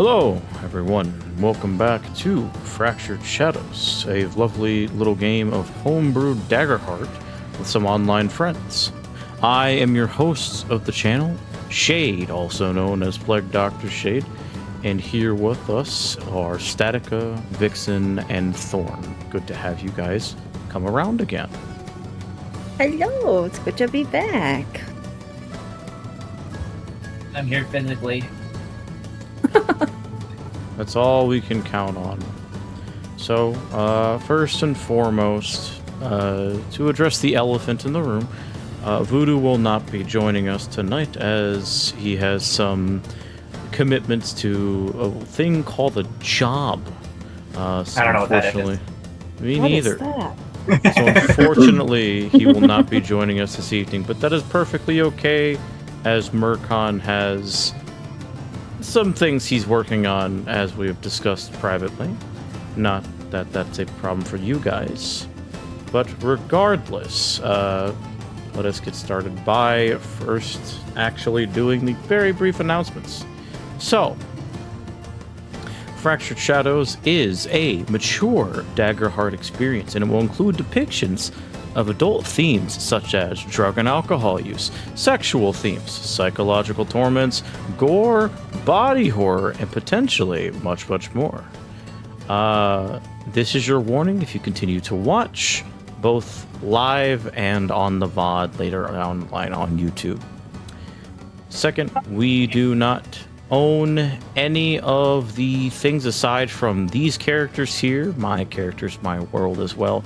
Hello, everyone. Welcome back to Fractured Shadows, a lovely little game of Homebrew Daggerheart with some online friends. I am your host of the channel, Shade, also known as PlagueDoctorShade, and here with us are StaticaVixen and Thorn. Good to have you guys come around again. Hello, it's good to be back. I'm here physically. That's all we can count on. So, first and foremost, to address the elephant in the room, Voodoo will not be joining us tonight as he has some commitments to a thing called a job. So I don't know what that is. Me What neither. is that? So unfortunately, he will not be joining us this evening, but that is perfectly okay, as Marqui has some things he's working on, as we have discussed privately. Not that that's a problem for you guys. But regardless, let us get started by first actually doing the very brief announcements. So, Fractured Shadows is a mature Daggerheart experience, and it will include depictions of adult themes such as drug and alcohol use, sexual themes, psychological torments, gore, body horror, and potentially much, much more. This is your warning if you continue to watch, both live and on the VOD later online on YouTube. Second, we do not own any of the things aside from these characters here, my characters, my world as well,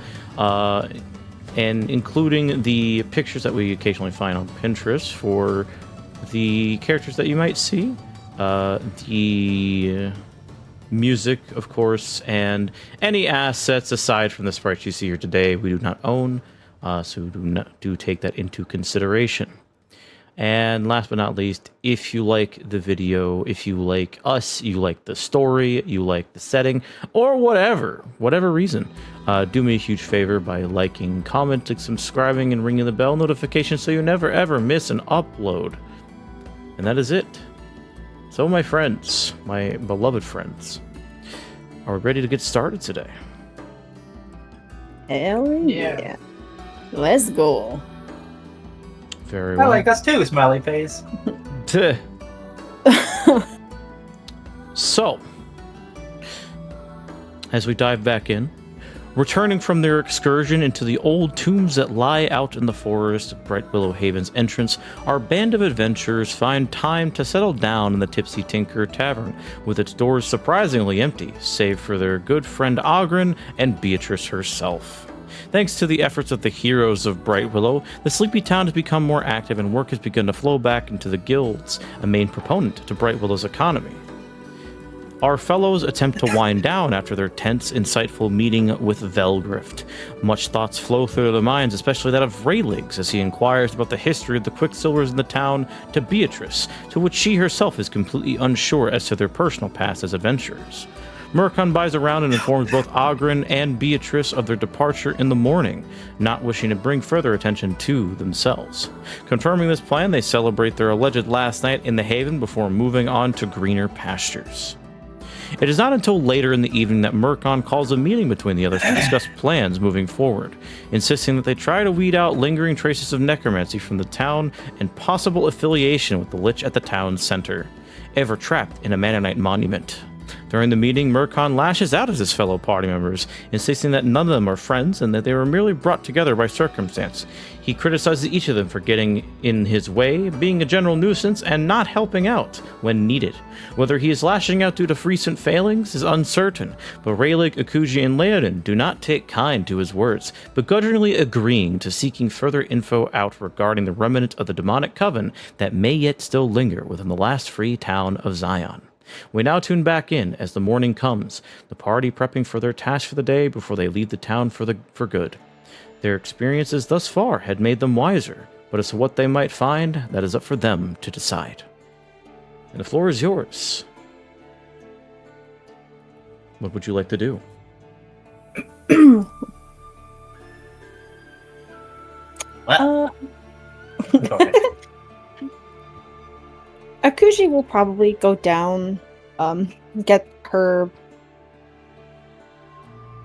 and including the pictures that we occasionally find on Pinterest for the characters that you might see, the music, of course, and any assets aside from the sprites you see here today we do not own, so do take that into consideration. And last but not least, if you like the video, if you like us, you like the story, you like the setting, or whatever reason, do me a huge favor by liking, commenting, subscribing, and ringing the bell notification so you never ever miss an upload. And that is it. So my friends, my beloved friends, are we ready to get started today? Hell yeah. Let's go. Very I well. like us too, smiley face. So, as we dive back in, returning from their excursion into the old tombs that lie out in the forest of Bright Willow Haven's entrance, our band of adventurers find time to settle down in the Tipsy Tinker Tavern, with its doors surprisingly empty, save for their good friend Ogren and Beatrice herself. Thanks to the efforts of the heroes of Bright Willow, the sleepy town has become more active and work has begun to flow back into the guilds, a main proponent to Bright Willow's economy. Our fellows attempt to wind down after their tense, insightful meeting with Velgrift. Much thoughts flow through their minds, especially that of Rayleigh, as he inquires about the history of the Quicksilvers in the town to Beatrice, to which she herself is completely unsure as to their personal past as adventurers. Marqui buys around and informs both Ogren and Beatrice of their departure in the morning, not wishing to bring further attention to themselves. Confirming this plan, they celebrate their alleged last night in the Haven before moving on to greener pastures. It is not until later in the evening that Marqui calls a meeting between the others to discuss plans moving forward, insisting that they try to weed out lingering traces of necromancy from the town and possible affiliation with the Lich at the town's center, ever trapped in a Mannonite monument. During the meeting, Marqui lashes out at his fellow party members, insisting that none of them are friends and that they were merely brought together by circumstance. He criticizes each of them for getting in his way, being a general nuisance, and not helping out when needed. Whether he is lashing out due to recent failings is uncertain, but Rayleigh, Akuji, and Leonin do not take kind to his words, begrudgingly agreeing to seeking further info out regarding the remnant of the demonic coven that may yet still linger within the last free town of Zion. We now tune back in as the morning comes, the party prepping for their task for the day before they leave the town for good. Their experiences thus far had made them wiser, but as to what they might find, that is up for them to decide. And the floor is yours. What would you like to do? What? Akuji will probably go down get her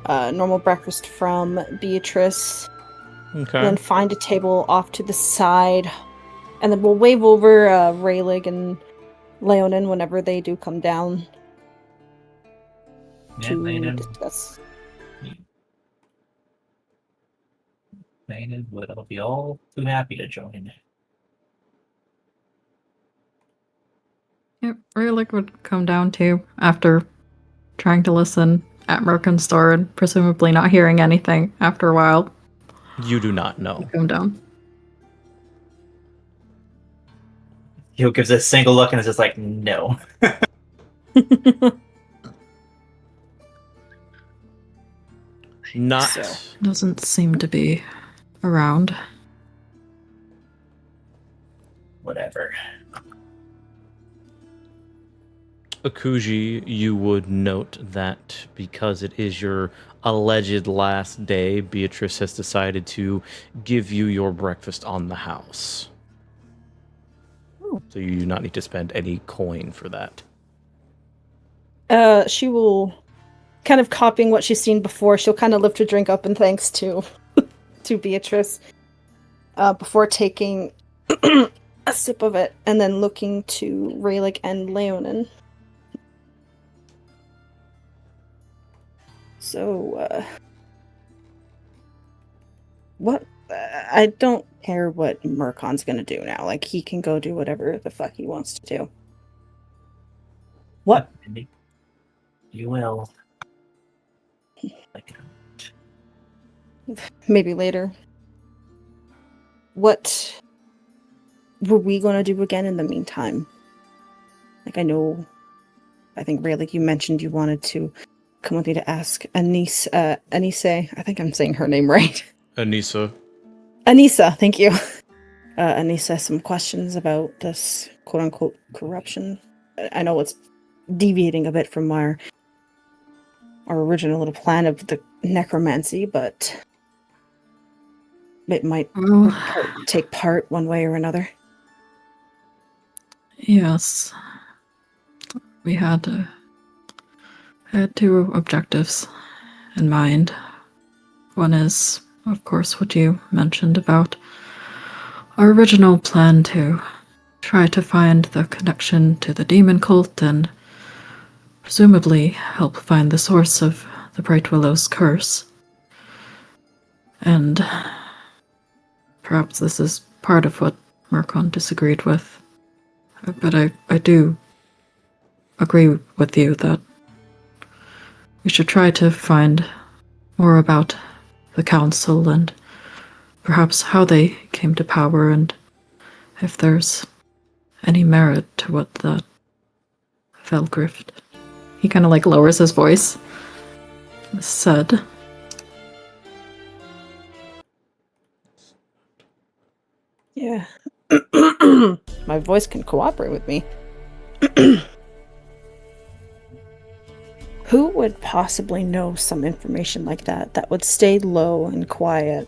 normal breakfast from Beatrice, Okay. and then find a table off to the side, and then we'll wave over Raylig and Leonin whenever they do come down Yeah, to Leonin. discuss. Leonin would be all too happy to join. Yep, Raylick would come down too after trying to listen at Merkin's store and presumably not hearing anything after a while. You do not know. Come down. He gives a single look and is just like, no. Not. So. Doesn't seem to be around. Whatever. Akuji, you would note that because it is your alleged last day, Beatrice has decided to give you your breakfast on the house. Oh. So you do not need to spend any coin for that. She will, kind of copying what she's seen before, she'll kind of lift her drink up in thanks to Beatrice before taking a sip of it, and then looking to Raylick and Leonin. So, what? I don't care what Mercon's gonna do now. Like, he can go do whatever the fuck he wants to do. What? You will. Like, Maybe later. What were we gonna do again in the meantime? Like, I think Ray, like you mentioned, you wanted to come with me to ask Anise, I think I'm saying her name right. Anissa. Anissa, thank you. Anissa, some questions about this quote-unquote corruption. I know it's deviating a bit from our original little plan of the necromancy, but it might take part one way or another. Yes. We had two objectives in mind. One is, of course, what you mentioned about our original plan to try to find the connection to the demon cult and presumably help find the source of the Bright Willow's curse. And perhaps this is part of what Mercon disagreed with. But I do agree with you that we should try to find more about the council and perhaps how they came to power and if there's any merit to what that Felgrift, he kind of like lowers his voice, said. Yeah. My voice can cooperate with me. Who would possibly know some information like that would stay low and quiet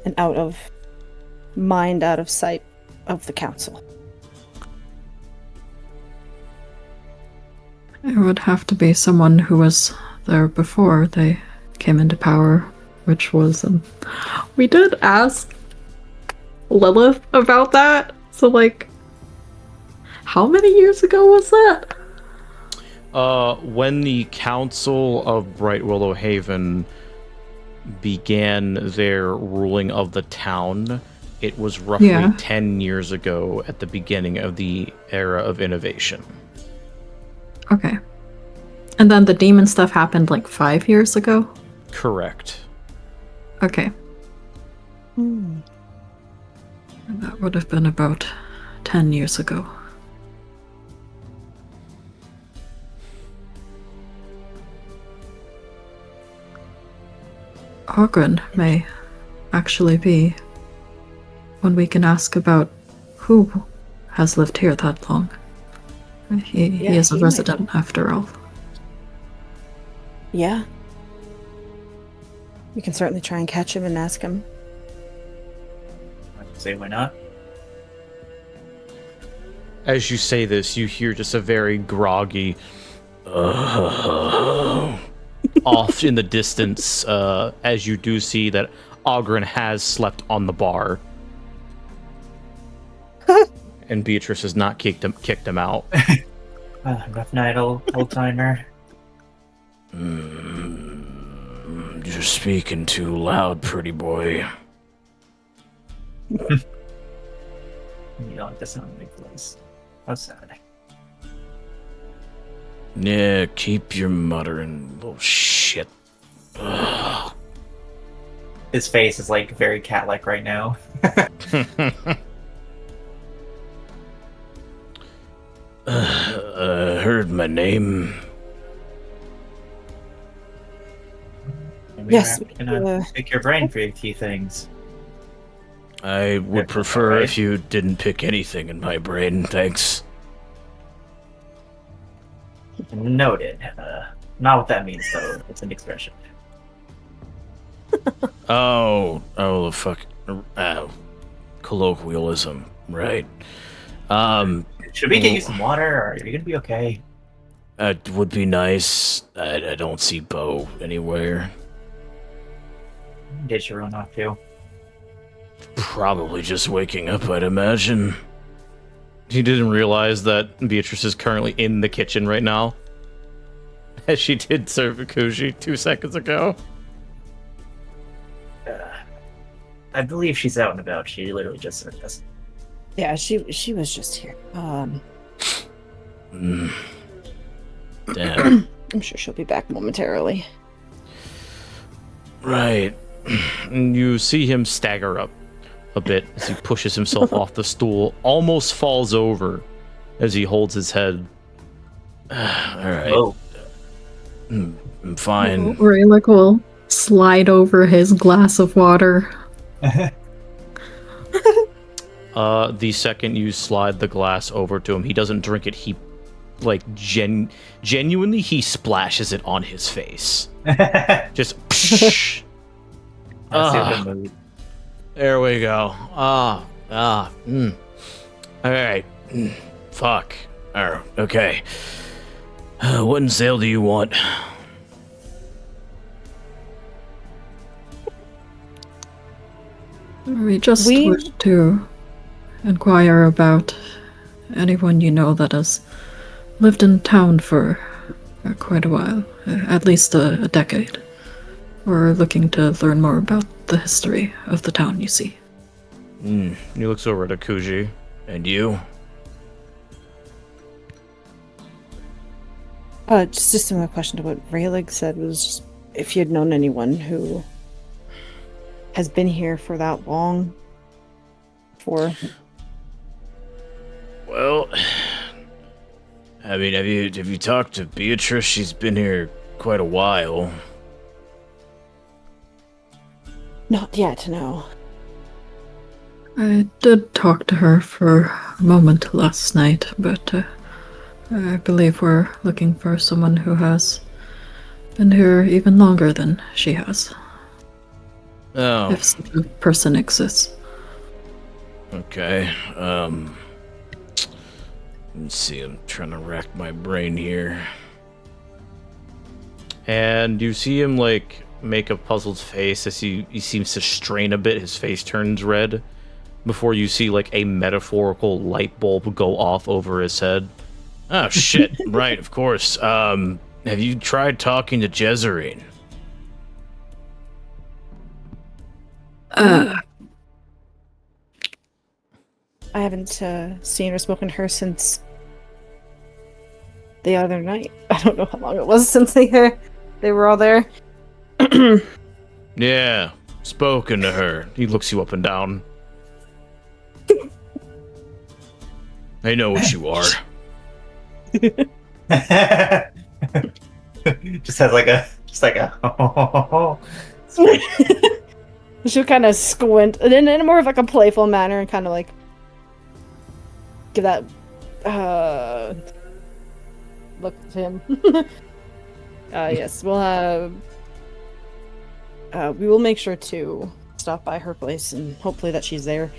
and out of mind, out of sight of the council? It would have to be someone who was there before they came into power, which was... we did ask Lilith about that, so like, how many years ago was that? When the Council of Bright Willow Haven began their ruling of the town, it was roughly 10 years ago at the beginning of the era of innovation. Okay. And then the demon stuff happened like 5 years ago? Correct. Okay. That would have been about 10 years ago. Ogren may actually be when we can ask about who has lived here that long. He is a resident after all. Yeah. We can certainly try and catch him and ask him. I'd say why not? As you say this, you hear just a very groggy off in the distance, as you do see that Ogren has slept on the bar. And Beatrice has not kicked him out. Rough night, old timer. You're speaking too loud, pretty boy. You don't like the sound of my voice. How sad. Yeah, keep your muttering, little shit. Ugh. His face is like very cat-like right now. Heard my name. Maybe Yes, I'm gonna pick your brain for a few things. I would prefer if you didn't pick anything in my brain, thanks. Noted. Not what that means, though. It's an expression. Oh, the fuck. Colloquialism, right. Should we get you some water, or are you gonna be okay? It would be nice. I don't see Bo anywhere. Did you run off too? Probably just waking up, I'd imagine. He didn't realize that Beatrice is currently in the kitchen right now. As she did serve Akuji 2 seconds ago. I believe she's out and about. She literally just served us. Yeah, she was just here. Damn. I'm sure she'll be back momentarily. Right. And you see him stagger up a bit as he pushes himself off the stool, almost falls over as he holds his head. Alright. Oh. I'm fine. Raylick will slide over his glass of water. The second you slide the glass over to him, he doesn't drink it. He, like, genuinely, he splashes it on his face. Just, psh. There we go. Alright. Fuck. Okay. What in sale do you want? We just wish to inquire about anyone you know that has lived in town for quite a while, at least a decade. We're looking to learn more about the history of the town, you see. He looks over at Akuji. And you? Just a similar question to what Raylig said was just if you'd known anyone who has been here for that long for. Well, I mean, have you talked to Beatrice? She's been here quite a while. Not yet, no. I did talk to her for a moment last night, but I believe we're looking for someone who has been here even longer than she has. Oh. If such a person exists. Okay, let's see, I'm trying to rack my brain here. And you see him, like, make a puzzled face as he seems to strain a bit, his face turns red, before you see, like, a metaphorical light bulb go off over his head. Oh, shit, right, of course. Have you tried talking to Jezerine? I haven't seen or spoken to her since the other night. I don't know how long it was since they were all there. Yeah, spoken to her. He looks you up and down. I know what you are. just like a She'll kind of squint, and then in more of like a playful manner, and kind of like give that look to him. Yes, we will make sure to stop by her place, and hopefully that she's there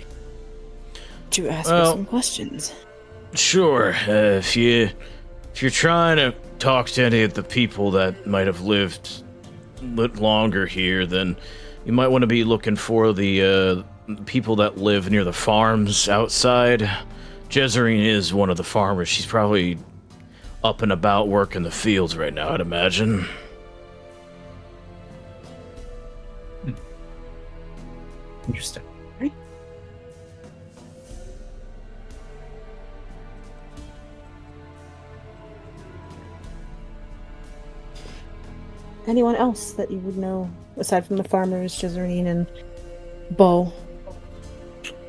to ask her some questions. Sure. If you're trying to talk to any of the people that might have lived a bit longer here, then you might want to be looking for the people that live near the farms outside. Jezerine is one of the farmers. She's probably up and about working the fields right now, I'd imagine. Interesting. Anyone else that you would know, aside from the farmers, Jezerine and Bo?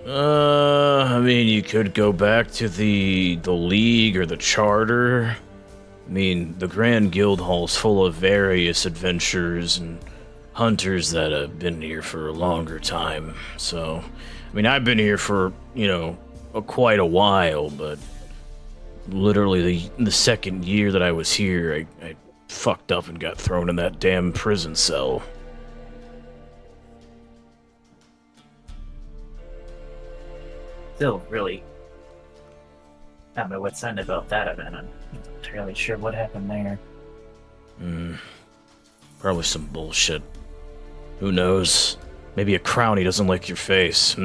I mean, you could go back to the League or the Charter. I mean, the Grand Guild Hall's full of various adventurers and hunters that have been here for a longer time. So, I mean, I've been here for, quite a while, but literally the second year that I was here, I fucked up and got thrown in that damn prison cell. Still really not my what's end about that event. I'm not entirely sure what happened there. Probably some bullshit. Who knows? Maybe a crownie doesn't like your face.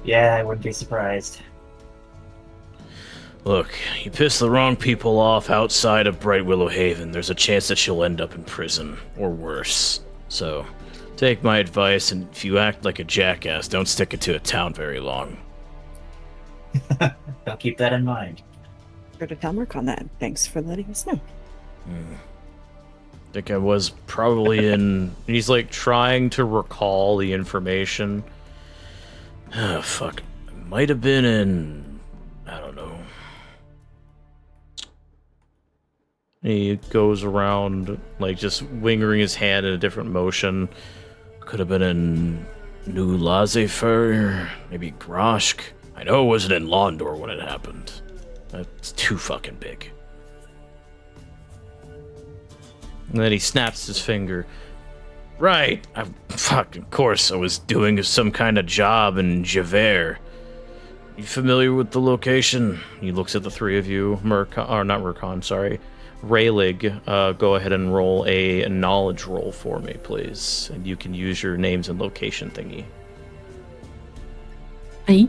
Yeah, I wouldn't be surprised. Look, you piss the wrong people off outside of Bright Willow Haven, there's a chance that you'll end up in prison, or worse. So, take my advice, and if you act like a jackass, don't stick it to a town very long. I'll keep that in mind. Sure to tell Mark on that. Thanks for letting us know. I think I was probably in... He's, trying to recall the information. Oh, fuck. I might have been in... I don't know. He goes around, just wingering his hand in a different motion. Could have been in New Lazefer, maybe Groshk. I know it wasn't in Londor when it happened. That's too fucking big. And then he snaps his finger. Right, of course, I was doing some kind of job in Javert. You familiar with the location? He looks at the three of you. Raylig, go ahead and roll a knowledge roll for me, please. And you can use your names and location thingy. Hey.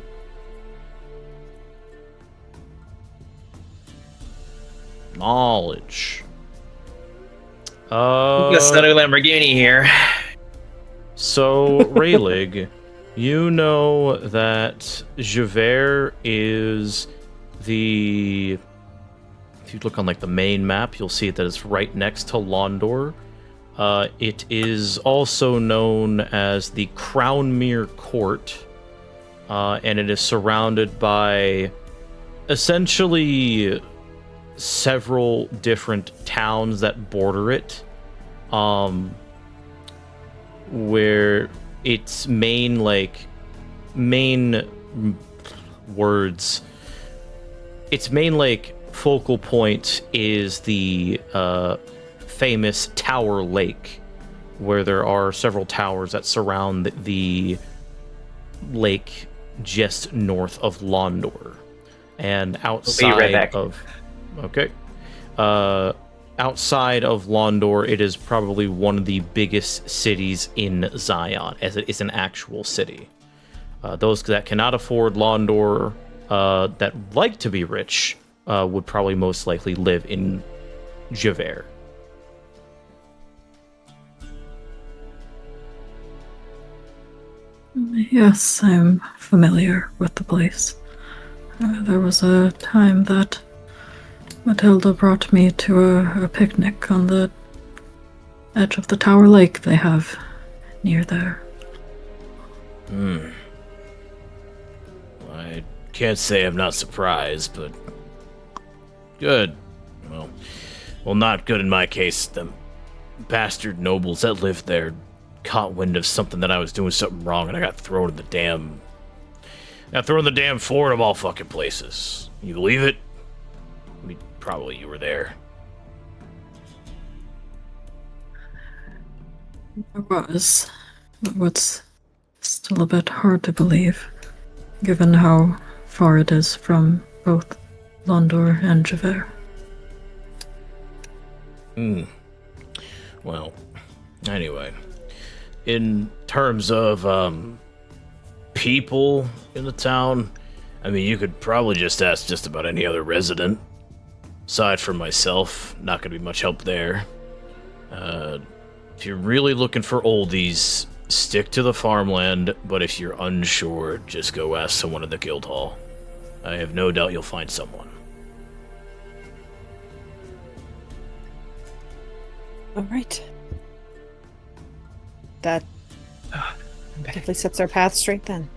Knowledge. Let's not a Lamborghini here. So, Raylig, you know that Javert is the... If you look on the main map, you'll see that it's right next to Londor. It is also known as the Crownmere Court, and it is surrounded by essentially several different towns that border it, where its main focal point is the famous Tower Lake, where there are several towers that surround the lake just north of Londor. And outside outside of Londor, it is probably one of the biggest cities in Zion, as it is an actual city. Those that cannot afford Londor, that like to be rich, would probably most likely live in Javert. Yes, I'm familiar with the place. There was a time that Matilda brought me to a picnic on the edge of the Tower Lake they have near there. I can't say I'm not surprised, but good. Well, not good in my case. The bastard nobles that lived there caught wind of something, that I was doing something wrong, and I got thrown in the damn fort of all fucking places. You believe it? I mean, probably you were there. I was. But what's still a bit hard to believe, given how far it is from both Londor and Javert. Well, anyway, in terms of people in the town, I mean, you could probably just ask just about any other resident. Aside from myself, not going to be much help there. If you're really looking for oldies, stick to the farmland, but if you're unsure, just go ask someone in the guild hall. I have no doubt you'll find someone. All right. That definitely sets our path straight then.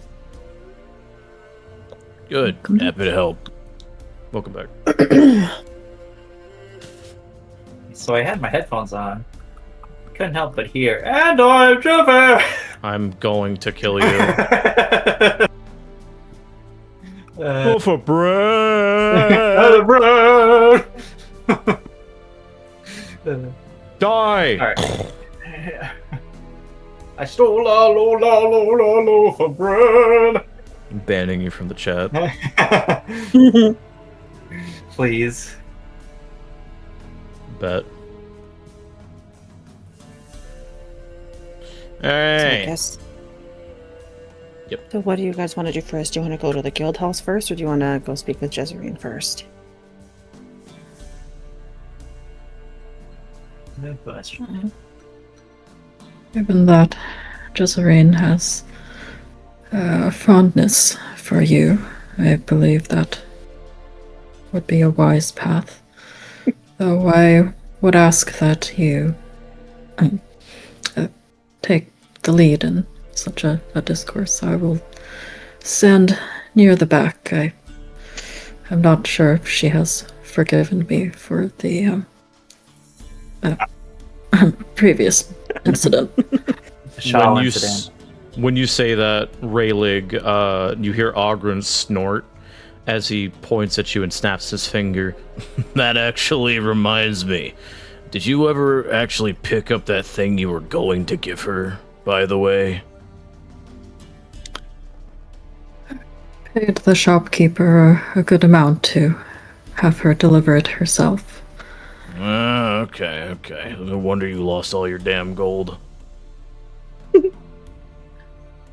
Good. Happy to help. Welcome back. So I had my headphones on. Couldn't help but hear, and I'm Javert! I'm going to kill you. Go for bread! Die! Alright. I stole a loaf of bread! I'm banning you from the chat. Please. Bet. So I Alright. guess. Yep. So what do you guys want to do first? Do you want to go to the guild house first, or do you want to go speak with Jezreen first? Good question. Given that Jezreen has a fondness for you, I believe that would be a wise path. Though I would ask that you take the lead in such a discourse. I will stand near the back. I'm not sure if she has forgiven me for the previous incident. When you say that, Raylig, you hear Ogren snort as he points at you and snaps his finger. That actually reminds me. Did you ever actually pick up that thing you were going to give her, by the way? Paid the shopkeeper a good amount to have her deliver it herself. Okay. No wonder you lost all your damn gold.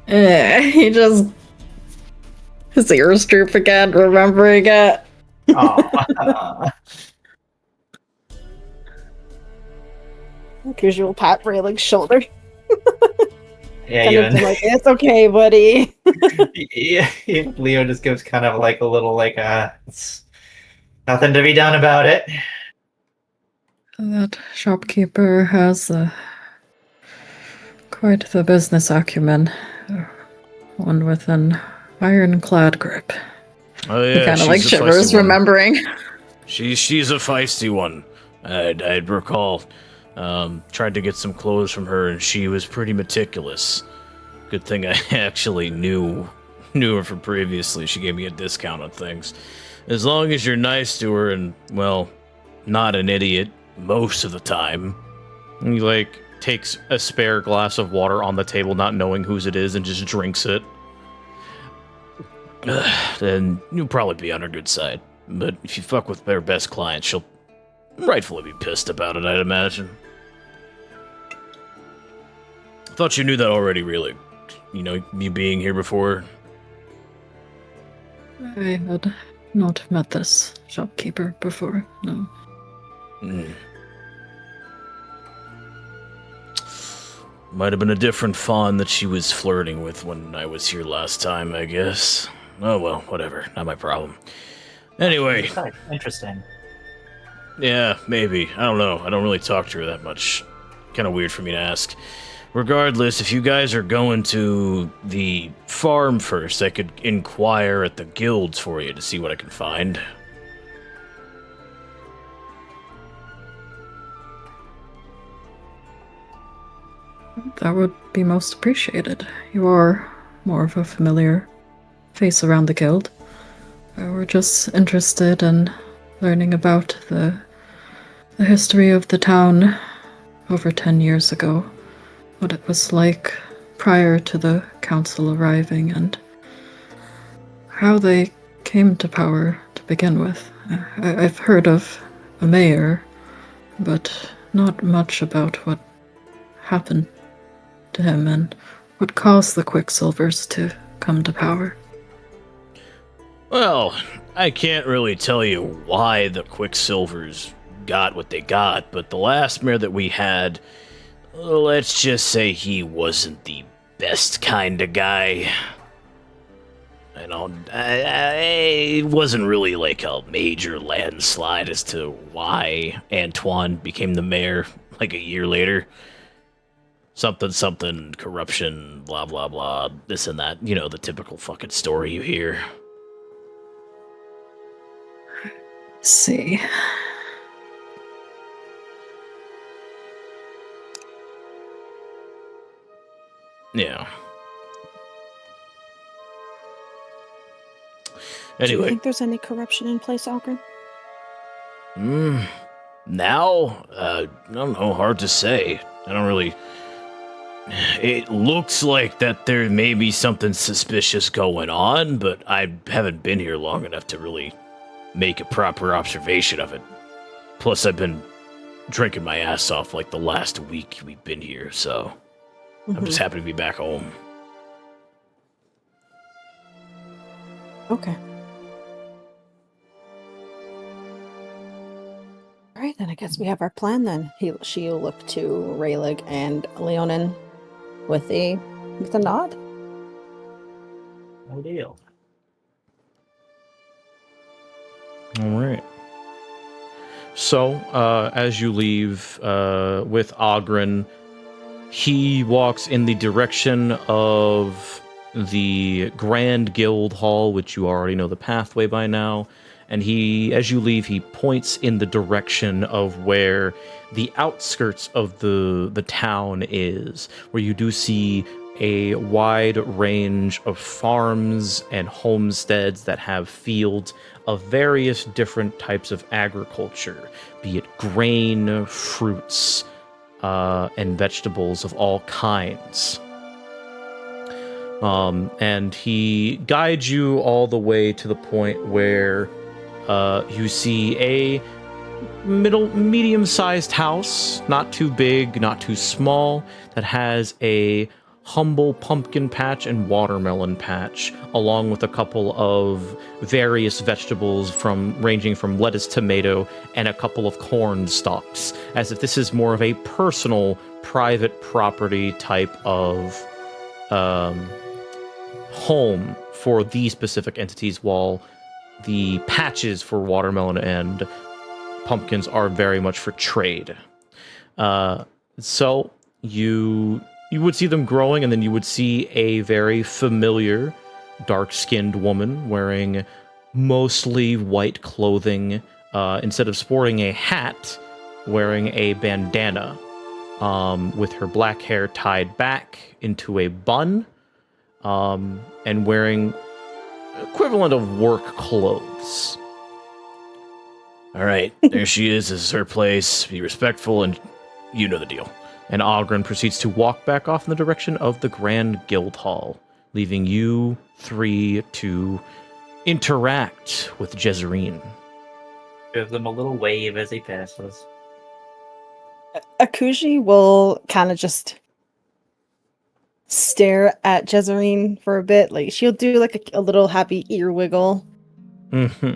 He just... his ears droop again, remembering it. Oh. Usual pat Raylig's shoulder. Yeah, Kind of even like, it's okay, buddy. yeah, Leo just gives kind of like a little it's nothing to be done about it. That shopkeeper has quite the business acumen. One with an ironclad grip. Oh yeah, He kind of like she's a feisty shivers, one. remembering. She's a feisty one. I'd recall. Tried to get some clothes from her, and she was pretty meticulous. Good thing I actually knew her from previously. She gave me a discount on things. As long as you're nice to her and, well, not an idiot most of the time. And he, takes a spare glass of water on the table, not knowing whose it is, and just drinks it. Then you'll probably be on her good side. But if you fuck with their best client, she'll rightfully be pissed about it, I'd imagine. Thought you knew that already, really. You know, you being here before. I had not met this shopkeeper before, no. Might have been a different fawn that she was flirting with when I was here last time, I guess. Oh well, whatever. Not my problem. Anyway. Interesting. Yeah, maybe. I don't know. I don't really talk to her that much. Kind of weird for me to ask. Regardless, if you guys are going to the farm first, I could inquire at the guilds for you to see what I can find. That would be most appreciated. You are more of a familiar face around the guild. We're just interested in learning about the history of the town over 10 years ago. What it was like prior to the council arriving, and how they came to power to begin with. I've heard of a mayor, but not much about what happened to him and what caused the Quicksilvers to come to power. Well, I can't really tell you why the Quicksilvers got what they got, but the last mayor that we had, let's just say he wasn't the best kind of guy. It wasn't really like a major landslide as to why Antoine became the mayor like a year later. Something, corruption, blah, blah, blah, this and that. You know, the typical fucking story you hear. Let's see. Yeah. Do you Anyway. think there's any corruption in place, Ogren? Now? I don't know, hard to say. I don't really... It looks like that there may be something suspicious going on, but I haven't been here long enough to really make a proper observation of it. Plus, I've been drinking my ass off like the last week we've been here, so I'm just happy to be back home. Okay. All right, then I guess we have our plan then. She'll look to Raylig and Leonin with a nod. No deal. All right. So, as you leave with Ogren, he walks in the direction of the Grand Guild Hall, which you already know the pathway by now. And as you leave, he points in the direction of where the outskirts of the town is, where you do see a wide range of farms and homesteads that have fields of various different types of agriculture, be it grain, fruits, and vegetables of all kinds. And he guides you all the way to the point where you see a medium-sized house, not too big, not too small, that has a humble pumpkin patch and watermelon patch, along with a couple of various vegetables ranging from lettuce, tomato, and a couple of corn stalks, as if this is more of a personal, private property type of home for these specific entities, while the patches for watermelon and pumpkins are very much for trade. So you would see them growing, and then you would see a very familiar dark-skinned woman wearing mostly white clothing, instead of sporting a hat, wearing a bandana, with her black hair tied back into a bun, and wearing equivalent of work clothes. All right, there she is. This is her place. Be respectful, and you know the deal. And Ogren proceeds to walk back off in the direction of the Grand Guild Hall, leaving you three to interact with Jezreen. Give them a little wave as he passes. Akuji will kind of just stare at Jezreen for a bit. Like, she'll do like a little happy ear wiggle. Mm-hmm.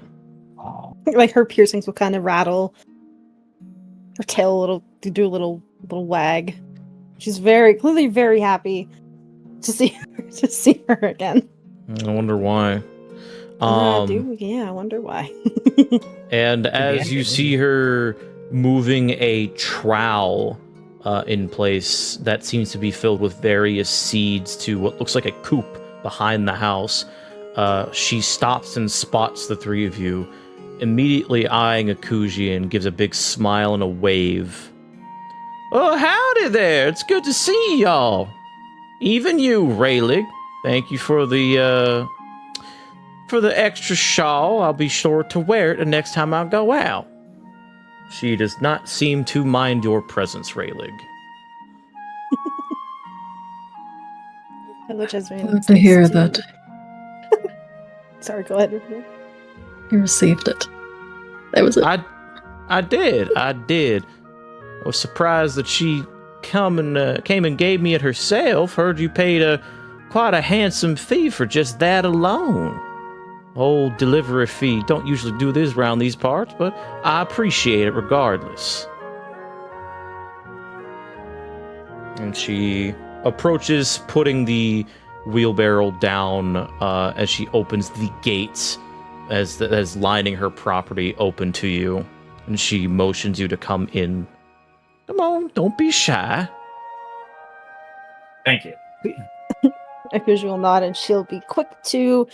Oh, Like, her piercings will kind of rattle. Her tail do a little wag. She's clearly very happy to see her again. I wonder why. I wonder why. And as you see her moving a trowel in place that seems to be filled with various seeds to what looks like a coop behind the house, she stops and spots the three of you, immediately eyeing Akuji, and gives a big smile and a wave. Oh, howdy there. It's good to see y'all. Even you, Raylig. Thank you for the extra shawl. I'll be sure to wear it the next time I go out. She does not seem to mind your presence, Raylig. Hello, Jezreen. Glad to hear that. Sorry, go ahead. You received it. That was it. I did. I was surprised that she came and gave me it herself. Heard you paid quite a handsome fee for just that alone. Old delivery fee. Don't usually do this around these parts, but I appreciate it regardless. And she approaches, putting the wheelbarrow down as she opens the gates as lining her property open to you. And she motions you to come in. Come on, don't be shy. Thank you. Akuji will nod, and she'll be quick to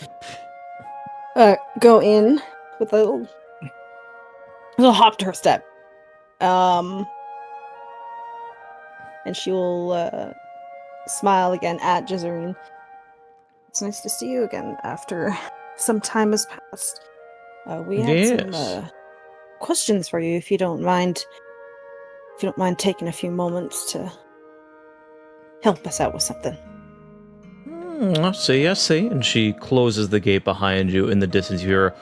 go in with a little hop to her step. And she will smile again at Jezreen. It's nice to see you again after some time has passed. We had some questions for you, if you don't mind. If you don't mind taking a few moments to help us out with something. I see. And she closes the gate behind you. In the distance, you hear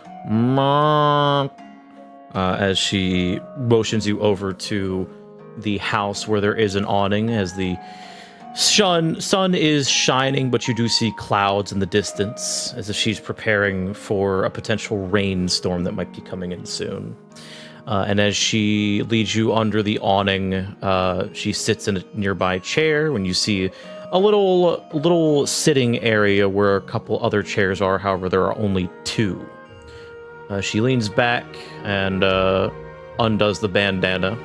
as she motions you over to the house where there is an awning, as the sun is shining, but you do see clouds in the distance, as if she's preparing for a potential rainstorm that might be coming in soon. And as she leads you under the awning, she sits in a nearby chair. When you see a little sitting area where a couple other chairs are, however, there are only two. She leans back and undoes the bandana.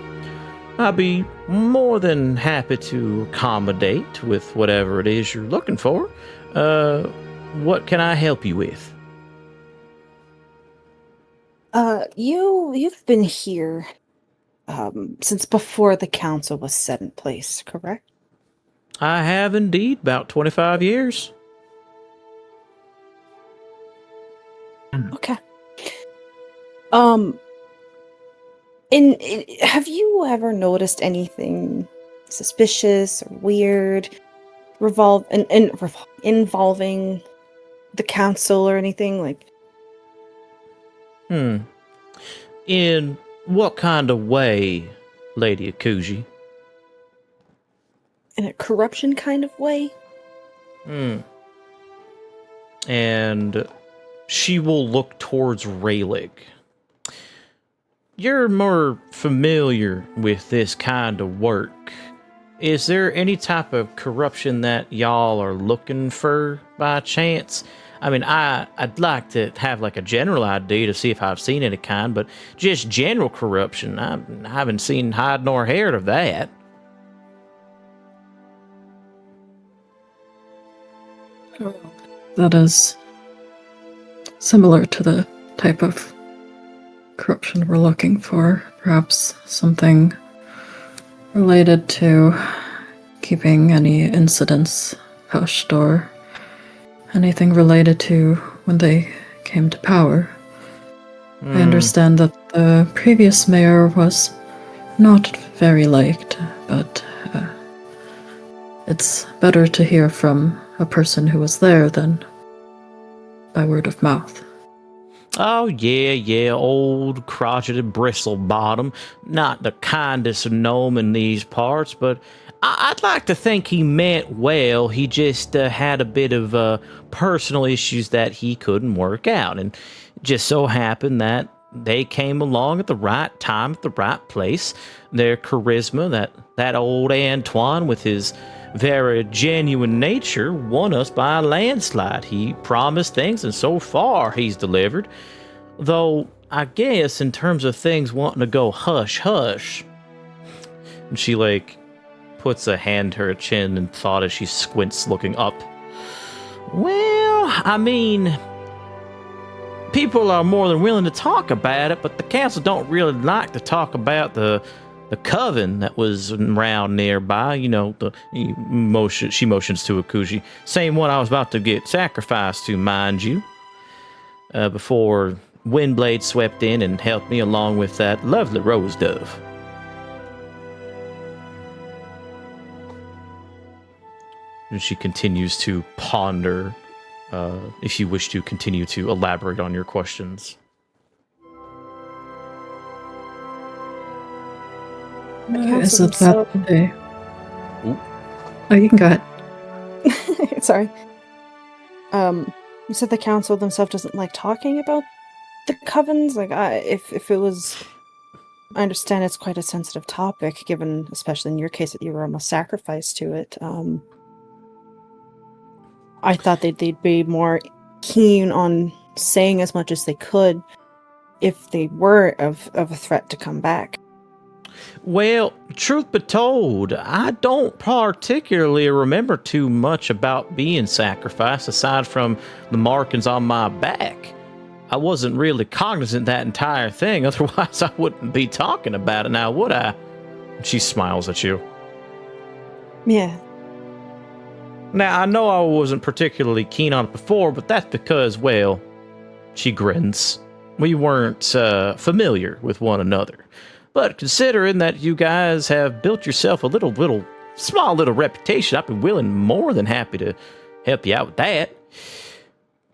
I'd be more than happy to accommodate with whatever it is you're looking for. What can I help you with? You've been here since before the council was set in place, correct? I have indeed, about 25 years. Okay. Have you ever noticed anything suspicious or weird involving the council or anything like? In what kind of way, Lady Akuji? In a corruption kind of way? And she will look towards Rayleigh. You're more familiar with this kind of work. Is there any type of corruption that y'all are looking for by chance? I mean, I'd like to have like a general idea to see if I've seen any kind, but just general corruption, I haven't seen hide nor hair of that. That is similar to the type of corruption we're looking for. Perhaps something related to keeping any incidents hushed, or anything related to when they came to power. I understand that the previous mayor was not very liked, but it's better to hear from a person who was there than by word of mouth. Oh, yeah, old crotchety bristlebottom. Not the kindest gnome in these parts, but I'd like to think he meant well. He just had a bit of personal issues that he couldn't work out, and it just so happened that they came along at the right time, at the right place. Their charisma, that old Antoine with his very genuine nature, won us by a landslide. He promised things, and so far he's delivered. Though, I guess, in terms of things wanting to go hush-hush, and she, puts a hand to her chin and thought as she squints looking up. Well, I mean, people are more than willing to talk about it, but the council don't really like to talk about the coven that was around nearby. You know, she motions to Akuji. Same one I was about to get sacrificed to, mind you, before Windblade swept in and helped me along with that lovely rose dove. And she continues to ponder, if you wish to continue to elaborate on your questions. Is council it that themselves- they... Oop. Oh, you can go ahead. Sorry. You said the council themselves doesn't like talking about the covens. Like, if it was, I understand it's quite a sensitive topic, given, especially in your case, that you were almost sacrificed to it. I thought they'd be more keen on saying as much as they could if they were of a threat to come back. Well, truth be told, I don't particularly remember too much about being sacrificed aside from the markings on my back. I wasn't really cognizant of that entire thing, otherwise I wouldn't be talking about it now, would I? She smiles at you. Yeah. Now, I know I wasn't particularly keen on it before, but that's because, well, she grins. We weren't familiar with one another. But considering that you guys have built yourself a small little reputation, I'd be more than happy to help you out with that.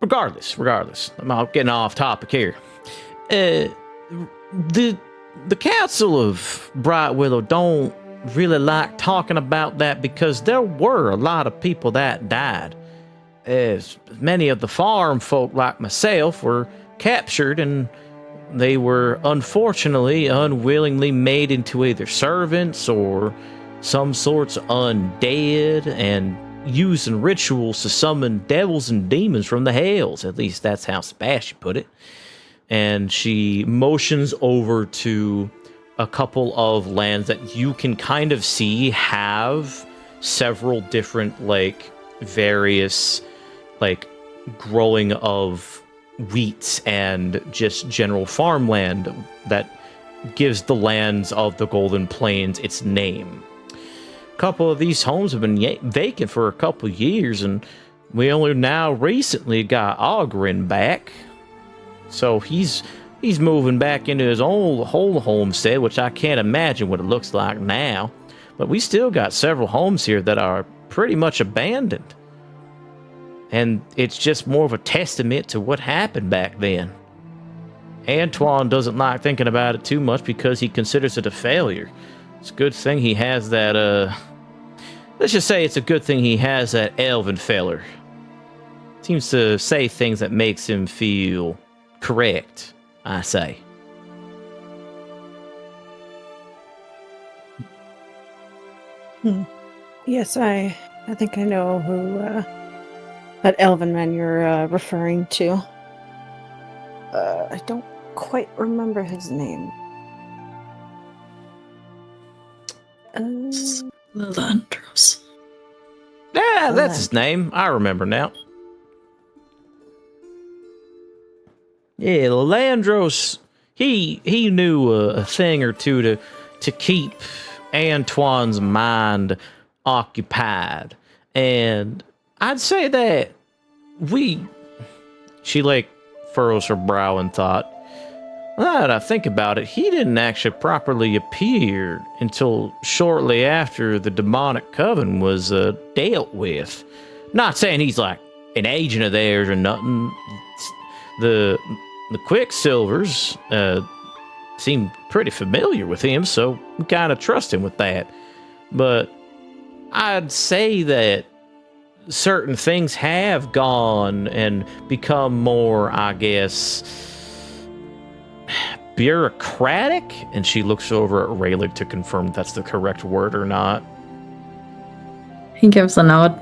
Regardless, I'm all getting off topic here. The Council of Bright Willow don't really like talking about that because there were a lot of people that died. As many of the farm folk like myself were captured, and they were unfortunately unwillingly made into either servants or some sorts of undead and used in rituals to summon devils and demons from the hells. At least that's how Sebastian put it. And she motions over to a couple of lands that you can kind of see have several different, various, growing of wheat and just general farmland that gives the lands of the Golden Plains its name. A couple of these homes have been vacant for a couple of years, and we only now recently got Ogren back. So he's moving back into his old whole homestead, which I can't imagine what it looks like now. But we still got several homes here that are pretty much abandoned. And it's just more of a testament to what happened back then. Antoine doesn't like thinking about it too much because he considers it a failure. It's a good thing he has that, let's just say it's a good thing he has that elven feller. Seems to say things that makes him feel correct, I say. Yes, I think I know who that elven man you're referring to. I don't quite remember his name. Lilandros. Yeah, that's his name. I remember now. Yeah, Lilandros, he knew a thing or two to keep Antoine's mind occupied. And I'd say that she furrows her brow in thought. Now that I think about it, he didn't actually properly appear until shortly after the demonic coven was dealt with. Not saying he's like an agent of theirs or nothing. The Quicksilvers seem pretty familiar with him, so we kind of trust him with that. But I'd say that certain things have gone and become more, I guess, bureaucratic. And she looks over at Rayleigh to confirm if that's the correct word or not. He gives a nod.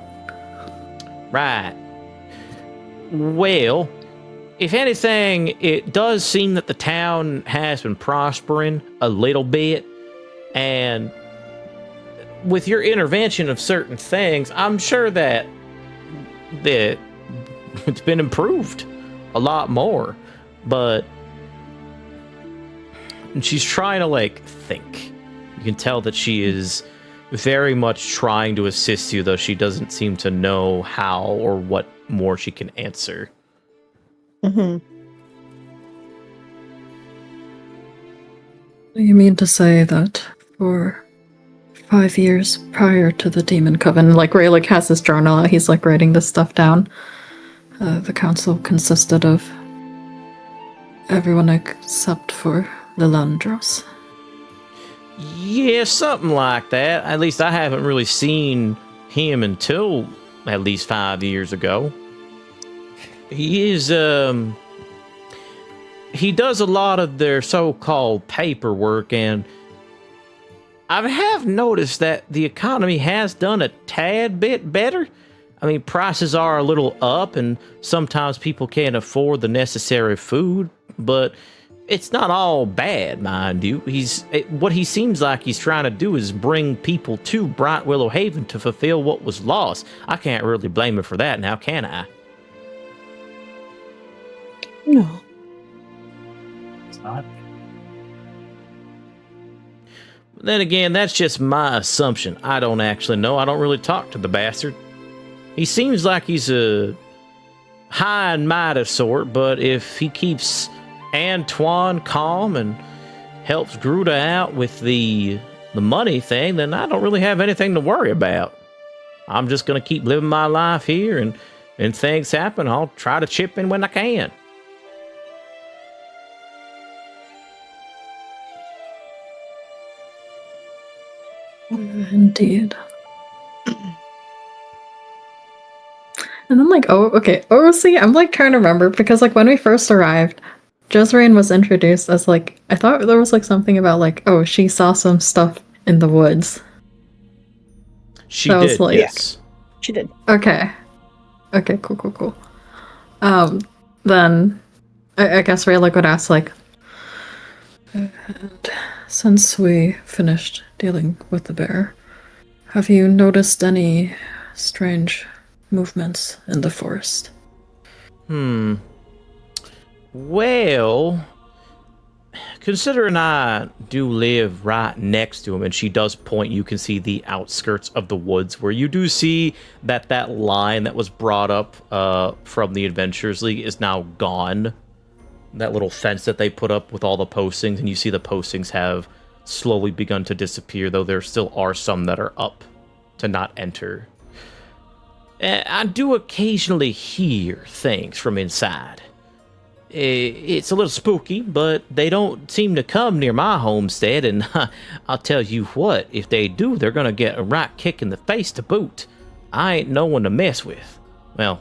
Right. Well, if anything, it does seem that the town has been prospering a little bit, and with your intervention of certain things, I'm sure that it's been improved a lot more. But she's trying to think. You can tell that she is very much trying to assist you, though she doesn't seem to know how or what more she can answer. Mm-hmm. You mean to say that for 5 years prior to the Demon Coven, Rayleigh has his journal, he's writing this stuff down. The council consisted of everyone except for Lilandros. Yeah, something like that. At least I haven't really seen him until at least 5 years ago. He is, he does a lot of their so-called paperwork, and I have noticed that the economy has done a tad bit better. I mean, prices are a little up, and sometimes people can't afford the necessary food, but it's not all bad, mind you. What he seems like he's trying to do is bring people to Bright Willow Haven to fulfill what was lost. I can't really blame him for that, now can I? No. It's not. Then again, that's just my assumption. I don't actually know. I don't really talk to the bastard. He seems like he's a high and mighty sort, but if he keeps Antoine calm and helps Gruda out with the money thing, then I don't really have anything to worry about. I'm just going to keep living my life here, and things happen, I'll try to chip in when I can. Indeed. And then, like, oh, okay, see, I'm, like, trying to remember, because, like, when we first arrived, Josrain was introduced as, like, I thought there was, like, something about, like, oh, she saw some stuff in the woods. She That was did, like- yes. She did. Okay, cool. Then, I guess Ray, like, would ask, like, and since we finished dealing with the bear, have you noticed any strange movements in the forest? Well, considering I do live right next to him, and she does point, you can see the outskirts of the woods, where you do see that line that was brought up from the Adventurers League is now gone. That little fence that they put up with all the postings, and you see the postings have slowly begun to disappear, though there still are some that are up to not enter. I do occasionally hear things from inside. It's a little spooky, but they don't seem to come near my homestead, and I'll tell you what, if they do, they're gonna get a right kick in the face to boot. I ain't no one to mess with. Well,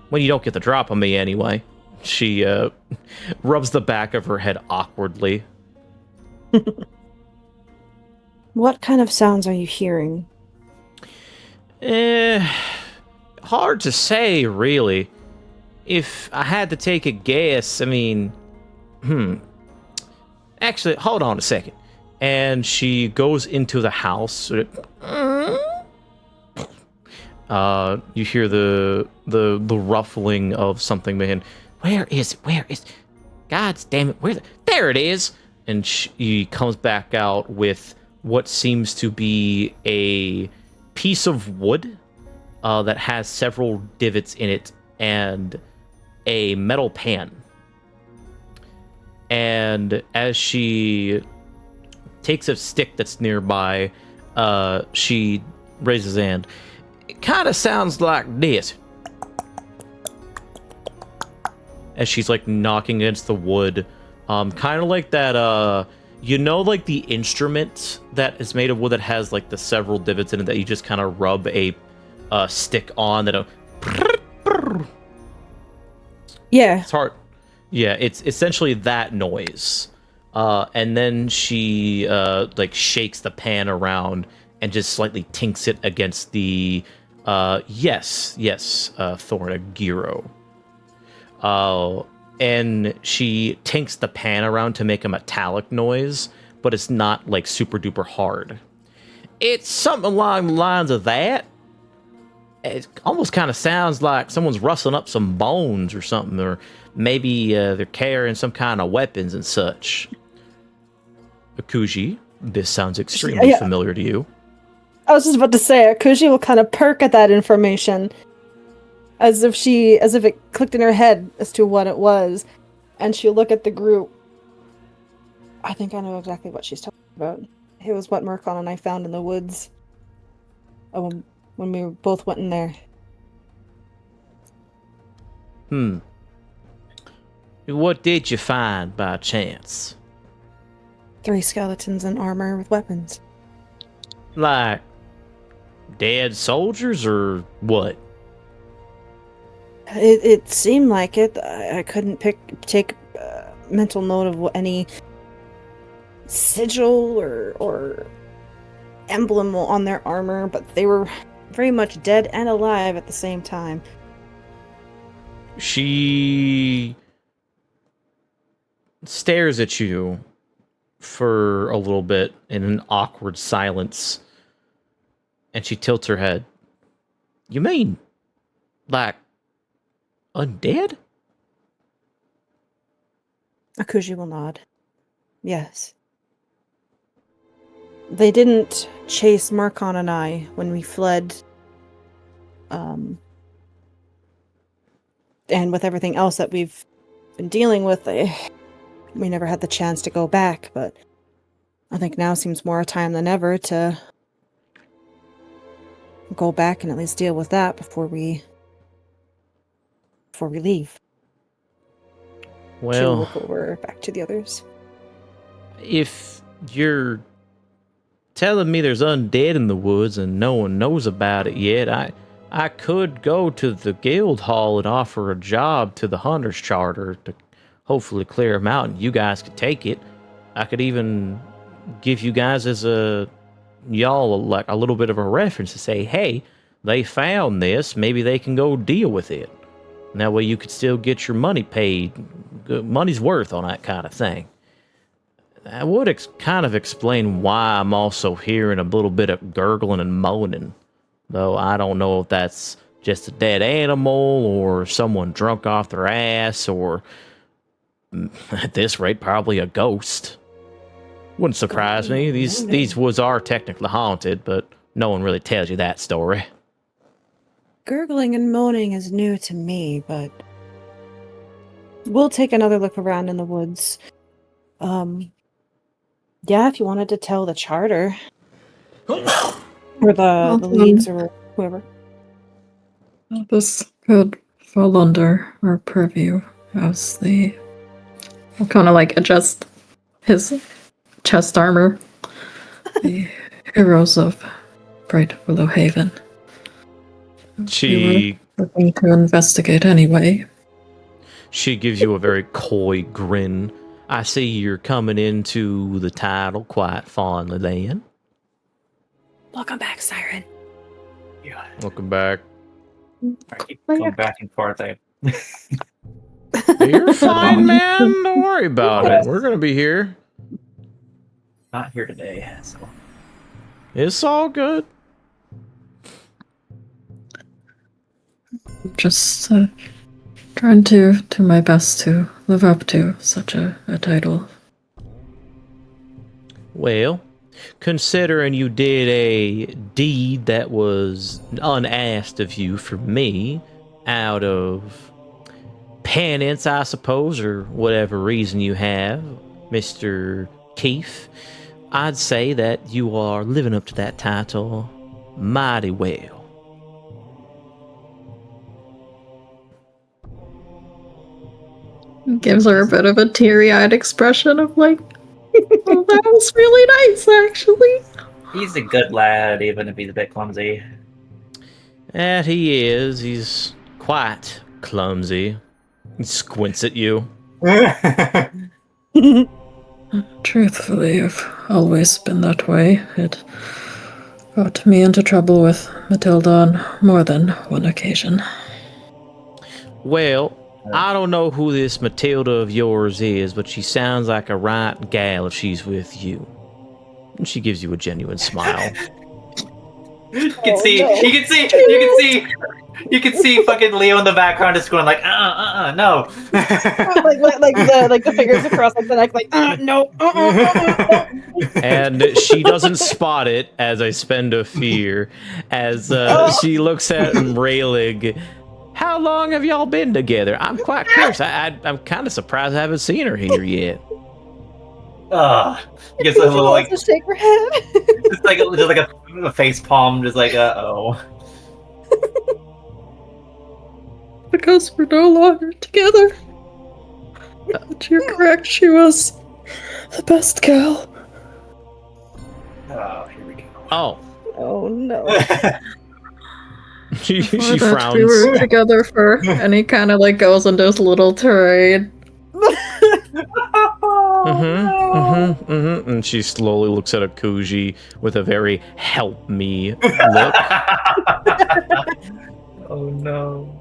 when you don't get the drop on me anyway. She rubs the back of her head awkwardly. What kind of sounds are you hearing? Hard to say, really. If I had to take a guess, I mean, actually, hold on a second. And she goes into the house. You hear the ruffling of something behind. Where is it? God damn it! There it is! And she comes back out with what seems to be a piece of wood that has several divots in it and a metal pan. And as she takes a stick that's nearby, she raises her hand. It kind of sounds like this. As she's like knocking against the wood, kind of like that, you know, like the instrument that is made of wood that has like the several divots in it that you just kind of rub a stick on that. Yeah. It's hard. Yeah, it's essentially that noise. And then she like shakes the pan around and just slightly tinks it against the yes, Thorn, a gyro. And she tinks the pan around to make a metallic noise, but it's not like super duper hard. It's something along the lines of that. It almost kind of sounds like someone's rustling up some bones or something, or maybe they're carrying some kind of weapons and such. Akuji, this sounds extremely familiar to you. I was just about to say, Akuji will kind of perk at that information, as if it clicked in her head as to what it was, and she'll look at the group. I think I know exactly what she's talking about. It was what Marqui and I found in the woods when we both went in there. What did you find by chance? 3 skeletons in armor with weapons. Like dead soldiers or what? It seemed like it. I couldn't take mental note of any sigil or emblem on their armor, but they were very much dead and alive at the same time. She stares at you for a little bit in an awkward silence, and she tilts her head. You mean, like, undead? Akuji will nod. Yes. They didn't chase Marcon and I when we fled. And with everything else that we've been dealing with, we never had the chance to go back, but I think now seems more a time than ever to go back and at least deal with that before we leave. Well, She'll look over back to the others. if you're telling me there's undead in the woods and no one knows about it yet, I could go to the guild hall and offer a job to the Hunters Charter to hopefully clear them out, and you guys could take it. I could even give you guys as y'all like a little bit of a reference to say, hey, they found this, maybe they can go deal with it. And that way you could still get your money paid, money's worth on that kind of thing. That would kind of explain why I'm also hearing a little bit of gurgling and moaning. Though I don't know if that's just a dead animal or someone drunk off their ass or, at this rate, probably a ghost. Wouldn't surprise me. These woods are technically haunted, but no one really tells you that story. Gurgling and moaning is new to me, but we'll take another look around in the woods. Yeah, if you wanted to tell the charter. Or the leagues or whoever. This could fall under our purview as I'll kind of like adjust his chest armor. The heroes of Bright Willow Haven. She We were looking to investigate anyway. She gives you a very coy grin. I see you're coming into the title quite fondly, then. Welcome back, Siren. Yeah. Welcome back. I keep going back and forth. You're fine, man. Don't worry about it. We're gonna be here. Not here today, so It's all good. Just trying to do my best to live up to such a title. Well, considering you did a deed that was unasked of you for me, out of penance, I suppose, or whatever reason you have, Mr. Keefe, I'd say that you are living up to that title mighty well. Gives her a bit of a teary-eyed expression of like, oh, that was really nice, actually. he's a good lad, even if he's a bit clumsy. That he is. He's quite clumsy. He squints at you. Truthfully, I've always been that way. It got me into trouble with Matilda on more than one occasion. Well, I don't know who this Matilda of yours is, but she sounds like a right gal if she's with you. And she gives you a genuine smile. You can see fucking Leo in the background just going like, no. like the fingers across like the neck, like, no. And she doesn't spot it as I spend a fear, as she looks at him railing. How long have y'all been together? I'm quite curious. I'm kind of surprised I haven't seen her here yet. He gets a little like, just shake her head. just like a face palm, just like Because we're no longer together. But you're correct, she was the best gal Oh, here we go. Oh, Oh no. she Before that, frowns. we were together for, and he kind of like goes into his little tirade. And she slowly looks at Akuji with a very help me look. Oh no.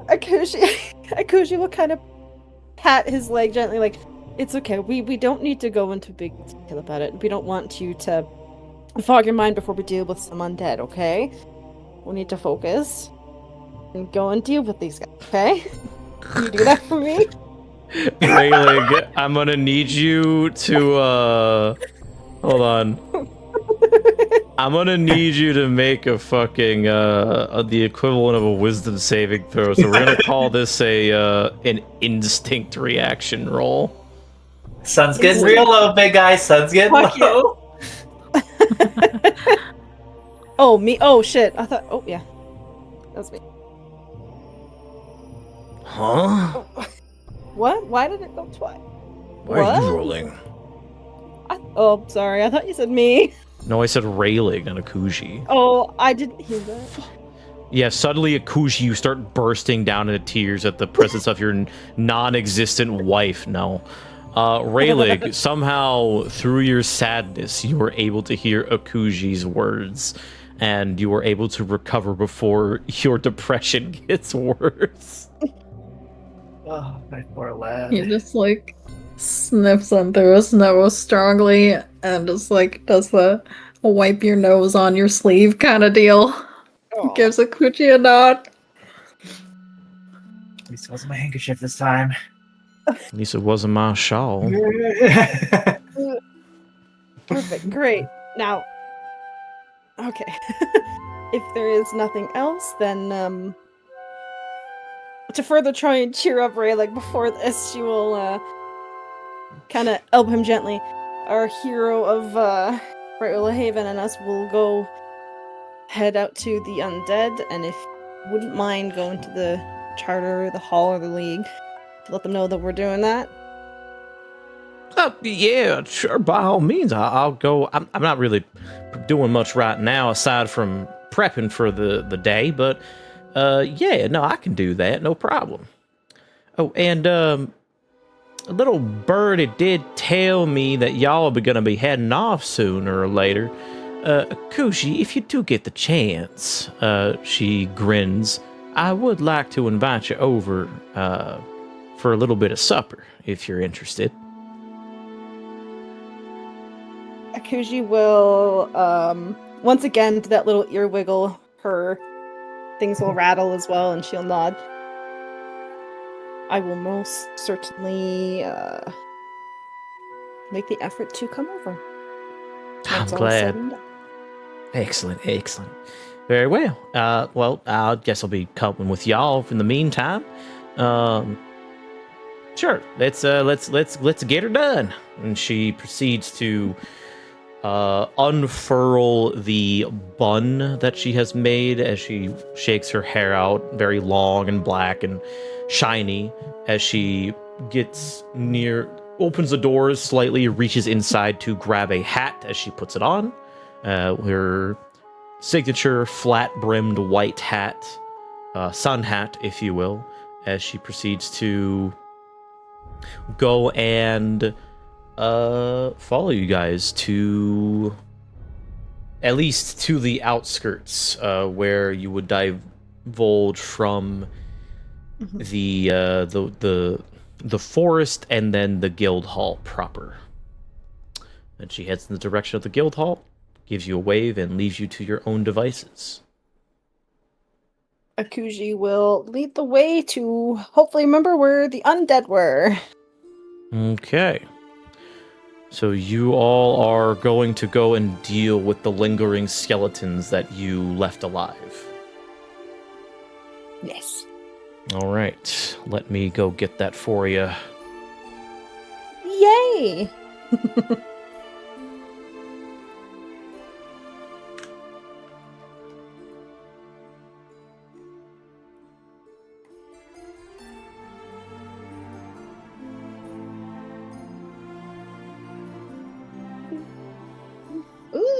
Akuji will kind of pat his leg gently, like, it's okay. We don't need to go into big detail about it. We don't want you to fog your mind before we deal with some undead, okay? We need to focus and go and deal with these guys, okay? Can you do that for me? Raylig, I'm gonna need you to hold on. I'm gonna need you to make a fucking the equivalent of a wisdom saving throw. So we're gonna call this an instinct reaction roll. Sun's getting real low, big guy. Sun's getting Fuck low. Oh, me? Oh, shit. I thought... Oh, yeah. That was me. Huh? What? Why did it go twice? Why are you What? rolling? Oh, sorry. I thought you said me. No, I said Raylig on Akuji. Oh, I didn't hear that. Yeah, suddenly Akuji, you start bursting down into tears at the presence of your non-existent wife. No. Raylig, somehow through your sadness, you were able to hear Akuji's words, and you were able to recover before your depression gets worse. Oh, my poor lad. He just like sniffs on through his nose strongly and just like does the wipe your nose on your sleeve kind of deal. Aw. Gives Akuchi a nod. At least it wasn't my handkerchief this time. At least it wasn't my shawl. Perfect. Great. Now... Okay. If there is nothing else, then, to further try and cheer up Ray, like before this, she will, kind of elbow him gently. Our hero of, Greater Haven and us will go head out to the undead, and if you wouldn't mind going to the charter, the hall, or the league, to let them know that we're doing that. Yeah, sure, by all means, I'll go. I'm not really doing much right now aside from prepping for the day, but yeah, no, I can do that, no problem. Oh, and a little birdie did tell me that y'all are gonna be heading off sooner or later. Kushi, if you do get the chance, she grins, I would like to invite you over for a little bit of supper, if you're interested. Akuji will, once again, do that little ear wiggle. Her things will rattle as well, and she'll nod. I will most certainly, make the effort to come over. I'm Once all glad. said and done. Excellent, excellent. Very well. Well, I guess I'll be coming with y'all in the meantime. Sure. Let's get her done. And she proceeds to unfurl the bun that she has made as she shakes her hair out, very long and black and shiny, as she gets near, opens the doors slightly, reaches inside to grab a hat as she puts it on. Her signature flat-brimmed white hat, sun hat, if you will, as she proceeds to go and follow you guys to at least to the outskirts, where you would divulge from the forest and then the guild hall proper. And she heads in the direction of the guild hall, gives you a wave, and leaves you to your own devices. Akuji will lead the way to hopefully remember where the undead were. Okay. So you all are going to go and deal with the lingering skeletons that you left alive. Yes. All right. Let me go get that for you. Yay! Ooh.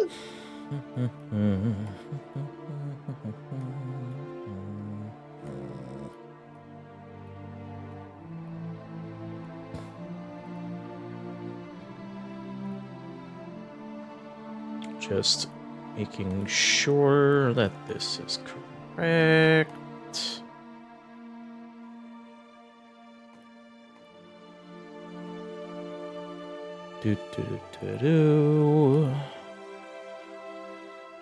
Just making sure that this is correct. Do.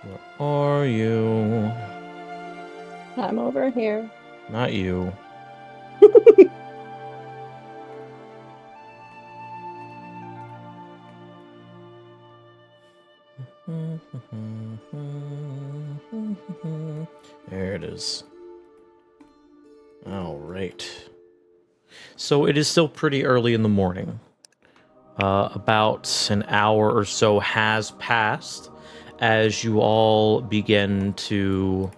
Where are you? I'm over here. Not you. There it is. All right. So it is still pretty early in the morning. About an hour or so has passed as you all begin to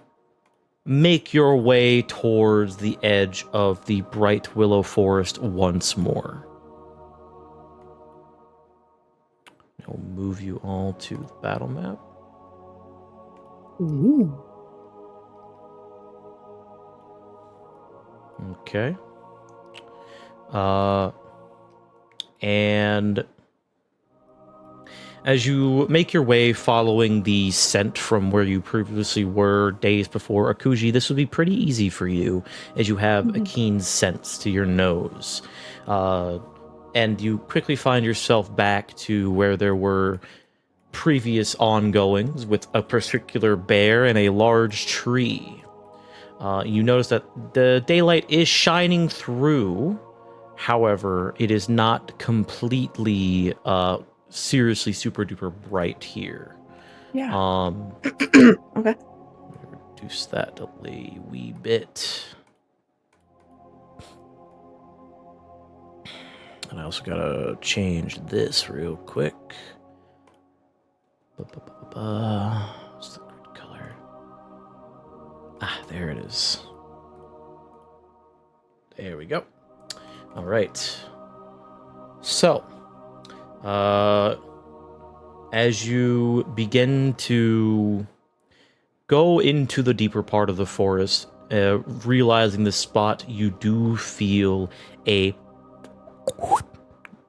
make your way towards the edge of the Bright Willow Forest once more. I'll move you all to the battle map. Ooh. Okay. And as you make your way following the scent from where you previously were days before Akuji, this would be pretty easy for you as you have a keen sense to your nose. And you quickly find yourself back to where there were previous ongoings with a particular bear and a large tree. You notice that the daylight is shining through. However, it is not completely seriously super duper bright here. Yeah. Okay. Reduce that delay a wee bit. And I also gotta change this real quick. What's the grid color? Ah, there it is. There we go. All right. So, as you begin to go into the deeper part of the forest, realizing the spot, you do feel a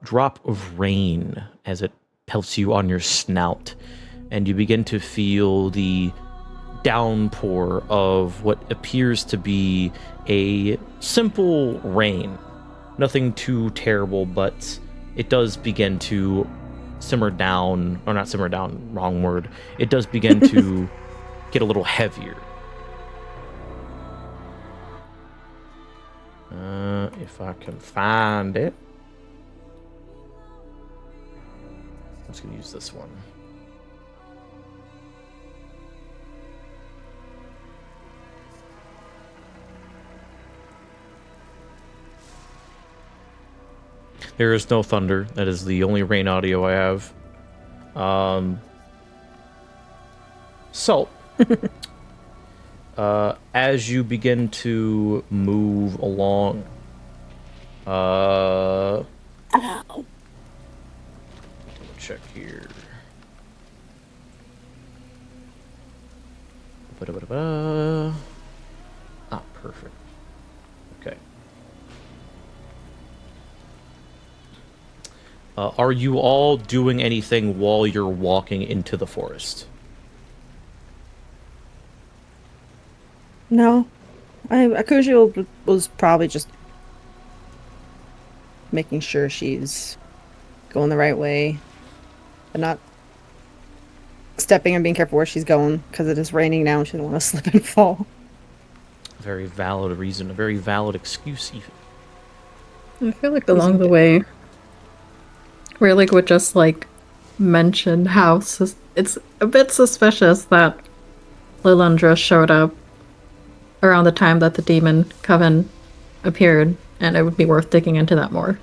drop of rain as it pelts you on your snout, and you begin to feel the downpour of what appears to be a simple rain. Nothing too terrible, but it does begin to simmer down, or not simmer down, wrong word. It does begin to get a little heavier. If I can find it. I'm just going to use this one. There is no thunder. That is the only rain audio I have. So, as you begin to move along, check here. Ah, perfect. Okay. Are you all doing anything while you're walking into the forest? No. Akuji was probably just making sure she's going the right way, but not stepping and being careful where she's going, because it is raining now and she doesn't want to slip and fall. Very valid reason, a very valid excuse even. I feel like along the way, Rayleigh would just like mention how it's a bit suspicious that Lilandra showed up around the time that the demon coven appeared, and it would be worth digging into that more.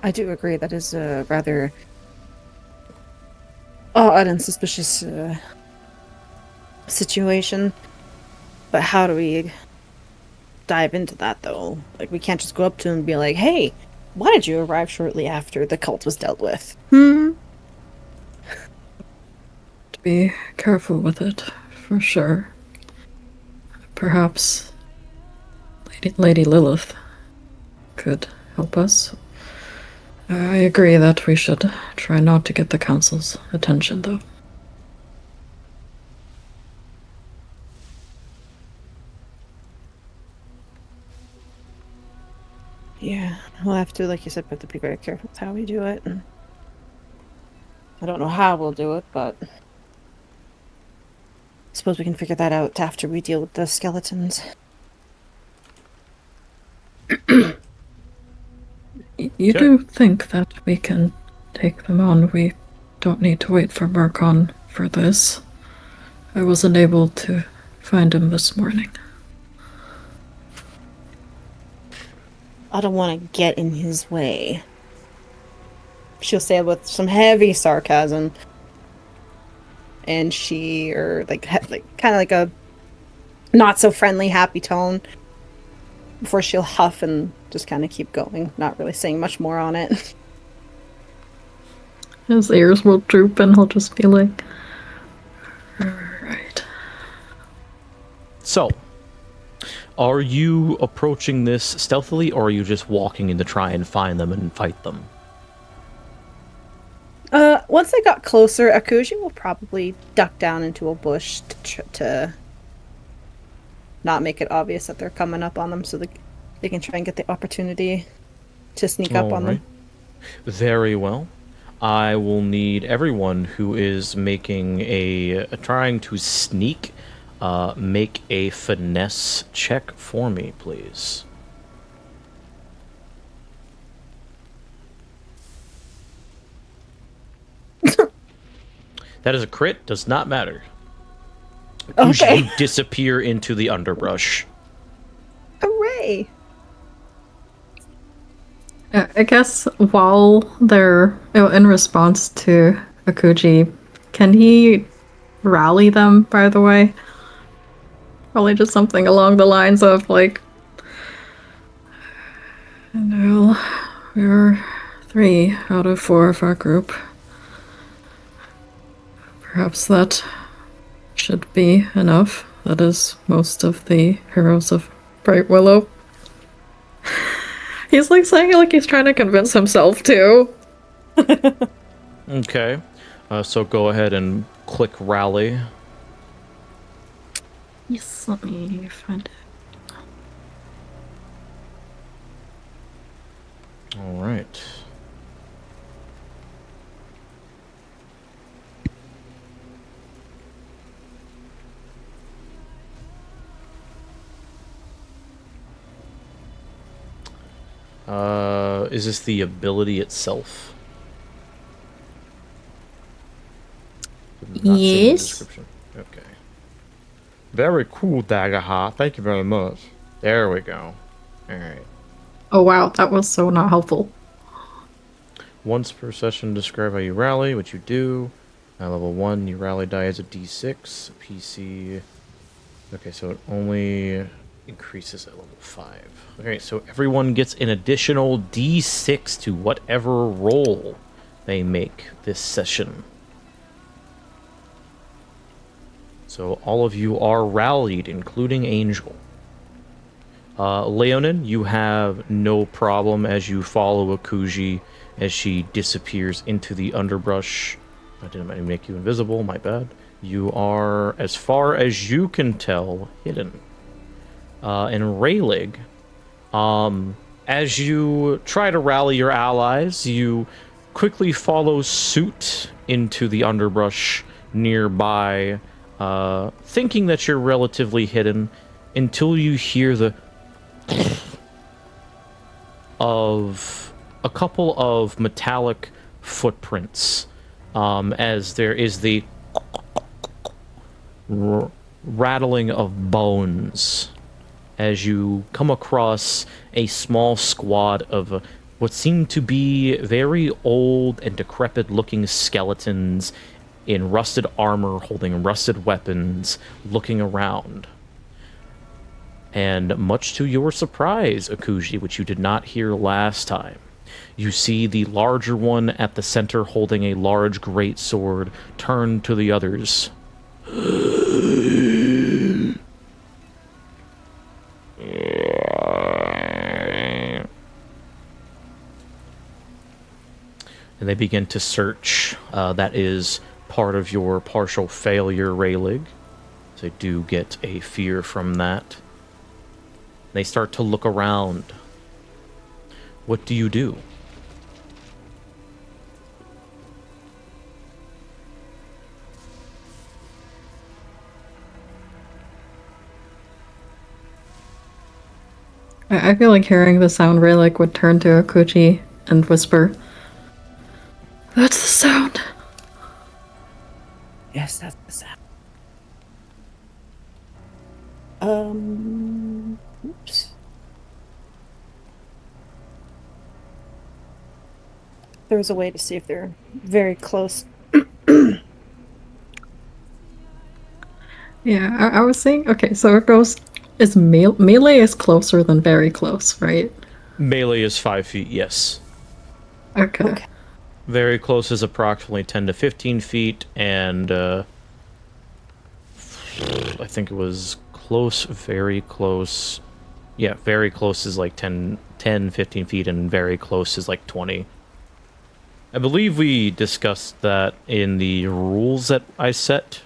I do agree that is a rather odd and suspicious situation. But how do we dive into that, though? Like, we can't just go up to him and be like, hey, Why did you arrive shortly after the cult was dealt with? To be careful with it, for sure. Perhaps Lady Lilith could help us. I agree that we should try not to get the council's attention, though. Yeah, we'll have to, like you said, have to be very careful with how we do it. And I don't know how we'll do it, but I suppose we can figure that out after we deal with the skeletons. You do think that we can take them on? We don't need to wait for Marqui for this. I wasn't able to find him this morning. I don't want to get in his way. She'll say it with some heavy sarcasm. And kind of like a not so friendly, happy tone. Before she'll huff and just kind of keep going, not really saying much more on it. His ears will droop and he'll just be like, alright. So, are you approaching this stealthily, or are you just walking in to try and find them and fight them? Once they got closer, Akuji will probably duck down into a bush to not make it obvious that they're coming up on them, so they can try and get the opportunity to sneak up on them. Very well. I will need everyone who is making trying to sneak, make a finesse check for me, please. That is a crit, does not matter. Okay. You disappear into the underbrush. Hooray! I guess while they're in response to Akuji, can he rally them, by the way? Probably just something along the lines of, like, well, we're 3 out of 4 of our group. Perhaps that should be enough. That is most of the heroes of Bright Willow. He's like saying it like he's trying to convince himself too. Okay. So go ahead and click rally. Yes, let me find it. All right. Is this the ability itself? Did not say in the Yes. description. Okay. Very cool, Daggerheart. Thank you very much. There we go. Alright. Oh wow, that was so not helpful. Once per session, describe how you rally, what you do. At level 1, you rally die as a d6. PC. Okay, so it only increases at level 5. Okay, so everyone gets an additional d6 to whatever roll they make this session. So all of you are rallied, including Angel. Leonin, you have no problem as you follow Akuji as she disappears into the underbrush. I didn't make you invisible, my bad. You are, as far as you can tell, hidden. And Raylig, as you try to rally your allies, you quickly follow suit into the underbrush nearby, thinking that you're relatively hidden, until you hear the of a couple of metallic footprints, as there is the rattling of bones as you come across a small squad of what seem to be very old and decrepit looking skeletons in rusted armor holding rusted weapons looking around. And much to your surprise, Akuji, which you did not hear last time, You see the larger one at the center holding a large great sword turn to the others. And they begin to search. That is part of your partial failure, Raylig. So they do get a fear from that. They start to look around. What do you do? I feel like hearing the sound Rayleigh would turn to Akuchi and whisper, "That's the sound." Yes, that's the sound. Oops. There was a way to see if they're very close. Yeah, I was saying, okay, so it goes, is melee is closer than very close, right? Melee is 5 feet, yes. Okay. Very close is approximately 10 to 15 feet, and I think it was close, very close. Yeah, very close is like 10, 15 feet, and very close is like 20. I believe we discussed that in the rules that I set,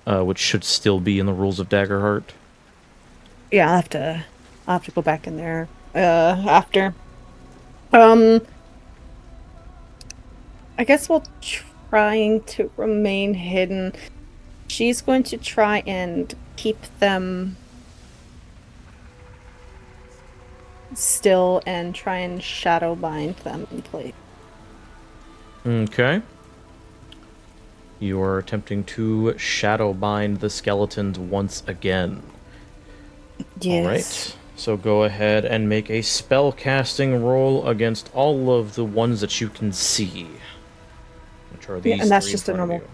which should still be in the rules of Daggerheart. Yeah, I'll have to go back in there after. I guess while trying to remain hidden, she's going to try and keep them still and try and shadow bind them in place. Okay. You are attempting to shadow bind the skeletons once again. Yes. Alright. So go ahead and make a spell casting roll against all of the ones that you can see. Which are these and that's three just in a front of normal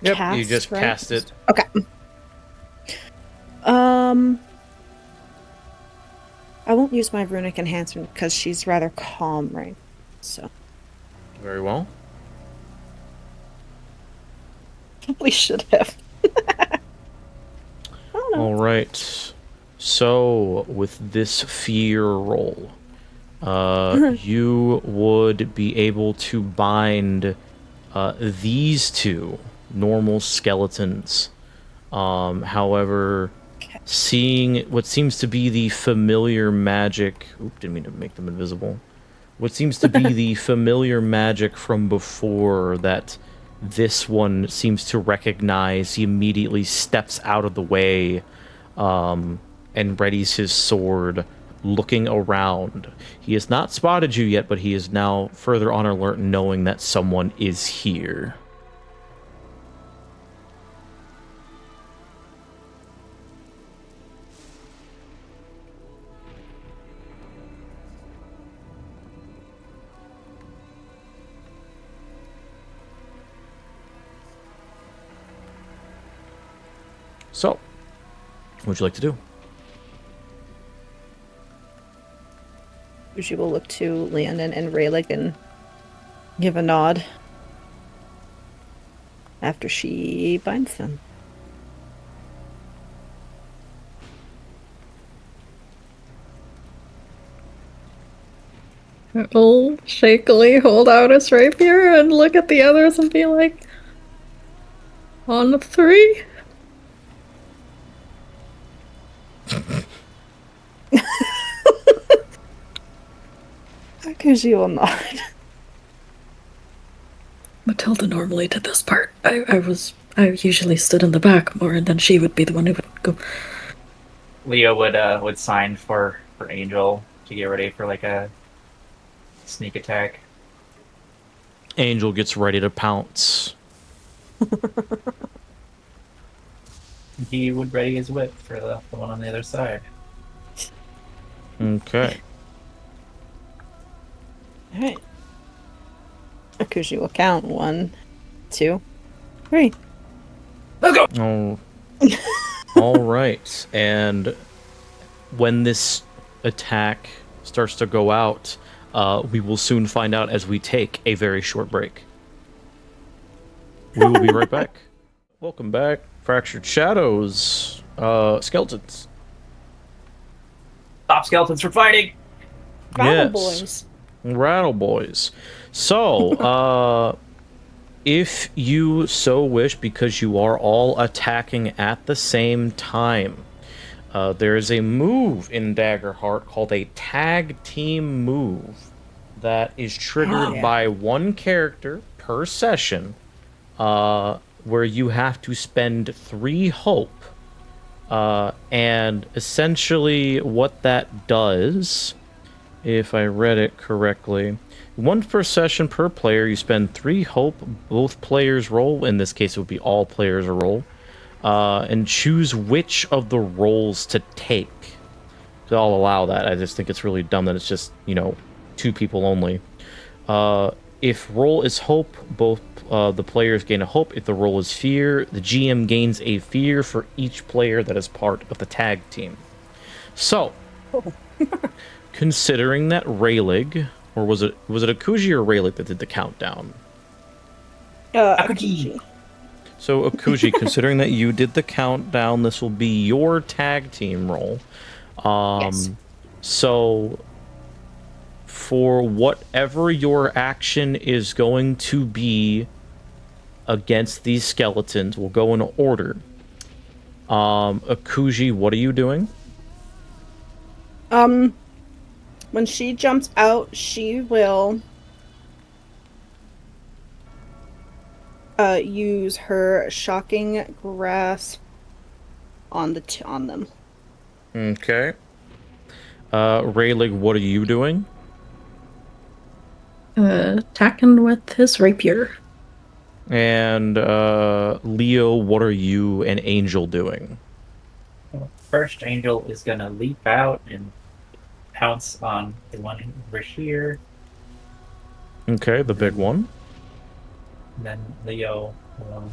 you. Yep, cast, you just right? cast it. Okay. I won't use my runic enhancement because she's rather calm, right? So Very well. probably should have. I don't know. Alright. So, with this fear roll, you would be able to bind these two normal skeletons. However, seeing what seems to be the familiar magic... Oop, didn't mean to make them invisible. What seems to be the familiar magic from before that this one seems to recognize, he immediately steps out of the way and readies his sword, looking around. He has not spotted you yet, but he is now further on alert, knowing that someone is here. So, what would you like to do? She will look to Leonin and Rayleigh and give a nod after she binds them. He'll shakily hold out his rapier and look at the others and be like, "On the 3? Because she will nod. Matilda normally did this part. I usually stood in the back more, and then she would be the one who would go. Leo would sign for Angel to get ready for like a sneak attack. Angel gets ready to pounce. He would ready his whip for the one on the other side. Okay. Alright. Akushi will count 1, 2, 3. Let's go! Oh. All right. And when this attack starts to go out, We will soon find out as we take a very short break. We will be right back. Welcome back. Fractured Shadows. Skeletons. Stop skeletons from fighting! Rattle Yes. boys. Rattle boys. So, if you so wish, because you are all attacking at the same time, there is a move in Daggerheart called a tag team move that is triggered by one character per session, where you have to spend 3 hope. And essentially what that does, if I read it correctly, 1 per session per player, you spend 3 hope, both players roll, in this case it would be all players roll, and choose which of the rolls to take. So I'll allow that. I just think it's really dumb that it's just, 2 people only. If roll is hope, both the players gain a hope. If the roll is fear, the GM gains a fear for each player that is part of the tag team. So, considering that Raylig, or was it Akuji or Raylig that did the countdown? Akuji. So Akuji, considering that you did the countdown, this will be your tag team roll. Yes. So, for whatever your action is going to be against these skeletons, we'll go in order. Akuji, what are you doing? When she jumps out, she will use her shocking grasp on them. Okay. Raylig, what are you doing? Attacking with his rapier. And Leo, what are you and Angel doing? First, Angel is gonna leap out and pounce on the one over here. Okay, the big one. And then Leo will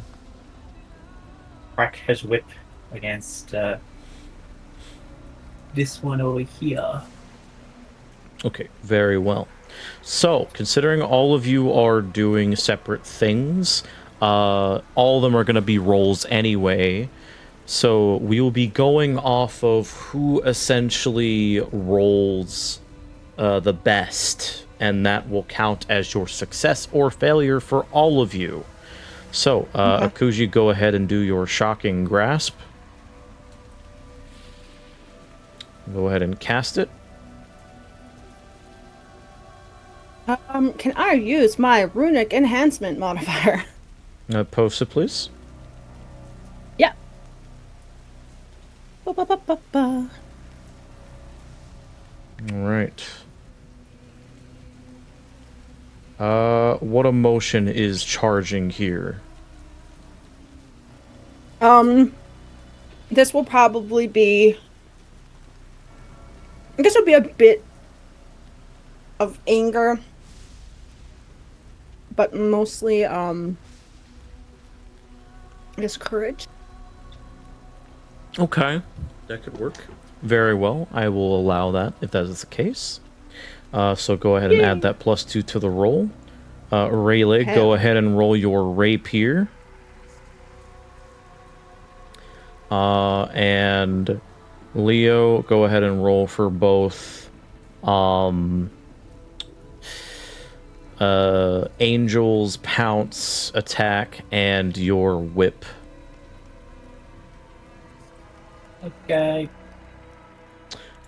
crack his whip against this one over here. Okay, very well. So, considering all of you are doing separate things, all of them are going to be rolls anyway. So, we will be going off of who essentially rolls the best, and that will count as your success or failure for all of you. So, Akuji, go ahead and do your shocking grasp. Go ahead and cast it. Can I use my runic enhancement modifier? Post it, please. Yeah. Ba-ba-ba-ba-ba. All right. What emotion is charging here? This will probably be... I guess it'll be a bit of anger, but mostly, I guess courage. Okay, that could work. Very well, I will allow that if that is the case. So go ahead and add that +2 to the roll. Raylig, go ahead and roll your rapier. And Leo, go ahead and roll for both Angel's pounce attack and your whip. Okay.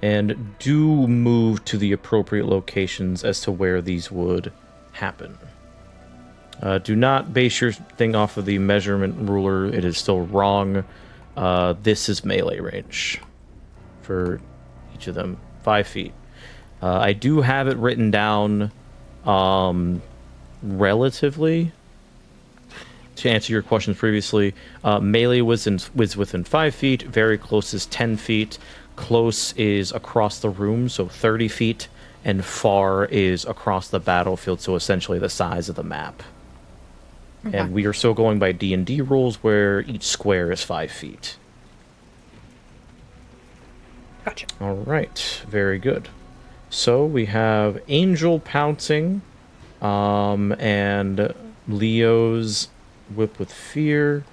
And do move to the appropriate locations as to where these would happen. Do not base your thing off of the measurement ruler. It is still wrong. This is melee range for each of them. 5 feet. I do have it written down relatively. To answer your questions previously, melee was within 5 feet. Very close is 10 feet. Close is across the room, so 30 feet. And far is across the battlefield, so essentially the size of the map. Okay. And we are still going by D&D rules, where each square is 5 feet. Gotcha. All right, very good. So we have Angel pouncing, and Leo's whip with fear.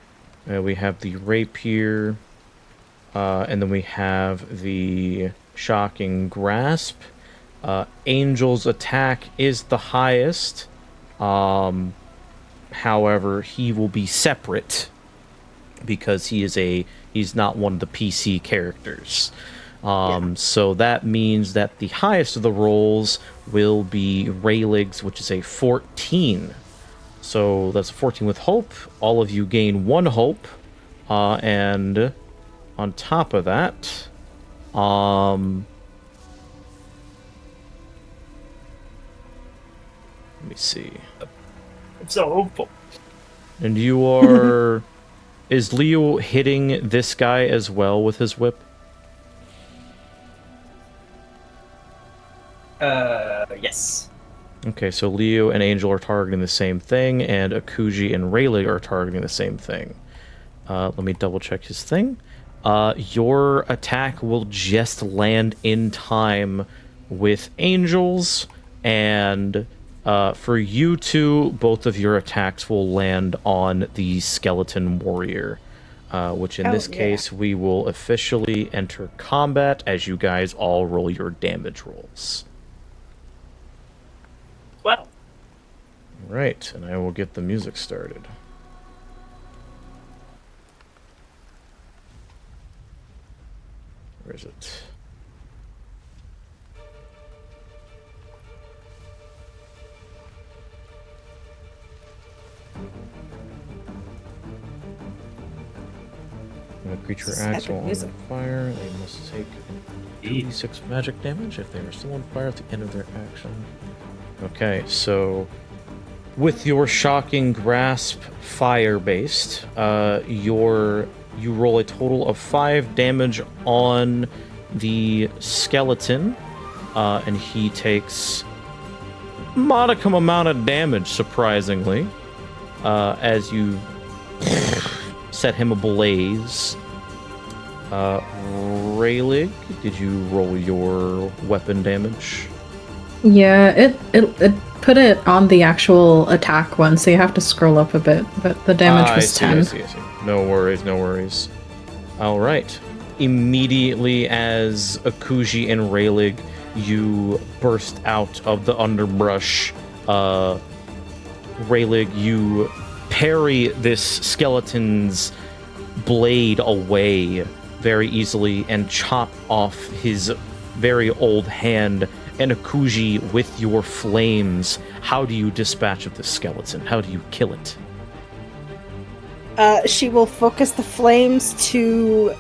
We have the rapier, and then we have the shocking grasp. Angel's attack is the highest. However, he will be separate because he's not one of the PC characters. So that means that the highest of the rolls will be Raylig's, which is a 14. So that's a 14 with hope. All of you gain 1 hope. And on top of that, let me see. I'm so hopeful. And you are... Is Leo hitting this guy as well with his whip? Yes. Okay, so Leo and Angel are targeting the same thing, and Akuji and Rayleigh are targeting the same thing. Let me double check his thing. Your attack will just land in time with Angel's, and for you two, both of your attacks will land on the skeleton warrior, which in this case, we will officially enter combat as you guys all roll your damage rolls. Well. Right, and I will get the music started. Where is it? When a creature acts while on fire, they must take 86 magic damage if they are still on fire at the end of their action. Okay, so with your shocking grasp fire-based, you roll a total of 5 damage on the skeleton, and he takes modicum amount of damage, surprisingly, as you set him ablaze. Rayleigh, did you roll your weapon damage? Yeah, it put it on the actual attack one, so you have to scroll up a bit, but the damage was 10. I see. No worries. Alright. Immediately as Akuji and Rayleigh, you burst out of the underbrush. Rayleigh, you parry this skeleton's blade away very easily and chop off his very old hand. And Akuji, with your flames, how do you dispatch of this skeleton? How do you kill it? She will focus the flames to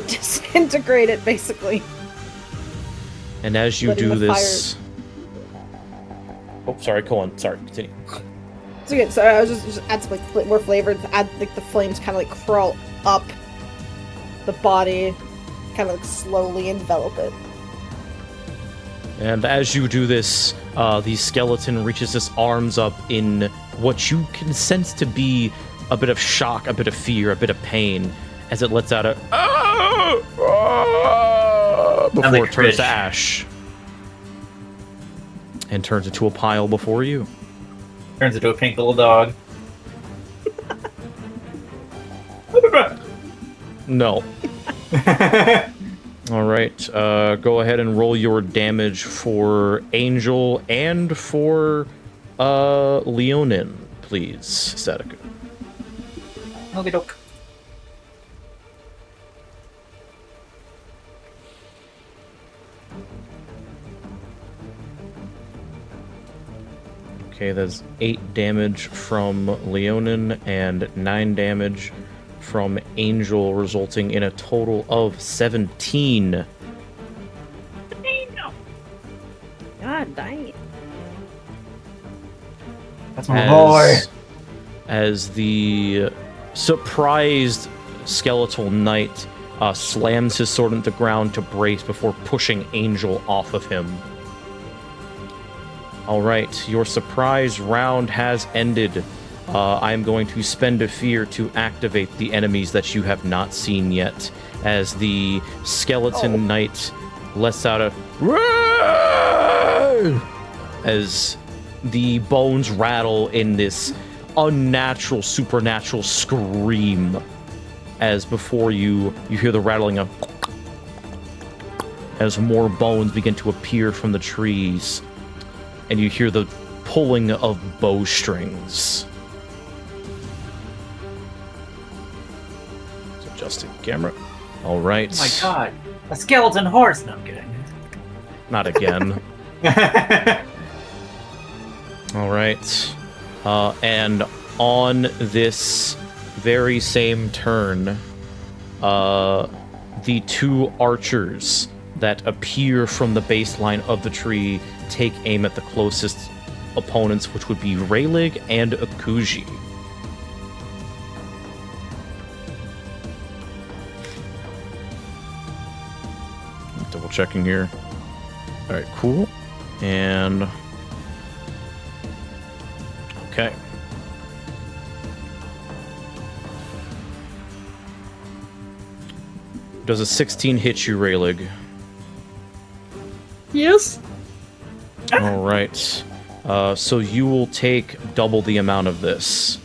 disintegrate it, basically. And as you do this... Oh, sorry, go on. Sorry, continue. It's okay, so I was just add some like more flavor, add like the flames kind of like crawl up the body, kind of like slowly envelop it. And as you do this, the skeleton reaches its arms up in what you can sense to be a bit of shock, a bit of fear, a bit of pain, as it lets out a before it turns to ash and turns into a pile before you. Turns into a pink little dog. No. Alright, go ahead and roll your damage for Angel and for Leonin, please, Statica. Okay, doke. Okay, that's 8 damage from Leonin and 9 damage from Angel, resulting in a total of 17. God dang it. That's my boy. As the surprised skeletal knight slams his sword into the ground to brace before pushing Angel off of him. Alright, your surprise round has ended. I'm going to spend a fear to activate the enemies that you have not seen yet, as the skeleton knight lets out a as the bones rattle in this unnatural, supernatural scream. As before you hear the rattling of as more bones begin to appear from the trees, and you hear the pulling of bowstrings. Let's adjust the camera. All right. Oh my god, a skeleton horse! No, I'm kidding. Not again. All right. And on this very same turn, the two archers that appear from the baseline of the tree take aim at the closest opponents, which would be Raylig and Akuji. Double checking here. All right, cool. And okay. Does a 16 hit you, Raylig? Yes. All right. So you will take double the amount of this.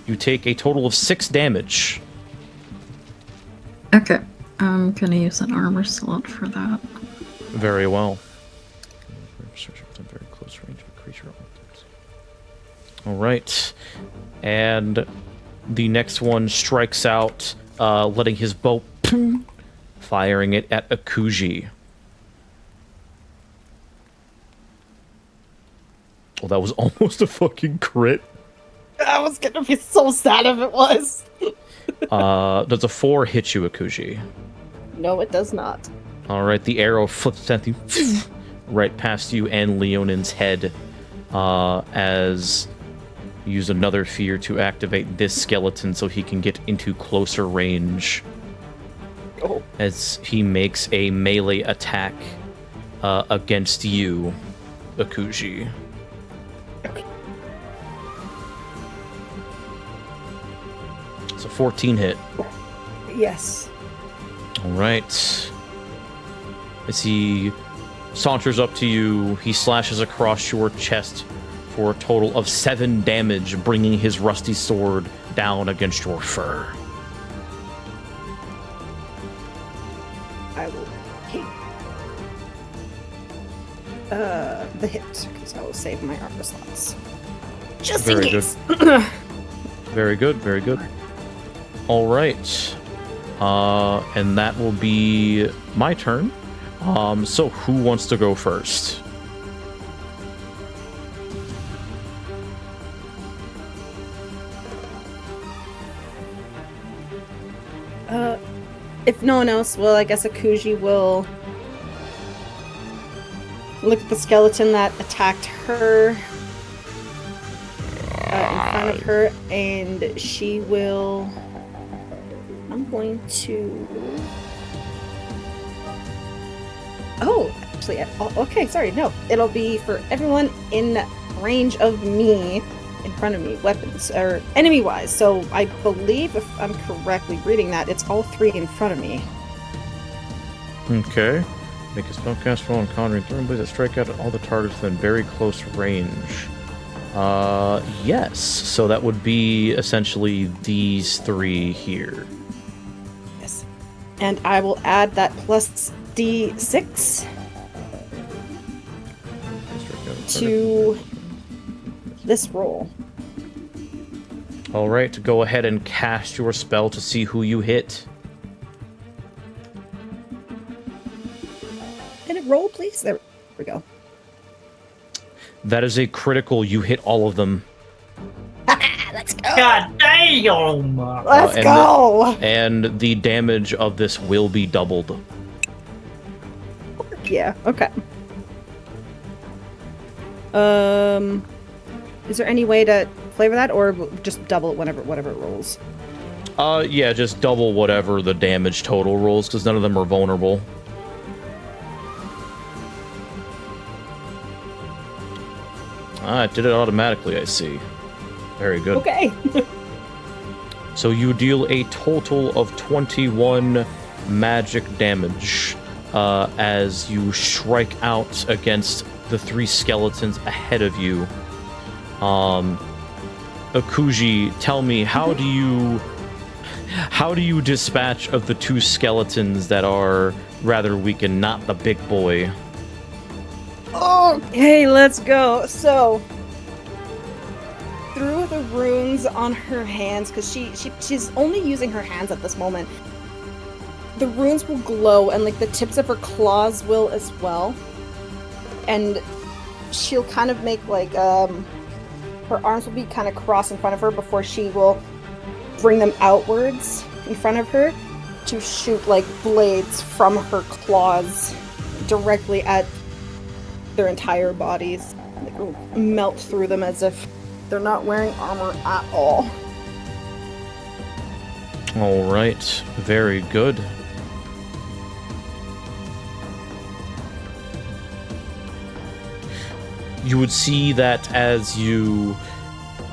You take a total of 6 damage. Okay. I'm gonna use an armor slot for that. Very well. Very close range of a creature. All right. And the next one strikes out, letting his bow, firing it at Akuji. Well, that was almost a fucking crit. I was gonna be so sad if it was. Does a 4 hit you, Akuji? No, it does not. All right, the arrow flips at you, right past you and Leonin's head, as you use another fear to activate this skeleton so he can get into closer range. Oh. As he makes a melee attack against you, Akuji. It's a 14 hit. Yes. All right. As he saunters up to you, he slashes across your chest for a total of 7 damage, bringing his rusty sword down against your fur. I will take the hit, because I will save my armor slots. Just Very in case. Very good, very good. All right. And that will be my turn. So who wants to go first? If no one else will, I guess Akuji will look at the skeleton that attacked her in front of her, and she will... I'm going to... Oh, actually, okay, sorry, no. It'll be for everyone in range of me, in front of me, weapons, or enemy-wise. So I believe, if I'm correctly reading that, it's all 3 in front of me. Okay. Make a spellcast roll on conjuring throwing blades that strike out at all the targets within very close range. Yes. So that would be essentially these 3 here. Yes. And I will add that plus D6 to this roll. All right, go ahead and cast your spell to see who you hit. And it roll, please. There we go. That is a critical. You hit all of them. Let's go. God damn! Let's and go. And the damage of this will be doubled. Yeah. Okay. Is there any way to flavor that, or just double it whenever it rolls? Yeah, just double whatever the damage total rolls, because none of them are vulnerable. It did it automatically, I see. Very good. Okay. So you deal a total of 21 magic damage as you strike out against the 3 skeletons ahead of you. Akuji, tell me, how do you dispatch of the 2 skeletons that are rather weak and not the big boy? Okay, let's go. So, through the runes on her hands, because she's only using her hands at this moment, the runes will glow, and like the tips of her claws will as well. And she'll kind of make like her arms will be kind of crossed in front of her before she will bring them outwards in front of her to shoot like blades from her claws directly at their entire bodies. Like, it'll melt through them as if they're not wearing armor at all. All right, very good. You would see that as you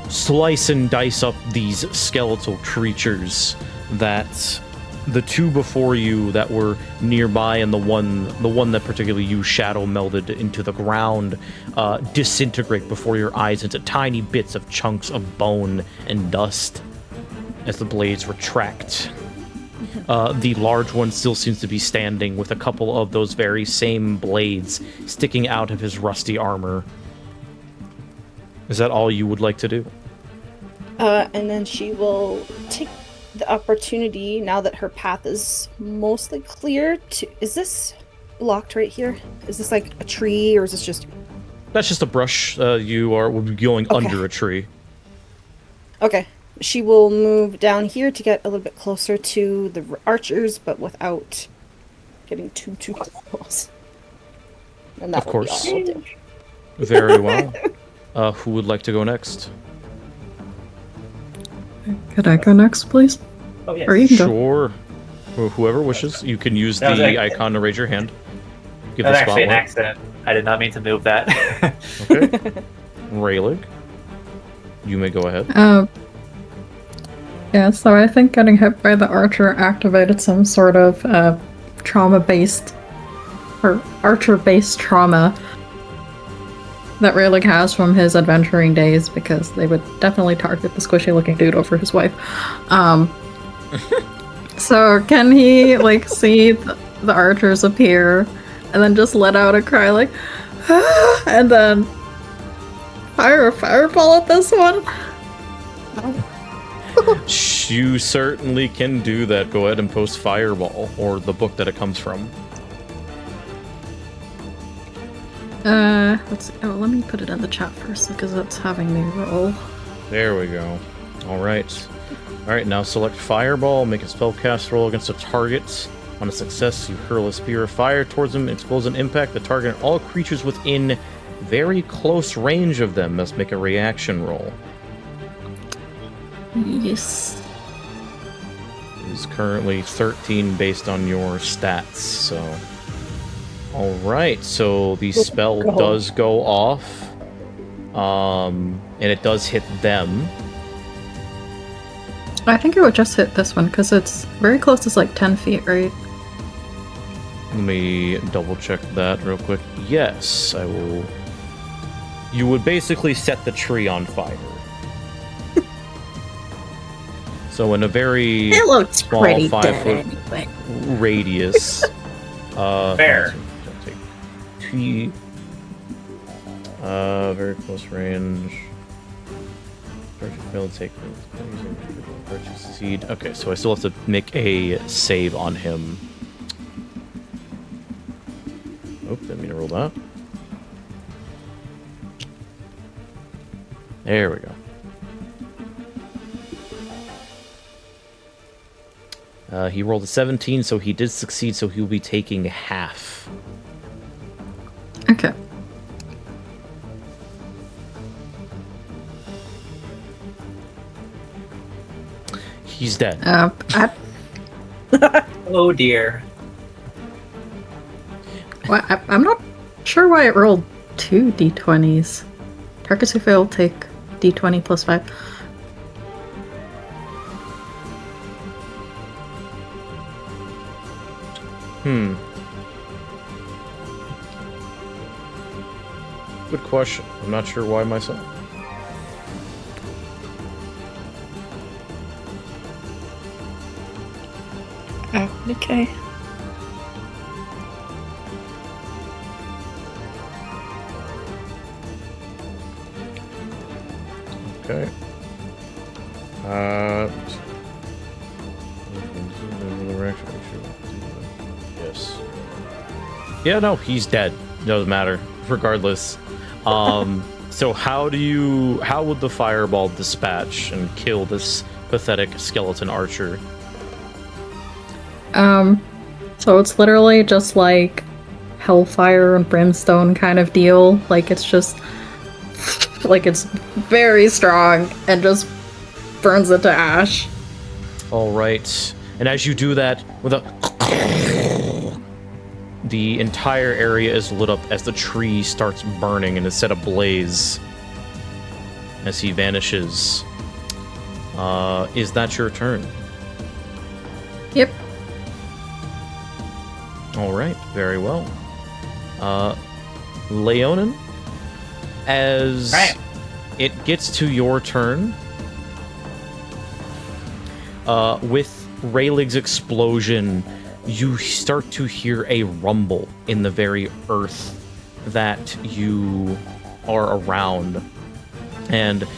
slice and dice up these skeletal creatures, that the 2 before you that were nearby and the one that particularly you shadow melded into the ground disintegrate before your eyes into tiny bits of chunks of bone and dust as the blades retract. The large one still seems to be standing with a couple of those very same blades sticking out of his rusty armor. Is that all you would like to do? And then she will take the opportunity, now that her path is mostly clear, to... Is this blocked right here? Is this like a tree, or is this just... That's just a brush. You will be going under a tree. Okay. She will move down here to get a little bit closer to the archers, but without getting too close. And that Of course. will be all. Very well. Who would like to go next? Could I go next, please? Oh, yes. Or you can go. Sure. Whoever wishes. You can use the icon to raise your hand. Give That was the actually an spotlight. accident. I did not mean to move that. Okay. Raylig, you may go ahead. Yeah, so I think getting hit by the archer activated some sort of trauma-based, or archer-based trauma that Raylig has from his adventuring days, because they would definitely target the squishy-looking dude over his wife. So can he, like, see the archers appear, and then just let out a cry, like, ah, and then fire a fireball at this one? You certainly can do that. Go ahead and post Fireball, or the book that it comes from. Let's see. Oh, let me put it in the chat first, because that's having me roll. There we go. Alright. Alright, now select Fireball, make a spellcast roll against a target. On a success, you hurl a spear of fire towards them, explodes an impact the target and all creatures within very close range of them must make a reaction roll. Yes. It is currently 13 based on your stats, so... Alright, so the spell does go off. And it does hit them. I think it would just hit this one, because it's very close. It's like 10 feet, right? Let me double check that real quick. Yes, I will... You would basically set the tree on fire. So in a very It looks small pretty 5 dead foot anyway. radius. Fair. T. Very close range. Take succeed. Okay, so I still have to make a save on him. Oh, didn't mean to roll that. There we go. He rolled a 17, so he did succeed, so he'll be taking half. Okay. He's dead. Oh dear. Well, I'm not sure why it rolled 2 d20s. Targets who fail take d20 plus 5. Good question. I'm not sure why myself. Oh, okay. Okay. Yes. Yeah, no, he's dead. Doesn't matter. Regardless. So how would the fireball dispatch and kill this pathetic skeleton archer? So it's literally just like hellfire and brimstone kind of deal. Like it's just like it's very strong and just burns it to ash. All right. And as you do that, with the entire area is lit up as the tree starts burning and is set ablaze as he vanishes. Is that your turn? Yep. All right, very well. Leonin, as it gets to your turn, with Raylig's explosion, you start to hear a rumble in the very earth that you are around. And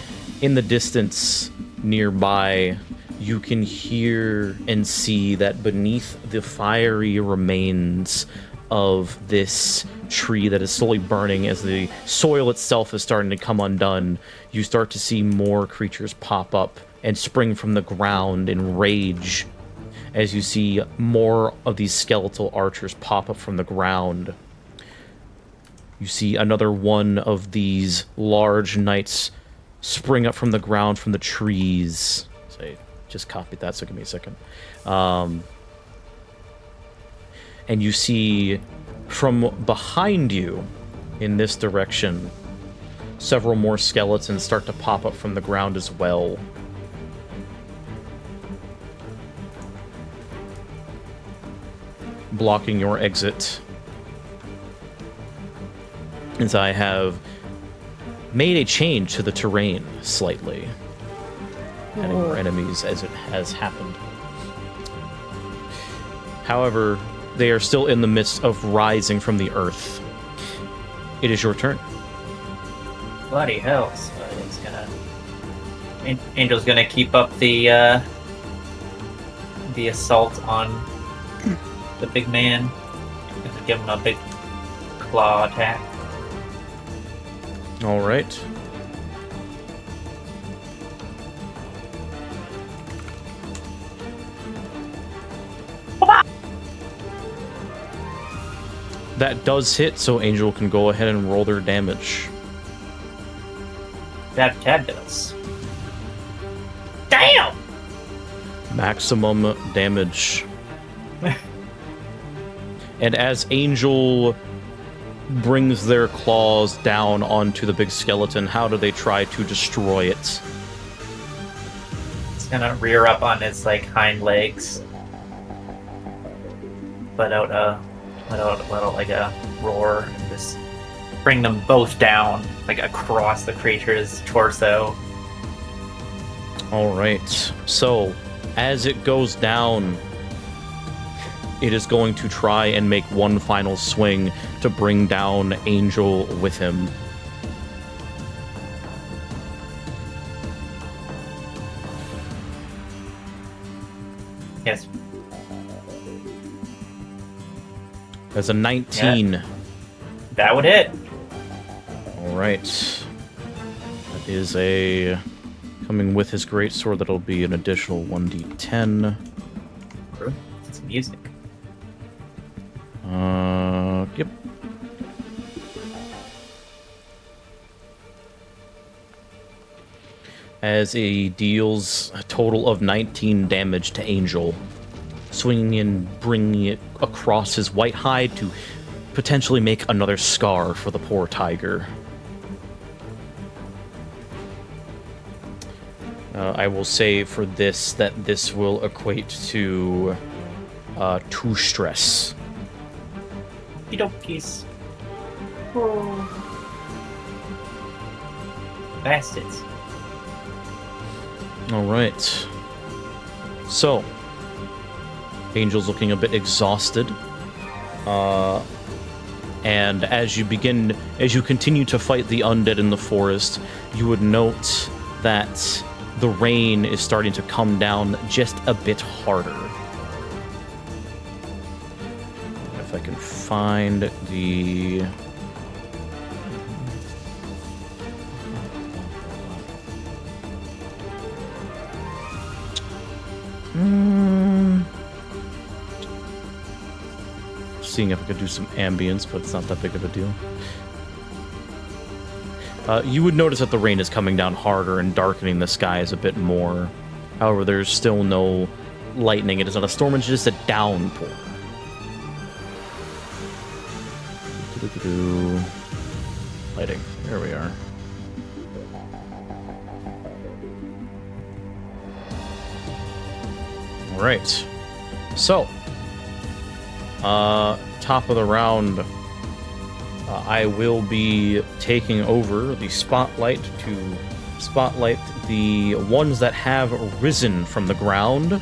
in the distance nearby, you can hear and see that beneath the fiery remains of this tree that is slowly burning, as the soil itself is starting to come undone, you start to see more creatures pop up and spring from the ground in rage as you see more of these skeletal archers pop up from the ground. You see another one of these large knights spring up from the ground from the trees. So just copied that, so give me a second. And you see from behind you in this direction, several more skeletons start to pop up from the ground as well. Blocking your exit. As I have made a change to the terrain slightly. Adding more enemies as it has happened. However, they are still in the midst of rising from the earth. It is your turn. Bloody hell! So he's gonna. Angel's gonna keep up the assault on the big man. Gonna give him a big claw attack. All right. That does hit, so Angel can go ahead and roll their damage. That fabulous. Damn! Maximum damage. And as Angel brings their claws down onto the big skeleton, how do they try to destroy it? It's gonna rear up on its hind legs, let out like a roar, and just bring them both down across the creature's torso. All right. So as it goes down, it is going to try and make one final swing to bring down Angel with him. Yes. As a 19. Yeah. That would hit. All right. That is a... Coming with his greatsword, that'll be an additional 1d10. It's music. Yep. As he deals a total of 19 damage to Angel, swinging and bringing it across his white hide to potentially make another scar for the poor tiger. I will say for this that this will equate to 2 stress Okey-dokies. Bastards. All right. So, Angel's looking a bit exhausted. And as you continue to fight the undead in the forest, you would note that the rain is starting to come down just a bit harder. If I can find the... Seeing if I could do some ambience, but it's not that big of a deal. You would notice that the rain is coming down harder and darkening the skies a bit more. However, there's still no lightning. It is not a storm, it's just a downpour. Lighting. There we are. All right. So, top of the round, I will be taking over the spotlight to spotlight the ones that have risen from the ground.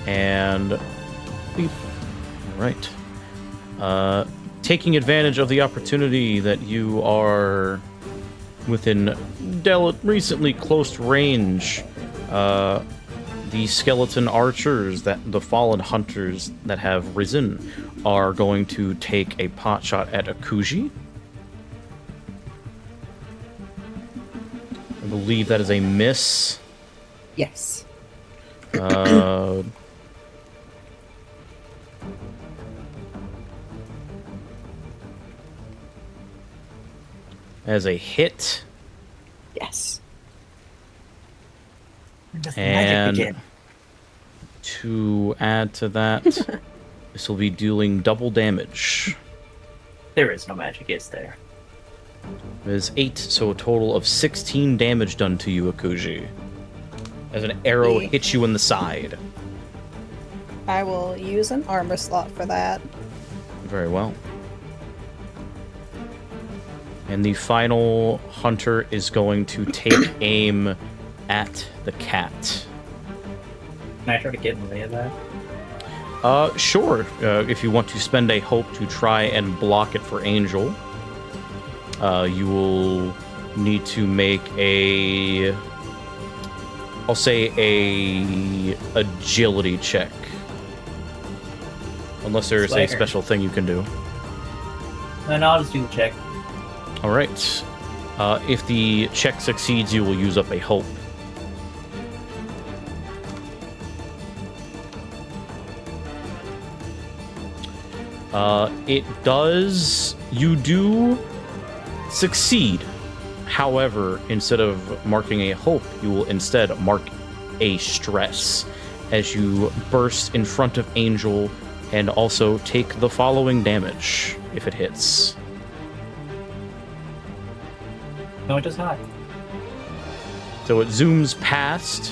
And beep. All right. Taking advantage of the opportunity that you are within recently close range, the skeleton archers, the fallen hunters that have risen, are going to take a pot shot at Akuji. I believe that is a miss. Yes. As a hit. Yes. And to add to that, this will be dealing double damage. There is no magic, is there? It is 8, so a total of 16 damage done to you, Akuji. As an arrow hits you in the side. I will use an armor slot for that. Very well. And the final hunter is going to take aim at the cat. Can I try to get in the way of that? Sure. If you want to spend a hope to try and block it for Angel, you will need to make a... I'll say a agility check. Unless there is a special thing you can do. Then I'll just do the check. All right. If the check succeeds, you will use up a hope. It does... You do succeed. However, instead of marking a hope, you will instead mark a stress as you burst in front of Angel and also take the following damage if it hits. No, it does not. So it zooms past,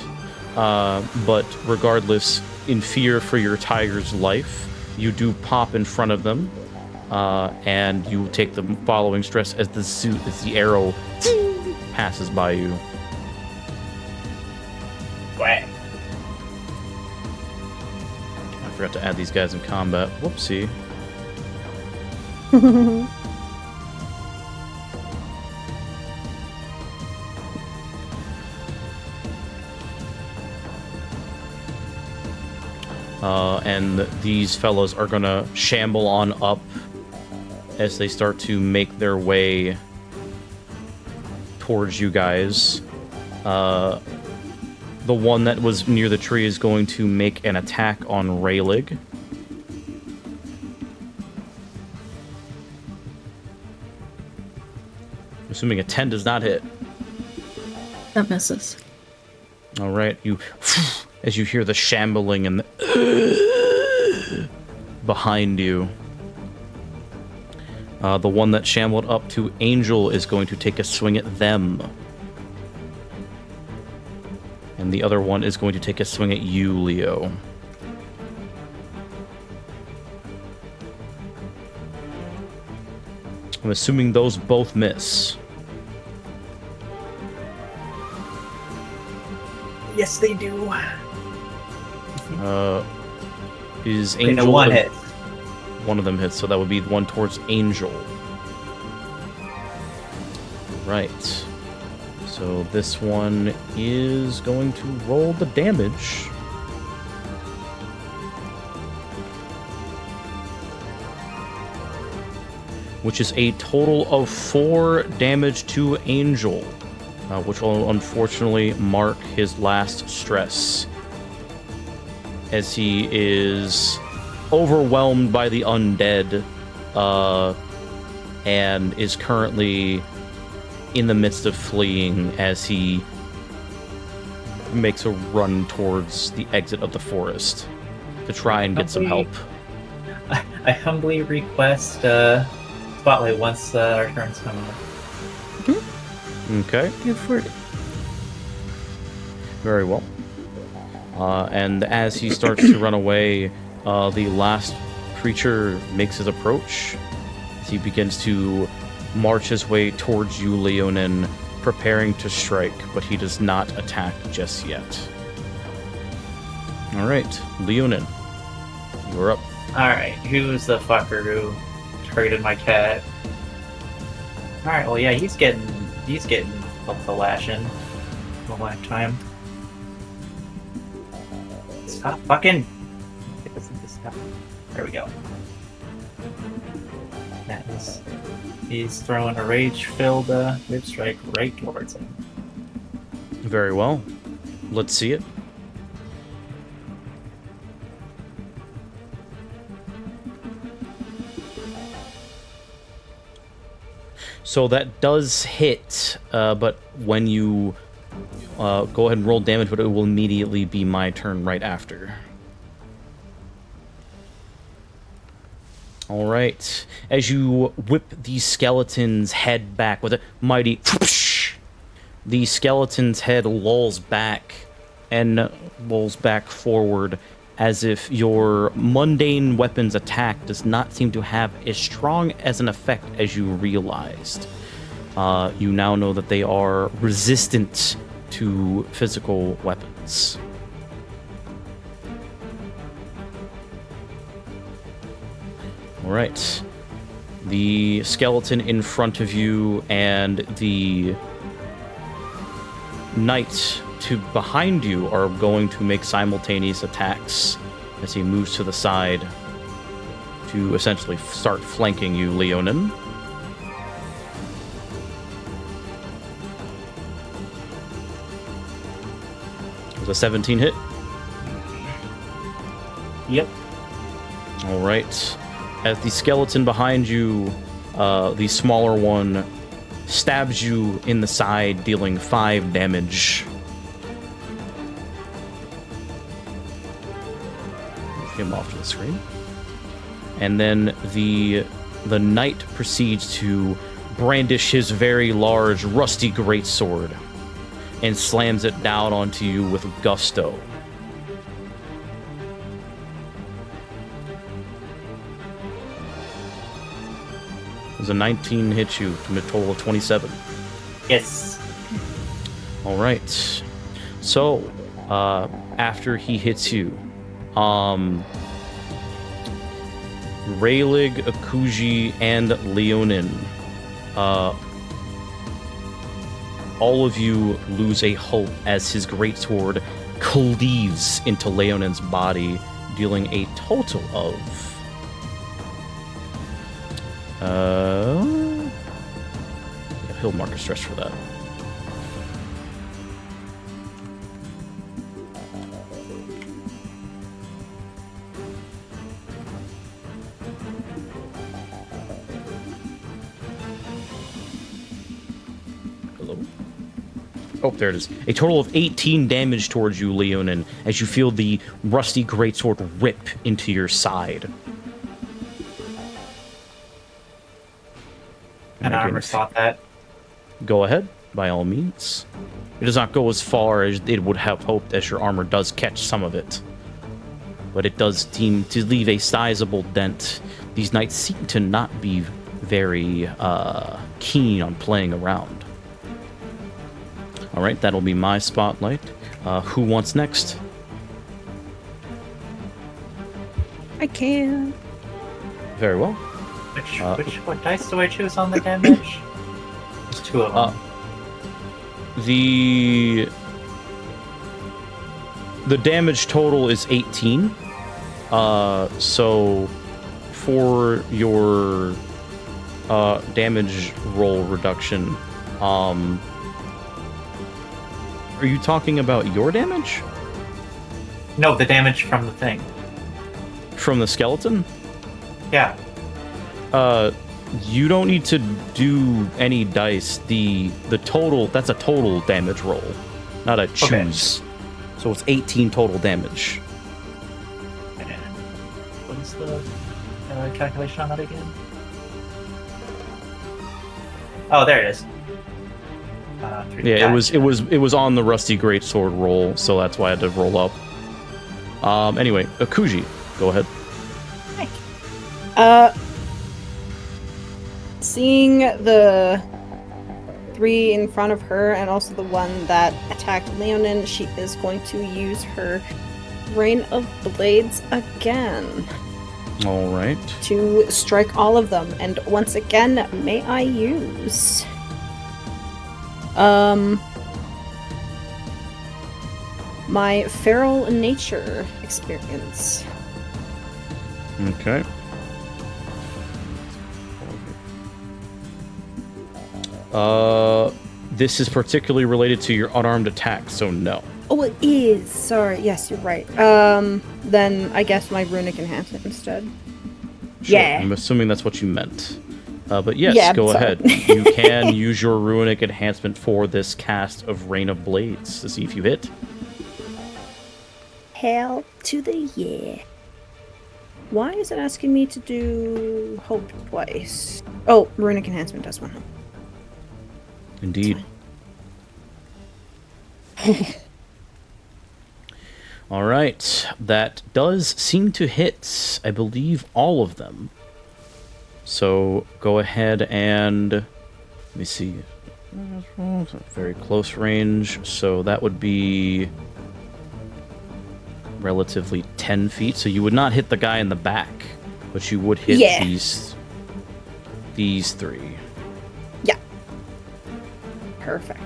but regardless, in fear for your tiger's life, you do pop in front of them, and you take the following stress as the arrow passes by you. Whack. I forgot to add these guys in combat. Whoopsie. And these fellows are gonna shamble on up as they start to make their way towards you guys. The one that was near the tree is going to make an attack on Raylig. Assuming a 10 does not hit. That misses. All right, you as you hear the shambling and the behind you. The one that shambled up to Angel is going to take a swing at them. And And the other one is going to take a swing at you, Leo. I'm assuming those both miss. Yes, they do. Is Okay, Angel... no, one hit. One of them hits, so that would be the one towards Angel. Right. So this one is going to roll the damage. Which is a total of 4 damage to Angel, which will unfortunately mark his last stress, as he is overwhelmed by the undead, and is currently in the midst of fleeing as he makes a run towards the exit of the forest to try and get some help. I humbly request spotlight once our turns come up. Okay. Go for it. Very well. And as he starts to run away, the last creature makes his approach. As he begins to march his way towards you, Leonin, preparing to strike, but he does not attack just yet. Alright, Leonin, you're up. Alright, who's the fucker who targeted my cat? Alright, well yeah, he's getting up the lashing the last time. Stop fucking... There we go. That is... He's throwing a rage-filled whip strike right towards him. Very well. Let's see it. So that does hit, but when you go ahead and roll damage, but it will immediately be my turn right after. All right. As you whip the skeleton's head back with a mighty whoosh, the skeleton's head lolls back and lolls back forward as if your mundane weapon's attack does not seem to have as strong as an effect as you realized. You now know that they are resistant to physical weapons. All right. The skeleton in front of you and the knight to behind you are going to make simultaneous attacks as he moves to the side to essentially start flanking you, Leonin. There's a 17 hit. Yep. All right. As the skeleton behind you, the smaller one, stabs you in the side, dealing 5 damage. Move him off to the screen. And then the knight proceeds to brandish his very large, rusty greatsword and slams it down onto you with gusto. Does a 19 hit you to a total of 27? Yes. All right. So, after he hits you, Raylig, Akuji, and Leonin, all of you lose a hope as his greatsword cleaves into Leonin's body, dealing a total of... he'll mark a stress for that. Hello? Oh, there it is. A total of 18 damage towards you, Leonin, as you feel the rusty greatsword rip into your side. And armor spot that. Go ahead. by all means. It does not go as far as it would have hoped, as your armor does catch some of it. But it does seem to leave a sizable dent. These knights seem to not be very keen on playing around. All right, that'll be my spotlight. Who wants next? I can. Very well. What dice do I choose on the damage? There's two of them. The damage total is 18. So for your damage roll reduction, are you talking about your damage? No, the damage from the thing. From the skeleton? Yeah. You don't need to do any dice. The total, that's a total damage roll, not a choose. Okay. So it's 18 total damage. What is the calculation on that again? Oh, there it is. Yeah, it was on the rusty greatsword roll, so that's why I had to roll up. Anyway, Akuji, go ahead. Seeing the 3 in front of her and also the one that attacked Leonin, she is going to use her Rain of Blades again. All right. To strike all of them. And once again, may I use... my feral nature experience. Okay. This is particularly related to your unarmed attack, so no. Oh, it is. Sorry. Yes, you're right. Then I guess my runic enhancement instead. Sure. Yeah. I'm assuming that's what you meant. But yes, go ahead. You can use your runic enhancement for this cast of Rain of Blades to see if you hit. Hell to the yeah. Why is it asking me to do hope twice? Oh, runic enhancement does one. Indeed. All right, that does seem to hit, I believe, all of them. So go ahead and let me see. Very close range, so that would be relatively 10 feet. So you would not hit the guy in the back, but you would hit these 3. Yeah. Perfect.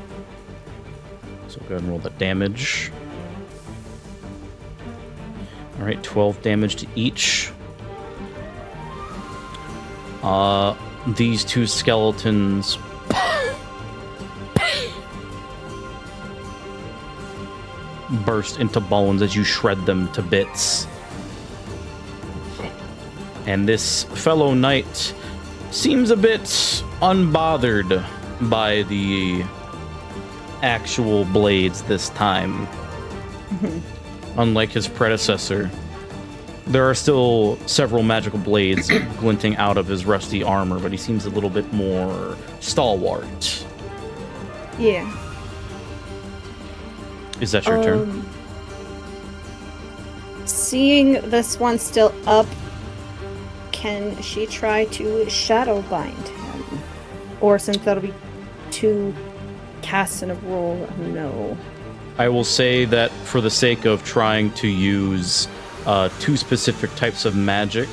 So go ahead and roll the damage. All right, 12 damage to each. These 2 skeletons burst into bones as you shred them to bits. And this fellow knight seems a bit unbothered by the actual blades this time. Unlike his predecessor, there are still several magical blades glinting out of his rusty armor, but he seems a little bit more stalwart. Yeah. Is that your turn? Seeing this one still up, can she try to shadow bind him? Or since that'll be 2 casts in a roll, no. I will say that for the sake of trying to use 2 specific types of magic,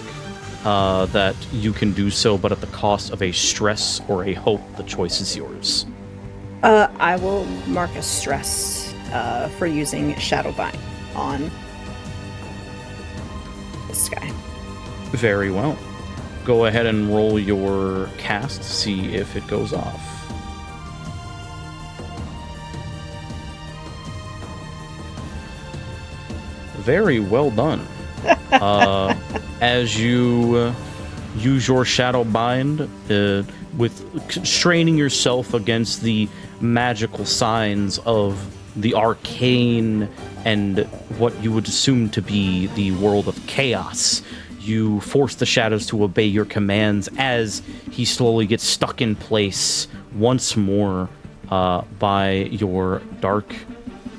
that you can do so, but at the cost of a stress or a hope. The choice is yours. I will mark a stress for using shadow bind on this guy. Very well. Go ahead and roll your cast to see if it goes off. Very well done. As you use your shadow bind, with straining yourself against the magical signs of the arcane and what you would assume to be the world of chaos, you force the shadows to obey your commands as he slowly gets stuck in place once more, by your dark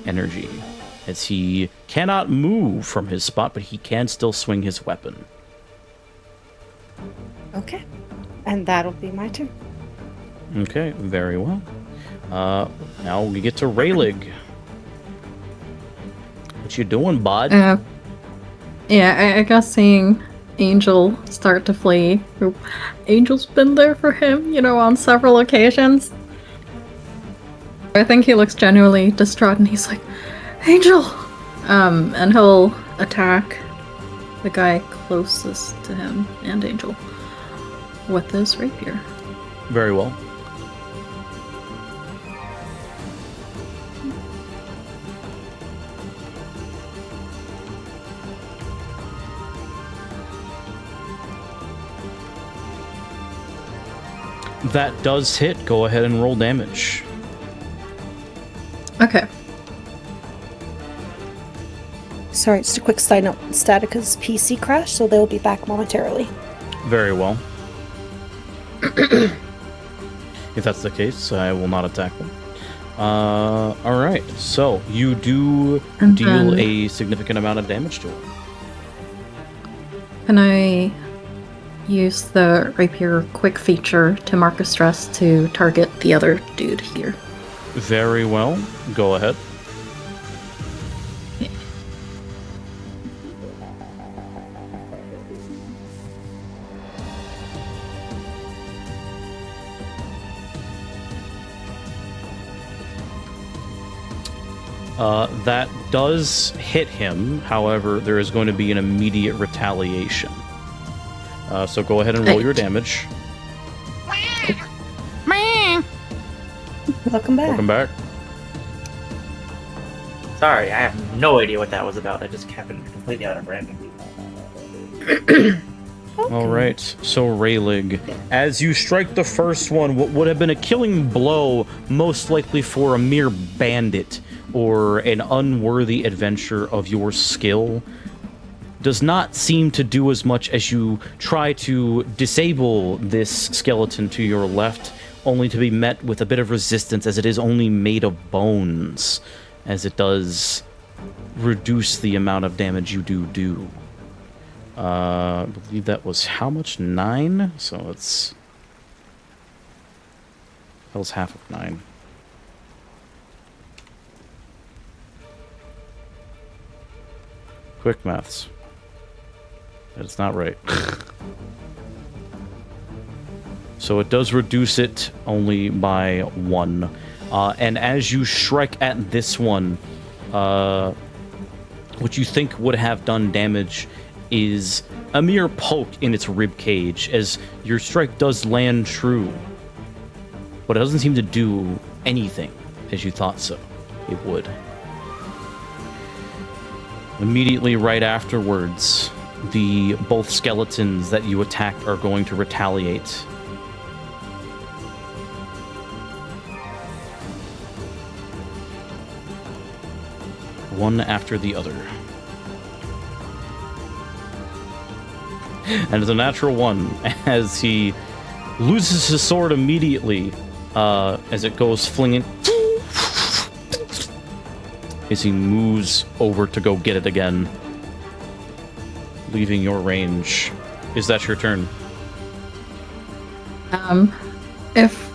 energy, as he cannot move from his spot, but he can still swing his weapon. Okay. And that'll be my turn. Okay, very well. Now we get to Raylig. What you doing, bud? Yeah, I guess seeing Angel start to flee. Angel's been there for him, on several occasions. I think he looks genuinely distraught and he's like, Angel! And he'll attack the guy closest to him and Angel with his rapier. Very well. That does hit. Go ahead and roll damage. Okay. Sorry, just a quick side note. Statica's PC crashed, so they'll be back momentarily. Very well. If that's the case, I will not attack them. Alright, so you do deal a significant amount of damage to him. Can I use the rapier quick feature to mark a stress to target the other dude here? Very well. Go ahead. That does hit him. However, there is going to be an immediate retaliation. So go ahead and roll your damage. Welcome back. Welcome back. Sorry, I have no idea what that was about. That just happened completely out of random. Alright, so Raylig, as you strike the first one, what would have been a killing blow, most likely for a mere bandit or an unworthy adventure of your skill, does not seem to do as much as you try to disable this skeleton to your left, only to be met with a bit of resistance, as it is only made of bones, as it does reduce the amount of damage you do. I believe that was how much? 9? So it's... that was half of 9. Quick maths. That's not right. So it does reduce it only by 1. And as you strike at this one, what you think would have done damage is a mere poke in its rib cage, as your strike does land true, but it doesn't seem to do anything as you thought so it would. Immediately right afterwards, the both skeletons that you attacked are going to retaliate. One after the other. And it's a natural one, as he loses his sword immediately, as it goes flinging, as he moves over to go get it again, leaving your range. Is that your turn? If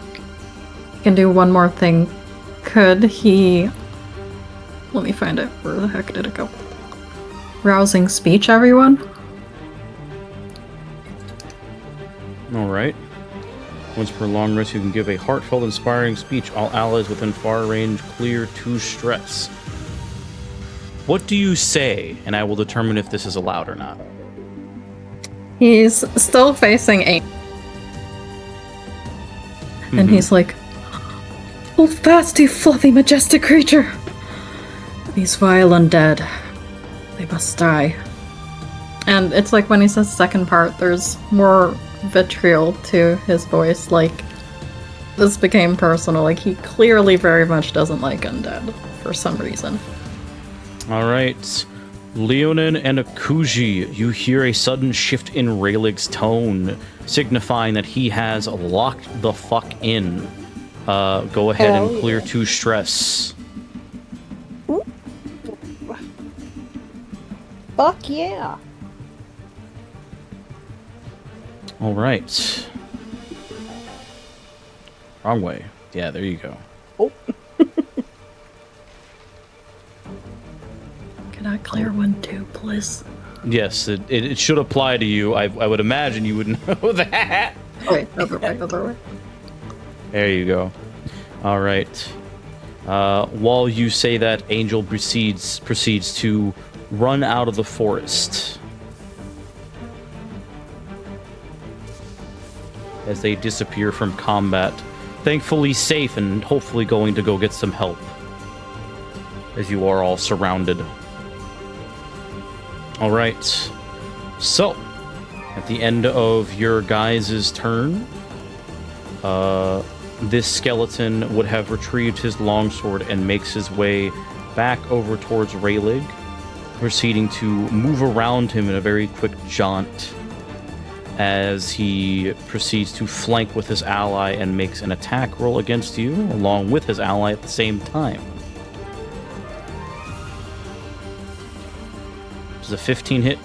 I can do one more thing, could he... let me find it. Where the heck did it go? Rousing speech, everyone? Alright. Once per long rest, you can give a heartfelt, inspiring speech. All allies within far range clear 2 stress. What do you say? And I will determine if this is allowed or not. He's still facing a... and he's like, hold fast, you fluffy, majestic creature! These vile undead, they must die. And it's like when he says the second part, there's more vitriol to his voice, like this became personal, like he clearly very much doesn't like undead for some reason. Alright, Leonin and Akuji, you hear a sudden shift in Raylig's tone, signifying that he has locked the fuck in. Go ahead and Hell clear yeah. 2 stress. Fuck yeah. All right. Wrong way. Yeah, there you go. Oh. Can I clear one too, please? Yes, it should apply to you. I would imagine you would know that. Oh, wait, other way. There you go. All right. While you say that, Angel proceeds to run out of the forest. As they disappear from combat, thankfully safe and hopefully going to go get some help. As you are all surrounded. All right. So, at the end of your guys' turn, this skeleton would have retrieved his longsword and makes his way back over towards Raylig, proceeding to move around him in a very quick jaunt as he proceeds to flank with his ally and makes an attack roll against you along with his ally at the same time. Does a 15 hit?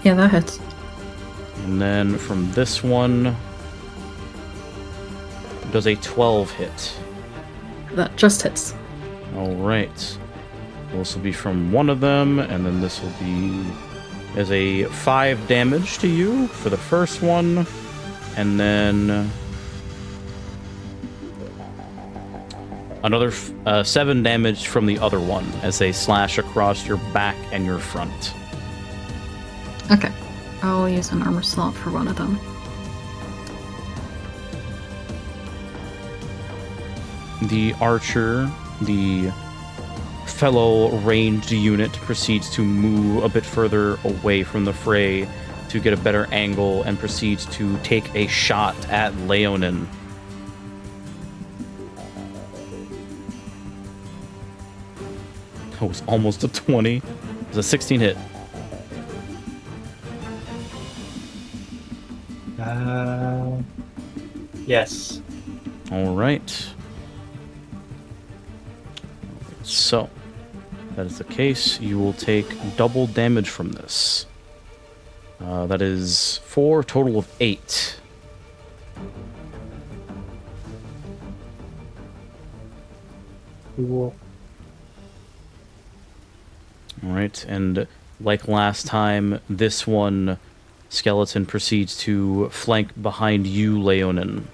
Yeah, that hits. And then from this one, does a 12 hit? That just hits. All right. This will be from one of them, and then this will be as a 5 damage to you for the first one, and then another 7 damage from the other one as they slash across your back and your front. Okay. I'll use an armor slot for one of them. The archer, the fellow ranged unit, proceeds to move a bit further away from the fray to get a better angle and proceeds to take a shot at Leonin. That was almost a 20. It was a 16 hit. Yes. All right. So, if that is the case, you will take double damage from this. That is 4, total of 8. Cool. All right, and like last time, this one skeleton proceeds to flank behind you, Leonin,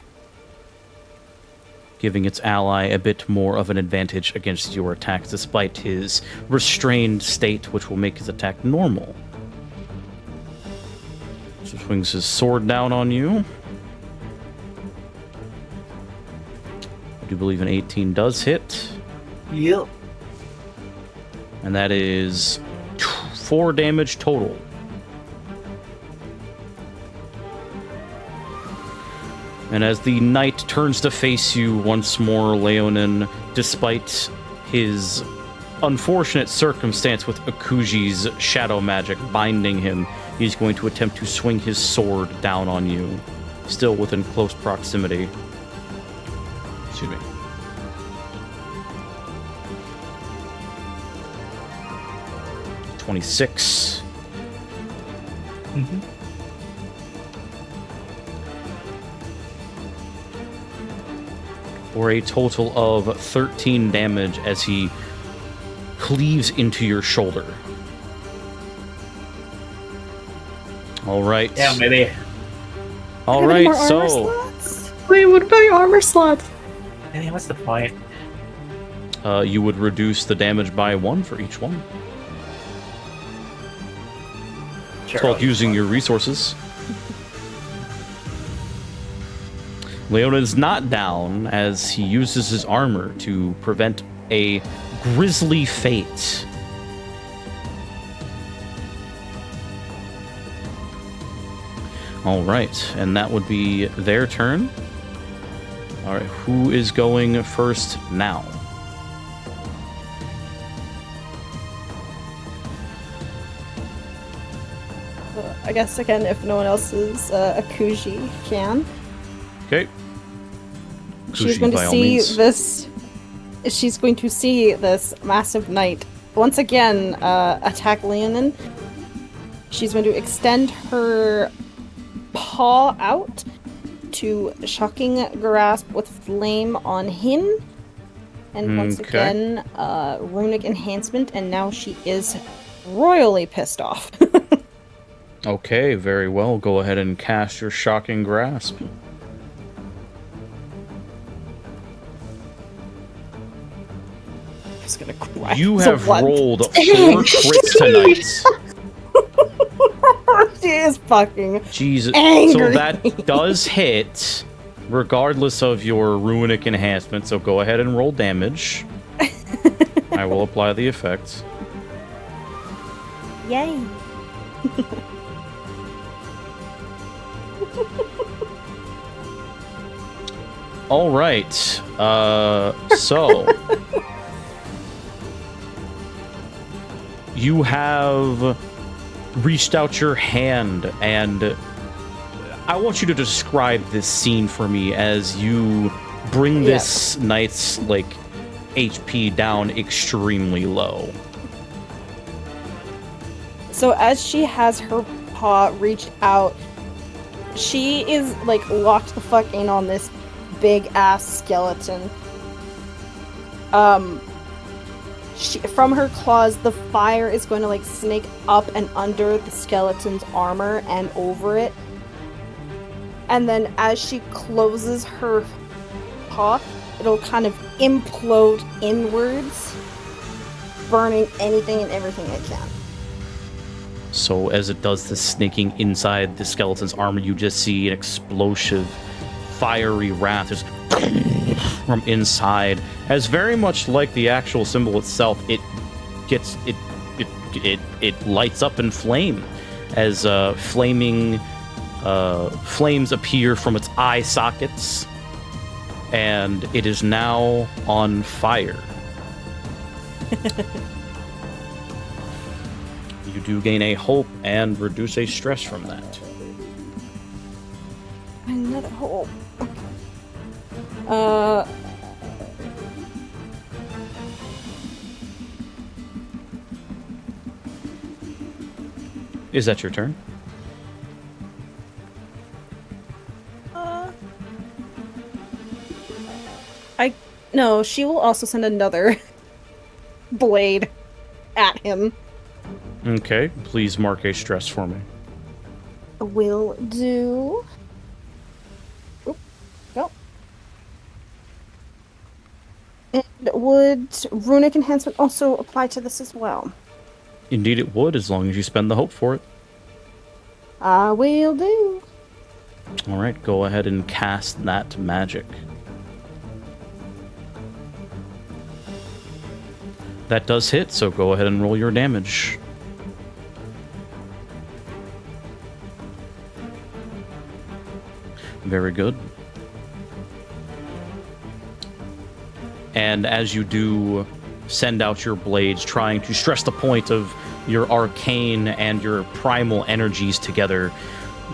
giving its ally a bit more of an advantage against your attacks, despite his restrained state, which will make his attack normal. So swings his sword down on you. I do believe an 18 does hit. Yep. And that is 4 damage total. And as the knight turns to face you once more, Leonin, despite his unfortunate circumstance with Akuji's shadow magic binding him, he's going to attempt to swing his sword down on you, still within close proximity. Excuse me. .26. Mm-hmm. For a total of 13 damage as he cleaves into your shoulder. All right. Yeah, maybe. All Have any right, more so armor slots? Wait, what about your armor slots? Hey, what's the point? you would reduce the damage by 1 for each one. Sure, It's called using your resources. Leona is not down as he uses his armor to prevent a grisly fate. All right, and that would be their turn. All right, who is going first now? I guess again, if no one else is, Akuji can. Okay. she's Duchy, going by to all see means. this. She's going to see this massive knight once again attack Leonin. She's going to extend her paw out to shocking grasp with flame on him. And once Okay. again, runic enhancement, and now she is royally pissed off. Okay, very well. Go ahead and cast your shocking grasp. I was gonna cry. You So have what? rolled 4 crits tonight. She is fucking Jesus. So angry. that does hit, regardless of your runic enhancement. So go ahead and roll damage. I will apply the effects. Yay. All right. So you have reached out your hand, and I want you to describe this scene for me as you bring this knight's HP down extremely low. So as she has her paw reached out, she is locked the fuck in on this big ass skeleton. From her claws, the fire is going to snake up and under the skeleton's armor and over it. And then as she closes her paw, it'll kind of implode inwards, burning anything and everything it can. So as it does this snaking inside the skeleton's armor, you just see an explosive, fiery wrath just from inside. As very much like the actual symbol itself, it lights up in flame as flaming flames appear from its eye sockets, and it is now on fire. You do gain a hope and reduce a stress from that. Another hole. Is that your turn? No, she will also send another blade at him. Okay, please mark a stress for me. Will do. Oop, go. And would runic enhancement also apply to this as well? Indeed it would, as long as you spend the hope for it. I will do. Alright, go ahead and cast that magic. That does hit, so go ahead and roll your damage. Very good. And as you do send out your blades, trying to stress the point of your arcane and your primal energies together,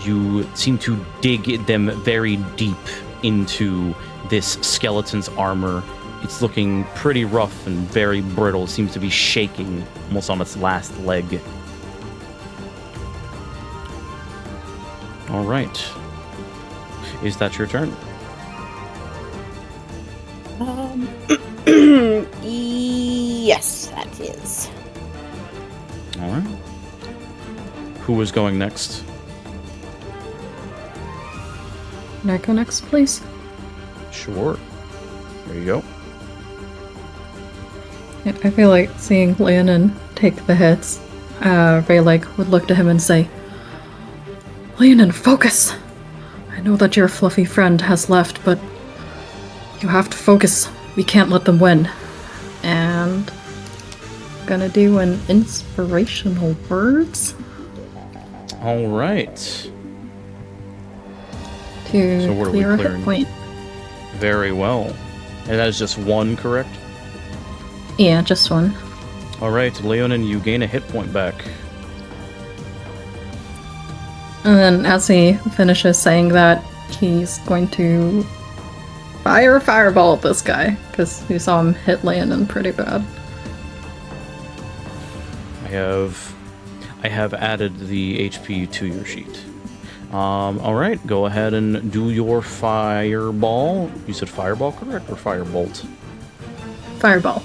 you seem to dig them very deep into this skeleton's armor. It's looking pretty rough and very brittle. It seems to be shaking almost on its last leg. All right. Is that your turn? Yes, that is. All right. Who is going next? Can I go next, please? Sure. There you go. Yeah, I feel like seeing Leonin take the hits, Rayleigh would look to him and say, Leonin, focus! I know that your fluffy friend has left, but you have to focus. We can't let them win. And gonna do an inspirational words All right. to So what are we clear a hit clearing? point. Very well. And that is just one, correct? Yeah, just one. All right, Leonin, you gain a hit point back. And then as he finishes saying that, he's going to fire a fireball at this guy, because you saw him hit Landon pretty bad. I have added the HP to your sheet. All right, go ahead and do your fireball. You said fireball, correct, or firebolt? Fireball.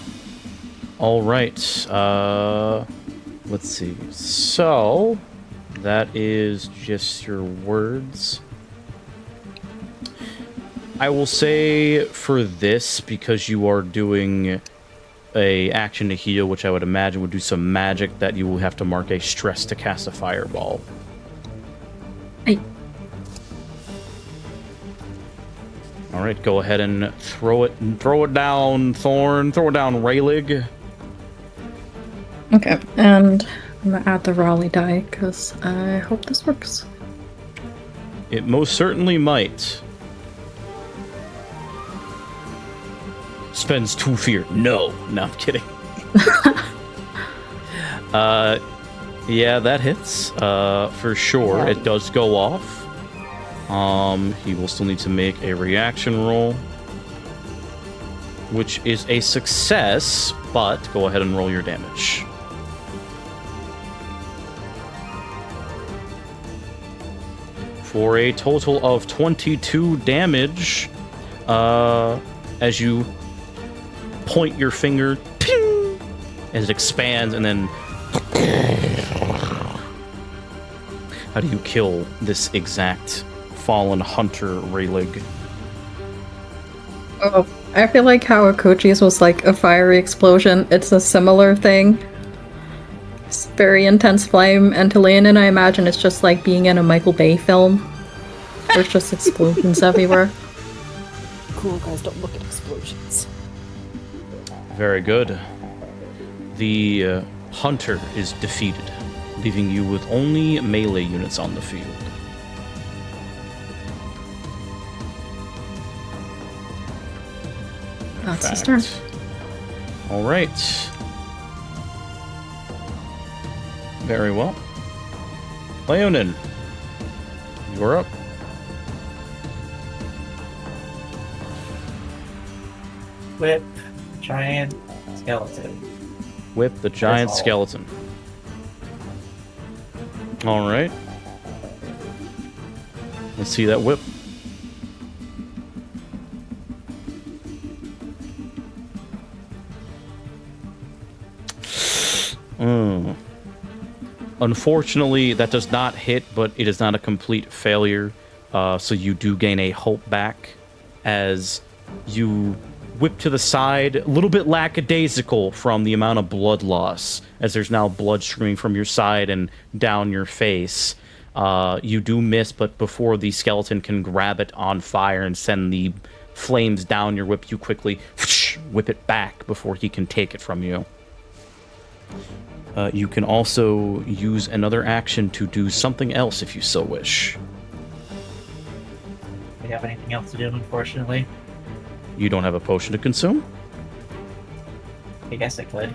All right. Let's see. So that is just your words. I will say for this, because you are doing a action to heal, which I would imagine would do some magic, that you will have to mark a stress to cast a fireball. Hey. All right, go ahead and throw it down, Thorn. Throw it down, Raylig. Okay, and I'm gonna add the Raleigh die, because I hope this works. It most certainly might. Spends 2 fear. No, I'm kidding. Yeah, that hits. For sure. Yeah. It does go off. He will still need to make a reaction roll, which is a success, but go ahead and roll your damage. For a total of 22 damage, as you point your finger, ping, as it expands, and then how do you kill this exact fallen hunter, Raylig? Oh, I feel like how Akochi's was like a fiery explosion. It's a similar thing. It's very intense flame, and to Landon, I imagine it's just like being in a Michael Bay film. There's just explosions everywhere. Cool guys don't look at explosions. Very good. The hunter is defeated, leaving you with only melee units on the field. That's his turn. All right. Very well. Leonin, you're up. Whip, giant skeleton. Whip the giant That's all. skeleton. All right. Let's see that whip. Unfortunately, that does not hit, but it is not a complete failure. So you do gain a hope back as you whip to the side, a little bit lackadaisical from the amount of blood loss, as there's now blood streaming from your side and down your face. You do miss, but before the skeleton can grab it on fire and send the flames down your whip, you quickly whip it back before he can take it from you. You can also use another action to do something else if you so wish. Do you have anything else to do, unfortunately? You don't have a potion to consume? I guess I could.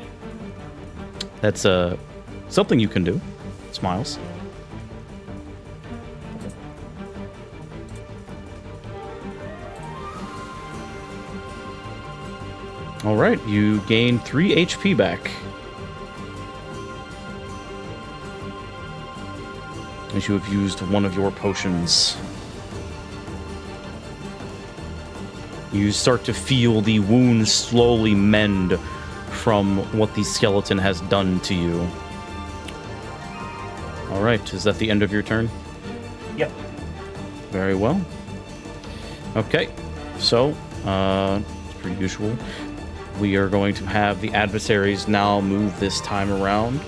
That's something you can do. Smiles. All right, you gain 3 HP back. As you have used one of your potions. You start to feel the wounds slowly mend from what the skeleton has done to you. Alright, is that the end of your turn? Yep. Very well. Okay, so, per usual, we are going to have the adversaries now move this time around.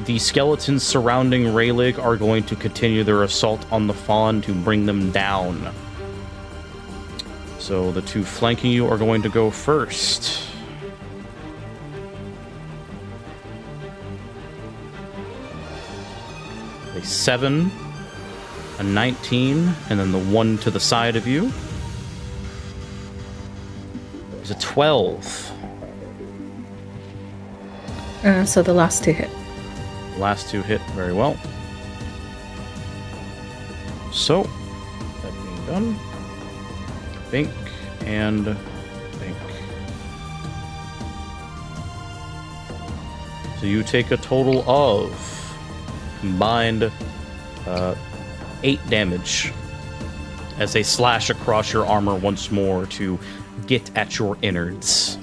The skeletons surrounding Raylig are going to continue their assault on the Fawn to bring them down. So the 2 flanking you are going to go first. A 7, a 19, and then the 1 to the side of you is a 12. So the last 2 hit. Last 2 hit very well. So, that being done, Bink and Bink. So you take a total of combined 8 damage as they slash across your armor once more to get at your innards.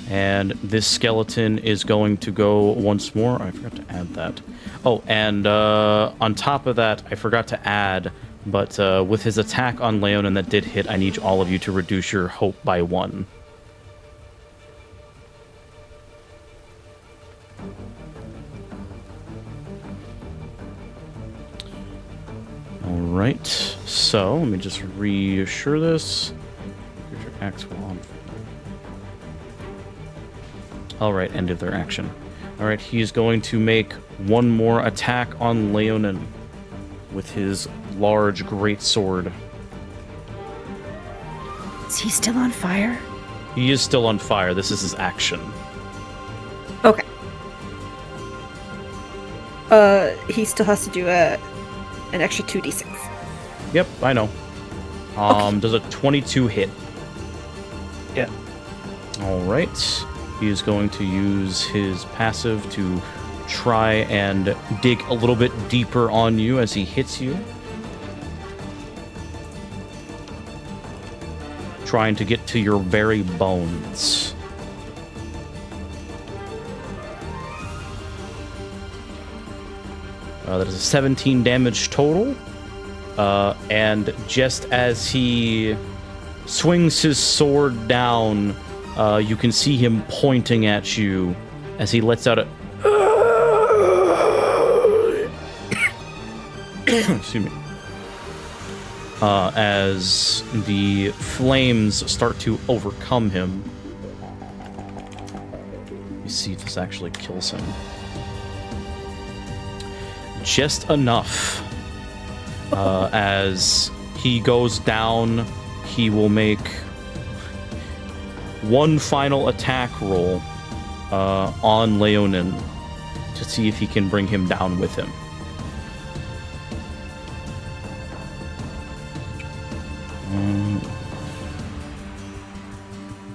And this skeleton is going to go once more. I forgot to add that. Oh, and on top of that, I forgot to add, but with his attack on Leonin that did hit, I need all of you to reduce your hope by 1. Alright, so let me just reassure this. Here's your axe while on. Alright, end of their action. Alright, he's going to make one more attack on Leonin with his large greatsword. Is he still on fire? He is still on fire. This is his action. Okay. He still has to do an extra 2d6. Yep, I know. Okay. Does a 22 hit? Yeah. Alright. He is going to use his passive to try and dig a little bit deeper on you as he hits you. Trying to get to your very bones. That is a 17 damage total. And just as he swings his sword down, you can see him pointing at you as he lets out a... Excuse me. As the flames start to overcome him. Let me see if this actually kills him. Just enough. As he goes down, he will make one final attack roll on Leonin to see if he can bring him down with him.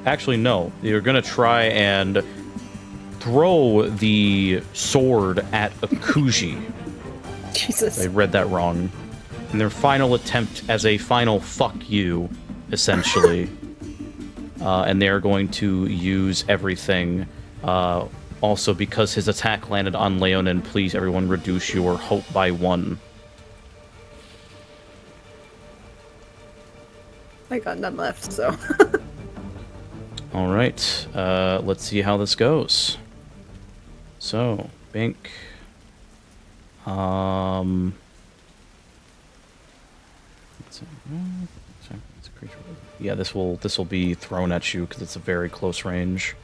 Actually, no. You're going to try and throw the sword at Akuji. Jesus. I read that wrong. In their final attempt as a final fuck you, essentially. And they're going to use everything. Also, because his attack landed on Leonin, please, everyone, reduce your hope by 1. I got none left, so. All right. Let's see how this goes. So, Bink. Yeah, this will be thrown at you because it's a very close range.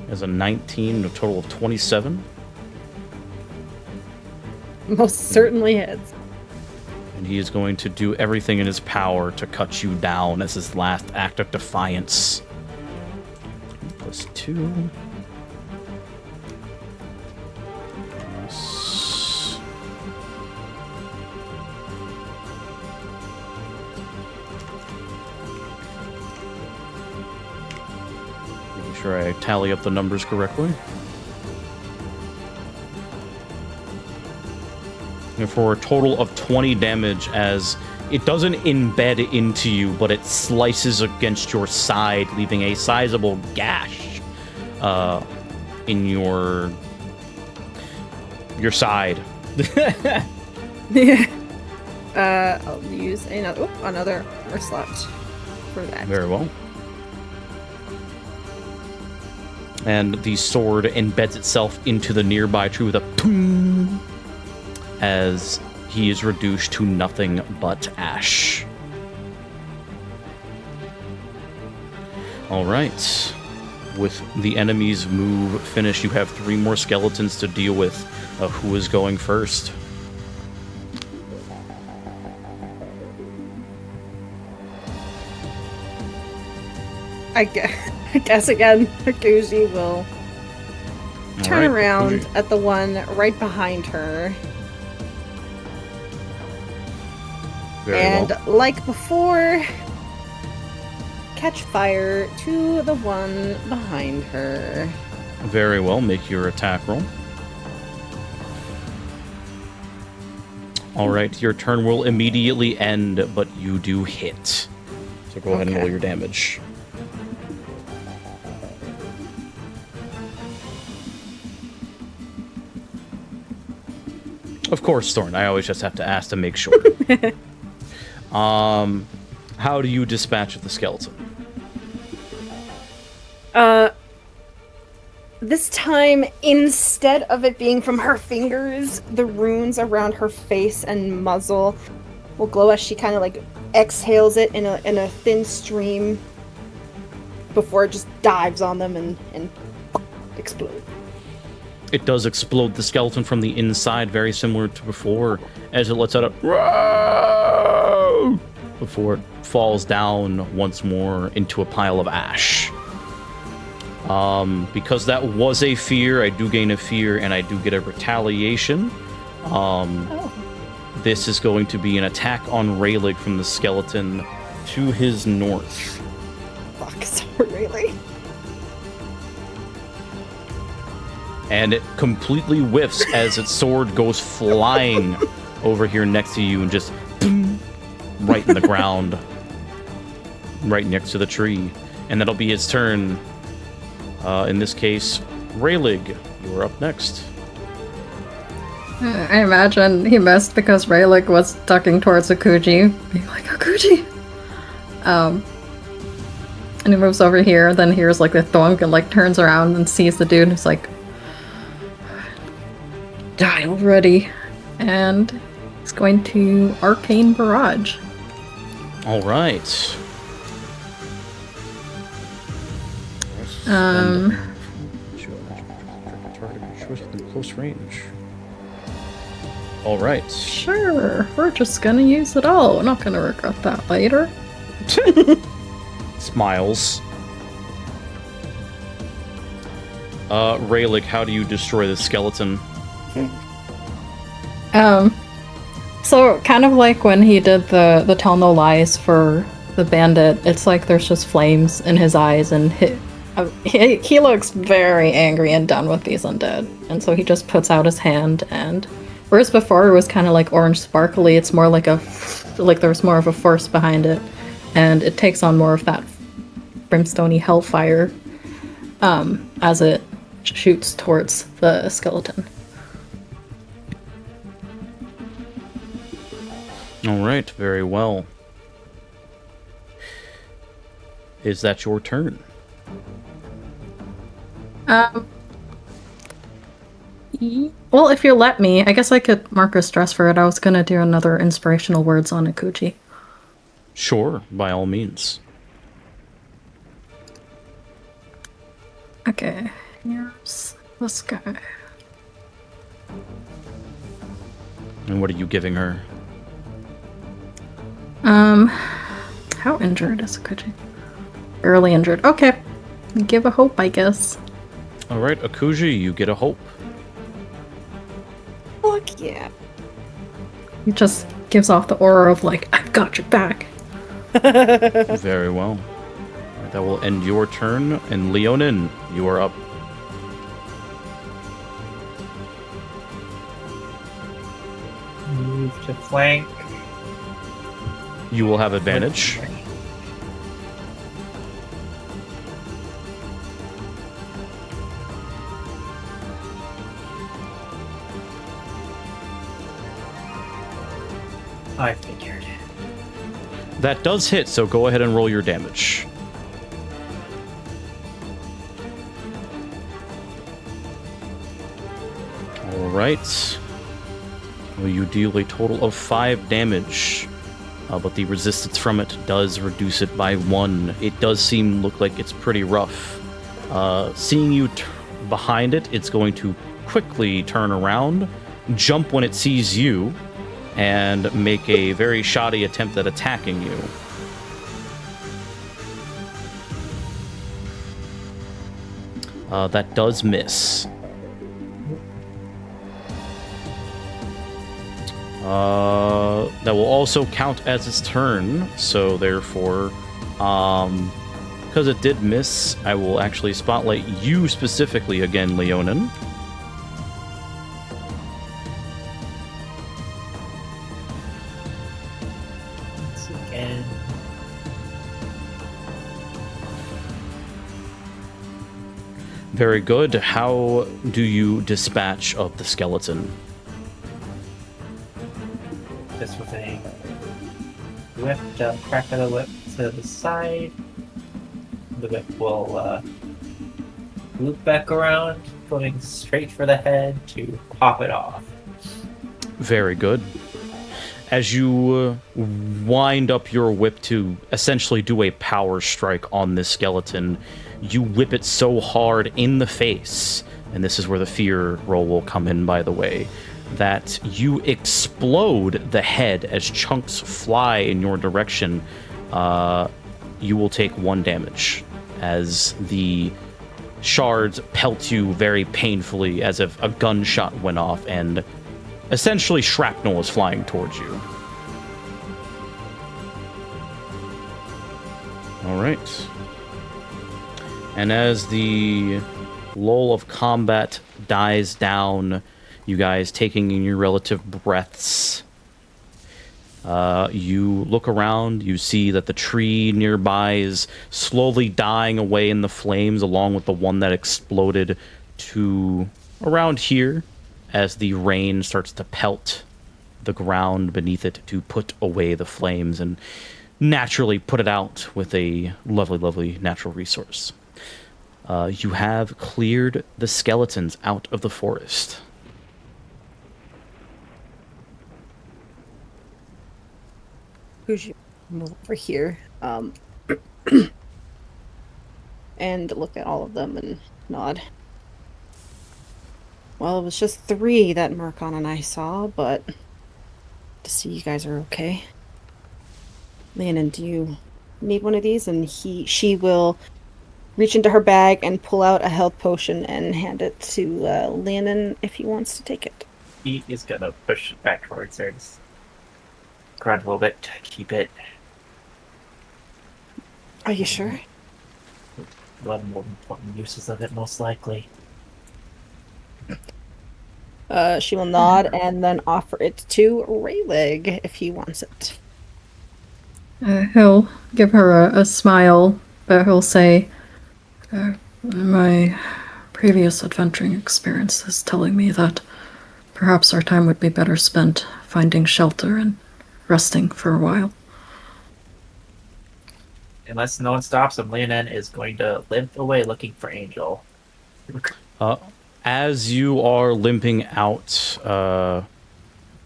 As a 19, a total of 27. Most certainly hits. And he is going to do everything in his power to cut you down as his last act of defiance. +2. Making sure I tally up the numbers correctly. And for a total of 20 damage, as it doesn't embed into you, but it slices against your side, leaving a sizable gash in your side. Yeah. I'll use another armor slot for that. Very well. And the sword embeds itself into the nearby tree with a boom, as he is reduced to nothing but ash. All right. With the enemy's move finished, you have 3 more skeletons to deal with. Who is going first? I guess again, Guzi will turn Alright, around Guzi. at the one right behind her. Very And well. like before, catch fire to the one behind her. Very well. Make your attack roll. All right, your turn will immediately end, but you do hit. So go ahead and Okay. roll your damage. Of course, Thorn. I always just have to ask to make sure. How do you dispatch the skeleton? This time, instead of it being from her fingers, the runes around her face and muzzle will glow as she kind of like exhales it in a thin stream before it just dives on them and explodes. It does explode the skeleton from the inside, very similar to before, as it lets out a "Roar!" before it falls down once more into a pile of ash. Because that was a fear, I do gain a fear, and I do get a retaliation. This is going to be an attack on Rayleigh from the skeleton to his north. Fuck, so really? And it completely whiffs as its sword goes flying over here next to you and just boom, right in the ground, right next to the tree. And that'll be his turn. In this case, Rayleigh, you are up next. I imagine he missed because Rayleigh was ducking towards Akuji, being like, Akuji! And he moves over here, then hears like the thunk and like turns around and sees the dude who's like, die already. And he's going to Arcane Barrage. All right. Close range. All right. Sure, we're just gonna use it all. We're not gonna regret that later. Smiles. Rayleigh, how do you destroy the skeleton? So kind of like when he did the tell no lies for the bandit, it's like there's just flames in his eyes, and he looks very angry and done with these undead. And so he just puts out his hand, and whereas before it was kind of like orange sparkly, it's more like there's more of a force behind it, and it takes on more of that brimstony hellfire as it shoots towards the skeleton. All right, very well. Is that your turn? Well, if you let me, I guess I could mark a stress for it. I was gonna do another inspirational words on Akuji. Sure, by all means. Okay, here's this guy. And what are you giving her? How injured is Akuji? Barely injured. Okay, give a hope, I guess. All right, Akuji, you get a hope. Fuck yeah. He just gives off the aura of like, I've got your back. Very well. All right, that will end your turn, and Leonin, you are up. Move to flank. You will have advantage. I figured. That does hit, so go ahead and roll your damage. All right. Well, you deal a total of 5 damage, but the resistance from it does reduce it by 1. It does look like it's pretty rough. Seeing you behind it, it's going to quickly turn around, jump when it sees you, and make a very shoddy attempt at attacking you. That does miss. That will also count as its turn, so therefore, because it did miss, I will actually spotlight you specifically again, Leonin. Once again. Very good. How do you dispatch of the skeleton? Just with a whip, crack of the whip to the side. The whip will loop back around, going straight for the head to pop it off. Very good. As you wind up your whip to essentially do a power strike on this skeleton, you whip it so hard in the face, and this is where the fear roll will come in, by the way, that you explode the head as chunks fly in your direction. You will take 1 damage as the shards pelt you very painfully as if a gunshot went off and essentially shrapnel is flying towards you. All right. And as the lull of combat dies down, you guys taking in your relative breaths, you look around, you see that the tree nearby is slowly dying away in the flames, along with the one that exploded to around here, as the rain starts to pelt the ground beneath it to put away the flames and naturally put it out with a lovely, lovely natural resource. You have cleared the skeletons out of the forest. Who's move over here? And look at all of them and nod. Well, it was just 3 that Marqui and I saw, but to see you guys are okay. Leonin, do you need one of these? And she will reach into her bag and pull out a health potion and hand it to Leonin if he wants to take it. He is gonna push it back towards her. Just grunt a little bit to keep it. Are you sure? One of the more important uses of it, most likely. She will nod and then offer it to Rayleg if he wants it. He'll give her a smile, but he'll say, my previous adventuring experience is telling me that perhaps our time would be better spent finding shelter and resting for a while. Unless no one stops him, Leonin is going to limp away looking for Angel. As you are limping out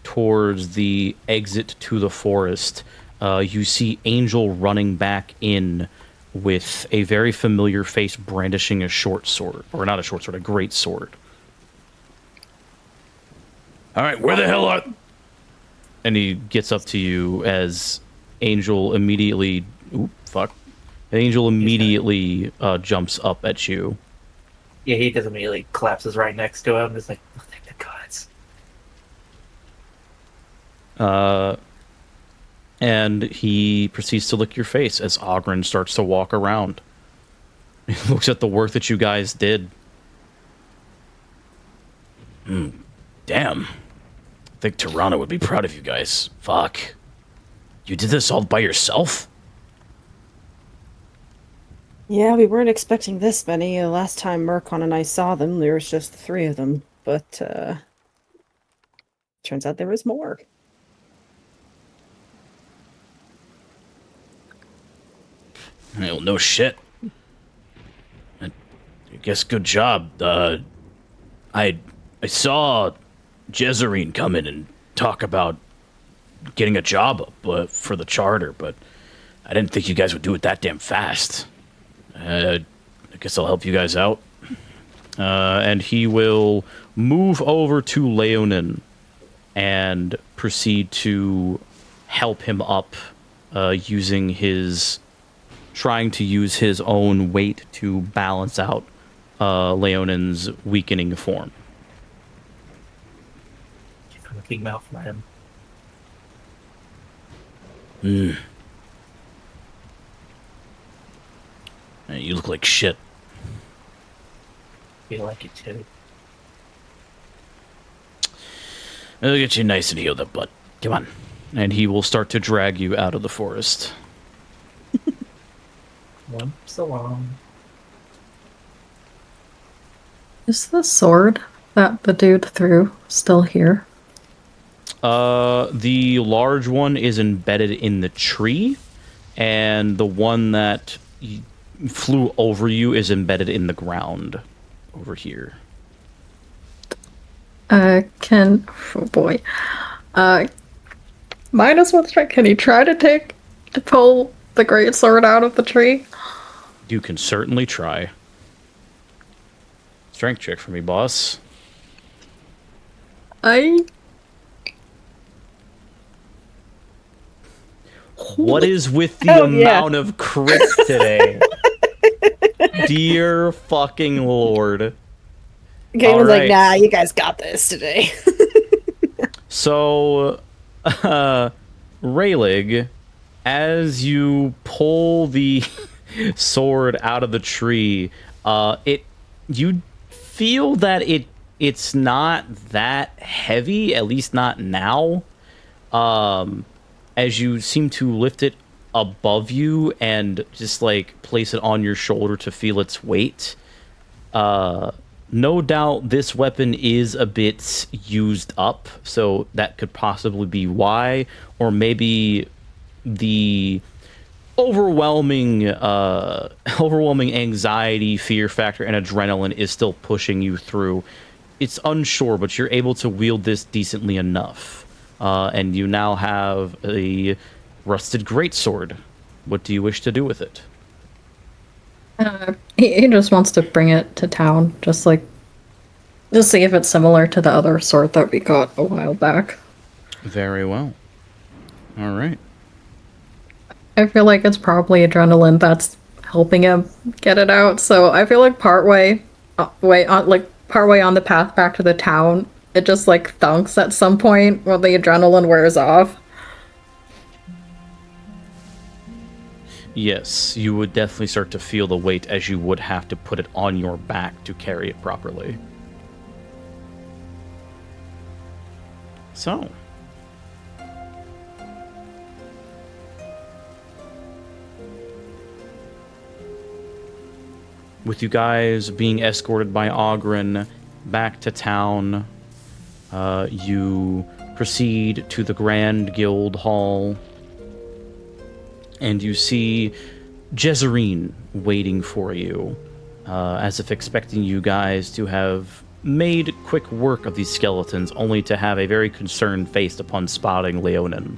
towards the exit to the forest, you see Angel running back in with a very familiar face brandishing a short sword. Or not a short sword, a great sword. Alright, where the hell are... And he gets up to you as Angel immediately... Oop, fuck. Angel immediately jumps up at you. Yeah, he just immediately collapses right next to him. Just like, oh, thank the gods. And he proceeds to lick your face as Ogren starts to walk around. He looks at the work that you guys did. Damn. I think Tirana would be proud of you guys. Fuck. You did this all by yourself? Yeah, we weren't expecting this many. Last time Marqui and I saw them, there was just 3 of them. But, turns out there was more. Well, no shit. I guess good job. I saw Jezerine come in and talk about getting a job up for the charter, but I didn't think you guys would do it that damn fast. I guess I'll help you guys out. And he will move over to Leonin and proceed to help him up trying to use his own weight to balance out Leonin's weakening form. From a big mouth for him. Hey, you look like shit. Feel like it too. I'll get you nice and healed up, bud. Come on. And he will start to drag you out of the forest. Once along. Is the sword that the dude threw still here? The large one is embedded in the tree, and the one that flew over you is embedded in the ground over here. Oh boy. Minus one strength. Can he try to pull the great sword out of the tree? You can certainly try. Strength check for me, boss. What is with the amount of crits today? Dear fucking lord. Gaben's like, nah, you guys got this today. So, Raylig, as you pull the sword out of the tree, you feel that it's not that heavy, at least not now. As you seem to lift it above you and just like place it on your shoulder to feel its weight. No doubt this weapon is a bit used up, so that could possibly be why, or maybe the overwhelming anxiety, fear factor, and adrenaline is still pushing you through. It's unsure, but you're able to wield this decently enough. And you now have a rusted greatsword. What do you wish to do with it? He just wants to bring it to town, just see if it's similar to the other sword that we got a while back. Very well. All right. I feel like it's probably adrenaline that's helping him get it out. So I feel like partway on the path back to the town, it just like thunks at some point when the adrenaline wears off. Yes, you would definitely start to feel the weight as you would have to put it on your back to carry it properly. So. With you guys being escorted by Ogren back to town, you proceed to the Grand Guild Hall, and you see Jezerine waiting for you, as if expecting you guys to have made quick work of these skeletons, only to have a very concerned face upon spotting Leonin.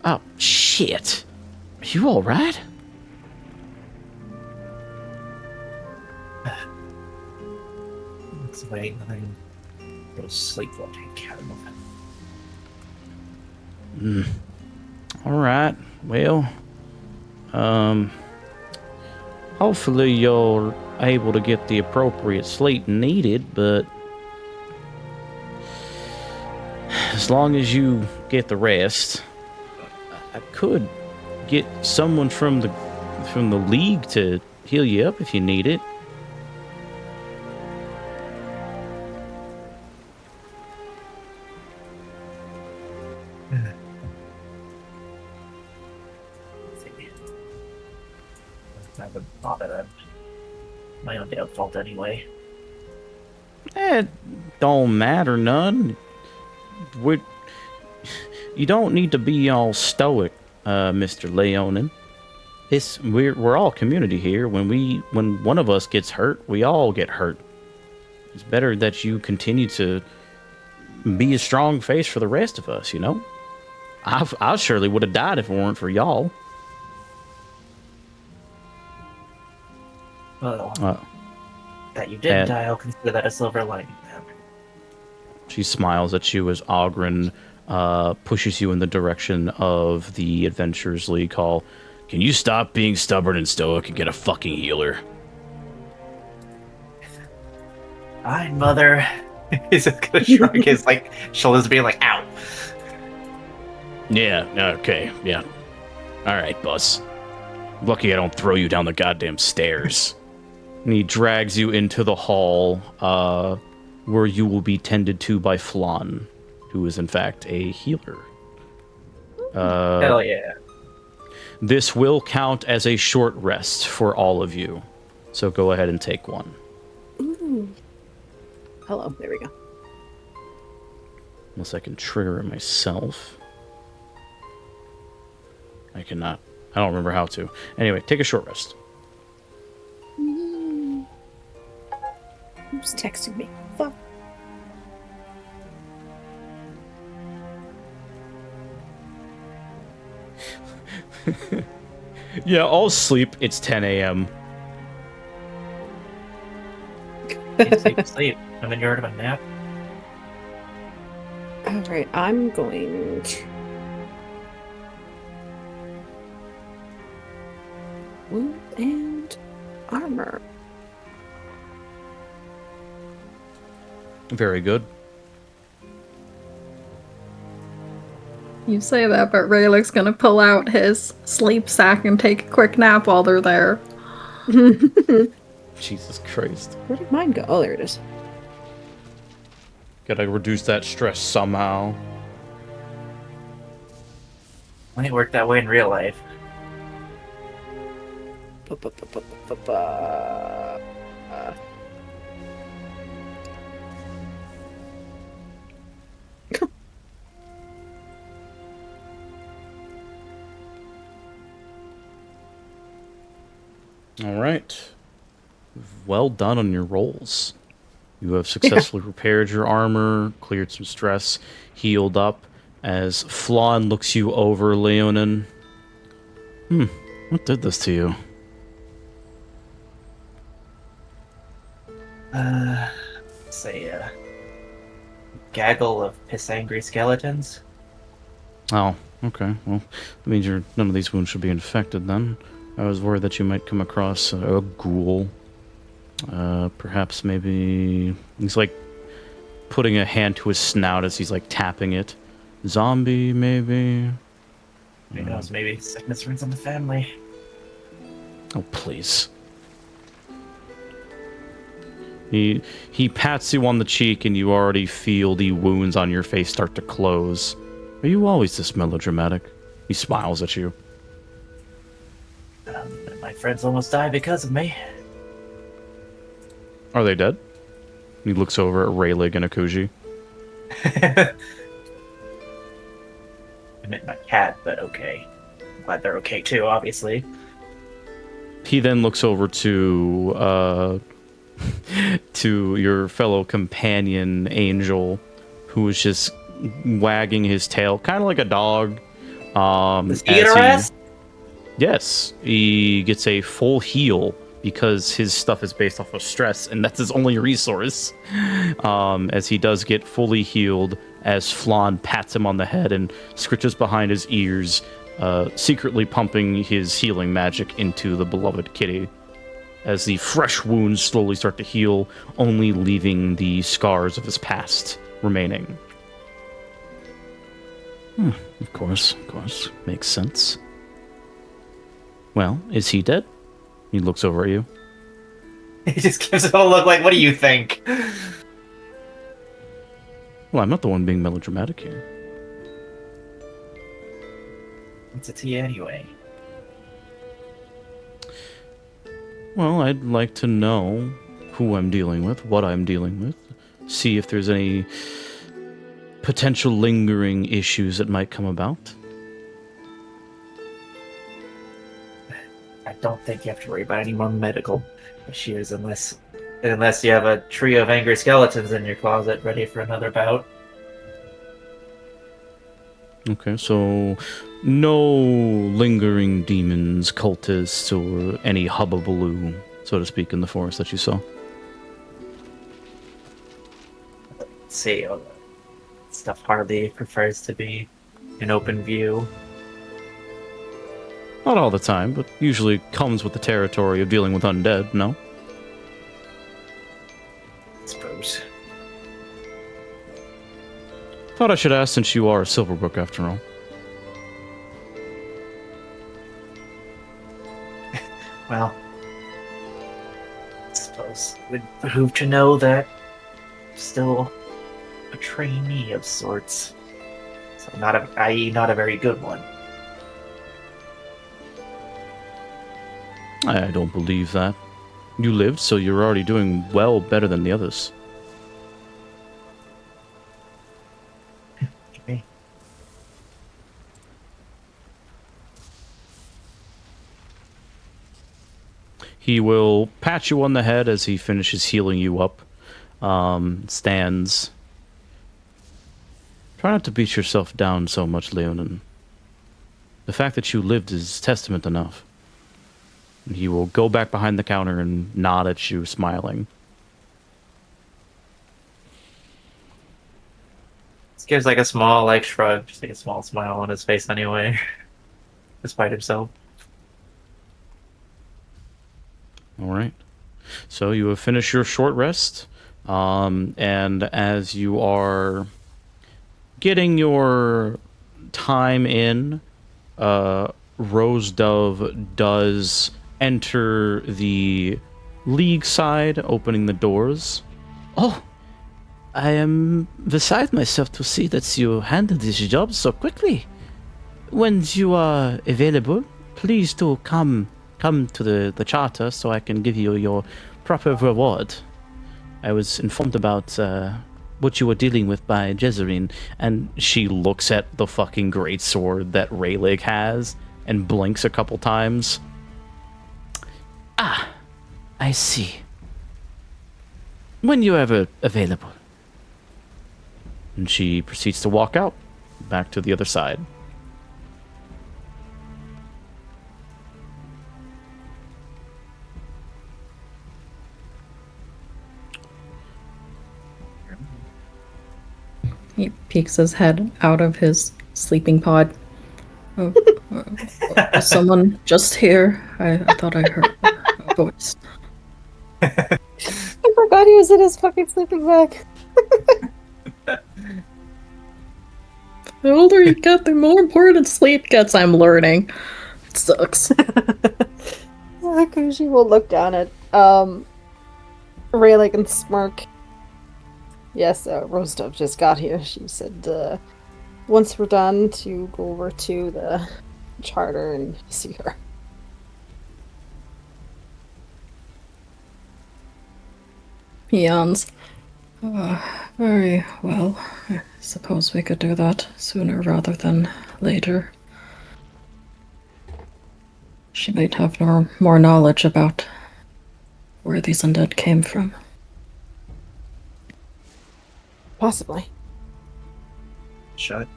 Oh, shit. Are you alright? Let's wait and then go to sleep while I take care of him. Alright, well, hopefully you're able to get the appropriate sleep needed, but as long as you get the rest, I could get someone from the League to heal you up if you need it. I wouldn't bother them. My own damn fault anyway. It don't matter none. You don't need to be all stoic, Mr. Leonin. We're all community here. When one of us gets hurt, we all get hurt. It's better that you continue to be a strong face for the rest of us, you know? I surely would have died if it weren't for y'all. Well, that you didn't die, I'll consider that a silver lining then. She smiles at you as Ogren pushes you in the direction of the Adventurers League Hall. Can you stop being stubborn and stoic and get a fucking healer? Fine, mother. He's just gonna shrug his shoulders, being like, "Ow." Yeah, okay, yeah. All right, boss. Lucky I don't throw you down the goddamn stairs. And he drags you into the hall, where you will be tended to by Flan, who is in fact a healer. Hell yeah. This will count as a short rest for all of you. So go ahead and take one. Ooh. Hello. There we go. Unless I can trigger it myself. I cannot. I don't remember how to. Anyway, take a short rest. Who's texting me? Fuck. Yeah, I'll sleep. It's 10 a.m. Sleep. I'm in your of a nap. Alright, I'm going to... Wound and armor. Very good. You say that, but Raylick's gonna pull out his sleep sack and take a quick nap while they're there. Jesus Christ. Where did mine go? Oh, there it is. Gotta reduce that stress somehow. Might work that way in real life. All right. Well done on your rolls. You have successfully repaired your armor, cleared some stress, healed up, as Flan looks you over, Leonin. What did this to you? Say a gaggle of piss-angry skeletons. Oh, okay. Well, that means none of these wounds should be infected then. I was worried that you might come across a ghoul. Perhaps maybe... He's like putting a hand to his snout as he's like tapping it. Zombie, maybe? Who knows, maybe sickness runs in the family. Oh, please. He pats you on the cheek and you already feel the wounds on your face start to close. Are you always this melodramatic? He smiles at you. My friends almost died because of me. Are they dead? He looks over at Raylig and Akuji. I meant my cat, but okay. I'm glad they're okay too, obviously. He then looks over to to your fellow companion, Angel, who is just wagging his tail, kind of like a dog. Does he get a rest? Yes, he gets a full heal because his stuff is based off of stress, and that's his only resource. As he does get fully healed, as Flan pats him on the head and scritches behind his ears, secretly pumping his healing magic into the beloved kitty. As the fresh wounds slowly start to heal, only leaving the scars of his past remaining. Of course. Makes sense. Well, is he dead? He looks over at you. He just gives it a look like, what do you think? Well, I'm not the one being melodramatic here. What's it to you anyway? Well, I'd like to know who I'm dealing with, what I'm dealing with, see if there's any potential lingering issues that might come about. I don't think you have to worry about any more medical issues unless you have a trio of angry skeletons in your closet ready for another bout. Okay, so no lingering demons, cultists, or any hubbubaloo, so to speak, in the forest that you saw. Let's see, stuff hardly prefers to be in open view. Not all the time, but usually comes with the territory of dealing with undead, no? I suppose Thought I should ask since you are a Silverbrook after all. Well, I suppose it would behoove to know that I'm still a trainee of sorts. So i.e. not a very good one. I don't believe that. You lived, so you're already doing well better than the others. Okay. He will pat you on the head as he finishes healing you up. Stands. Try not to beat yourself down so much, Leonin. The fact that you lived is testament enough. And he will go back behind the counter and nod at you, smiling. This gives like a small shrug, just like a small smile on his face anyway. Despite himself. Alright. So you have finished your short rest. And as you are getting your time in, Rose Dove does enter the League side, opening the doors. Oh, I am beside myself to see that you handled this job so quickly. When you are available, please do come to the charter so I can give you your proper reward. I was informed about what you were dealing with by Jezerine, and she looks at the fucking greatsword that Rayleigh has and blinks a couple times. Ah, I see. When you ever available. And she proceeds to walk out, back to the other side. He peeks his head out of his sleeping pod. Oh, was someone just here? I thought I heard a voice. I forgot he was in his fucking sleeping bag. The older you get, the more important sleep gets, I'm learning. It sucks. Kushi will look down at Rayleigh and smirk. Yes, Rose Dove just got here. She said once we're done to go over to the charter and see her. He yawns. Very well. I suppose we could do that sooner rather than later. She might have more knowledge about where these undead came from. Possibly. Shut.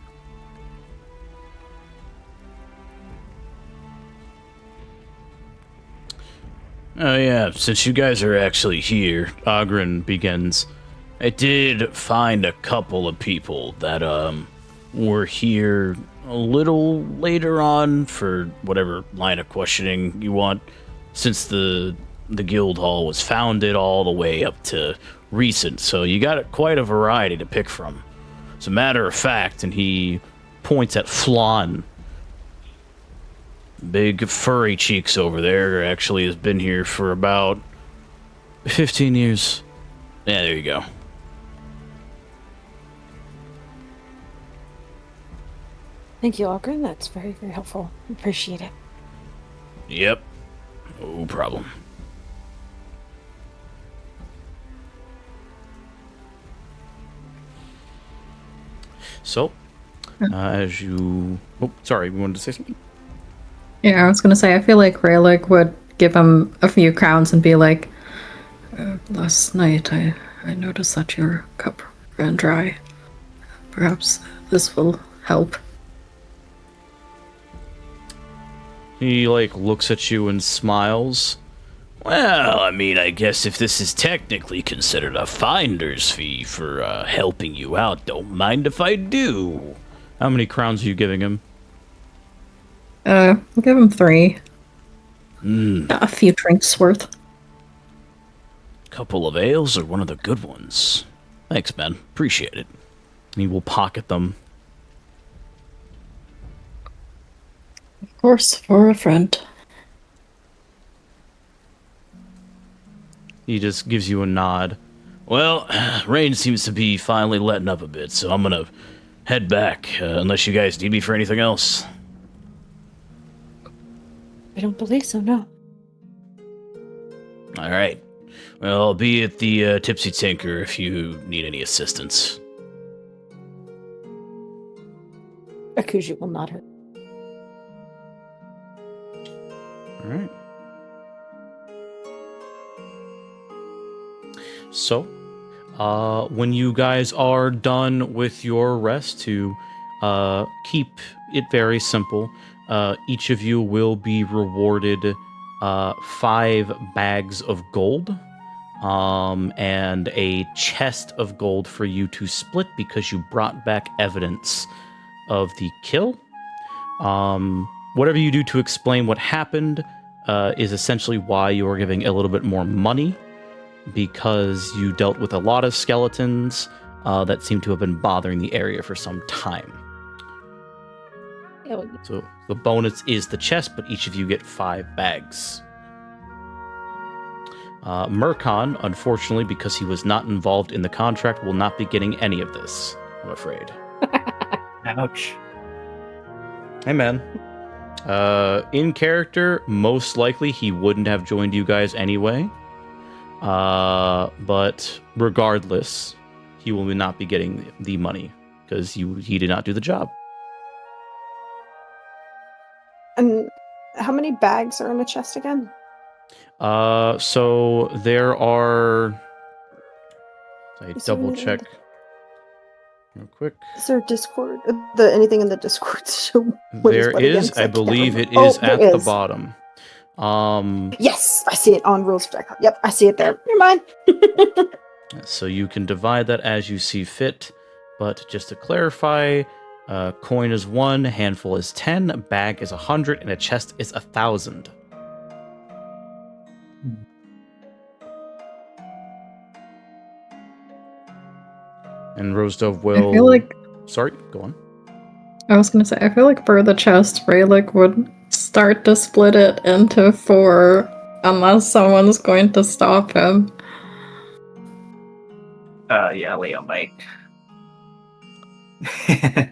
Oh yeah, since you guys are actually here, Ogren begins. I did find a couple of people that were here a little later on for whatever line of questioning you want, since the guild hall was founded all the way up to recent, so you got quite a variety to pick from. As a matter of fact, and he points at Flan. Big furry cheeks over there actually has been here for about 15 years. Yeah, there you go. Thank you, Ogren. That's very, very helpful. Appreciate it. Yep. No problem. So, as you... Oh, sorry, we wanted to say something? Yeah, I was gonna say, I feel like Rayleigh would give him a few crowns and be like, last night I noticed that your cup ran dry. Perhaps this will help. He, looks at you and smiles. Well, I mean, I guess if this is technically considered a finder's fee for helping you out, don't mind if I do. How many crowns are you giving him? I'll give him 3. A few drinks worth. Couple of ales or one of the good ones? Thanks, man. Appreciate it. He will pocket them. Of course, for a friend. He just gives you a nod. Well, rain seems to be finally letting up a bit, so I'm gonna head back, unless you guys need me for anything else. I don't believe so, no. Alright. Well, I'll be at the Tipsy Tinker if you need any assistance. Akuji will nod her. Alright. So, when you guys are done with your rest, to keep it very simple, each of you will be rewarded 5 bags of gold and a chest of gold for you to split because you brought back evidence of the kill. Whatever you do to explain what happened is essentially why you are giving a little bit more money, because you dealt with a lot of skeletons that seem to have been bothering the area for some time. So the bonus is the chest, but each of you get 5 bags. Mercon, unfortunately, because he was not involved in the contract, will not be getting any of this, I'm afraid. Ouch. Hey, man. In character, most likely he wouldn't have joined you guys anyway. But regardless, he will not be getting the money because he did not do the job. And how many bags are in the chest again? So there are. I double check real quick. Is there Discord? Anything in the Discord show? There is, I believe it is at the bottom. Yes, I see it on rules. Yep, I see it there. Never mind. So you can divide that as you see fit, but just to clarify, coin is 1, handful is 10, a bag is 100, and a chest is 1,000. And Rosedove will. I feel like. Sorry, go on. I was gonna say, I feel like for the chest, Raylick would start to split it into 4 unless someone's going to stop him. Yeah, Leo might.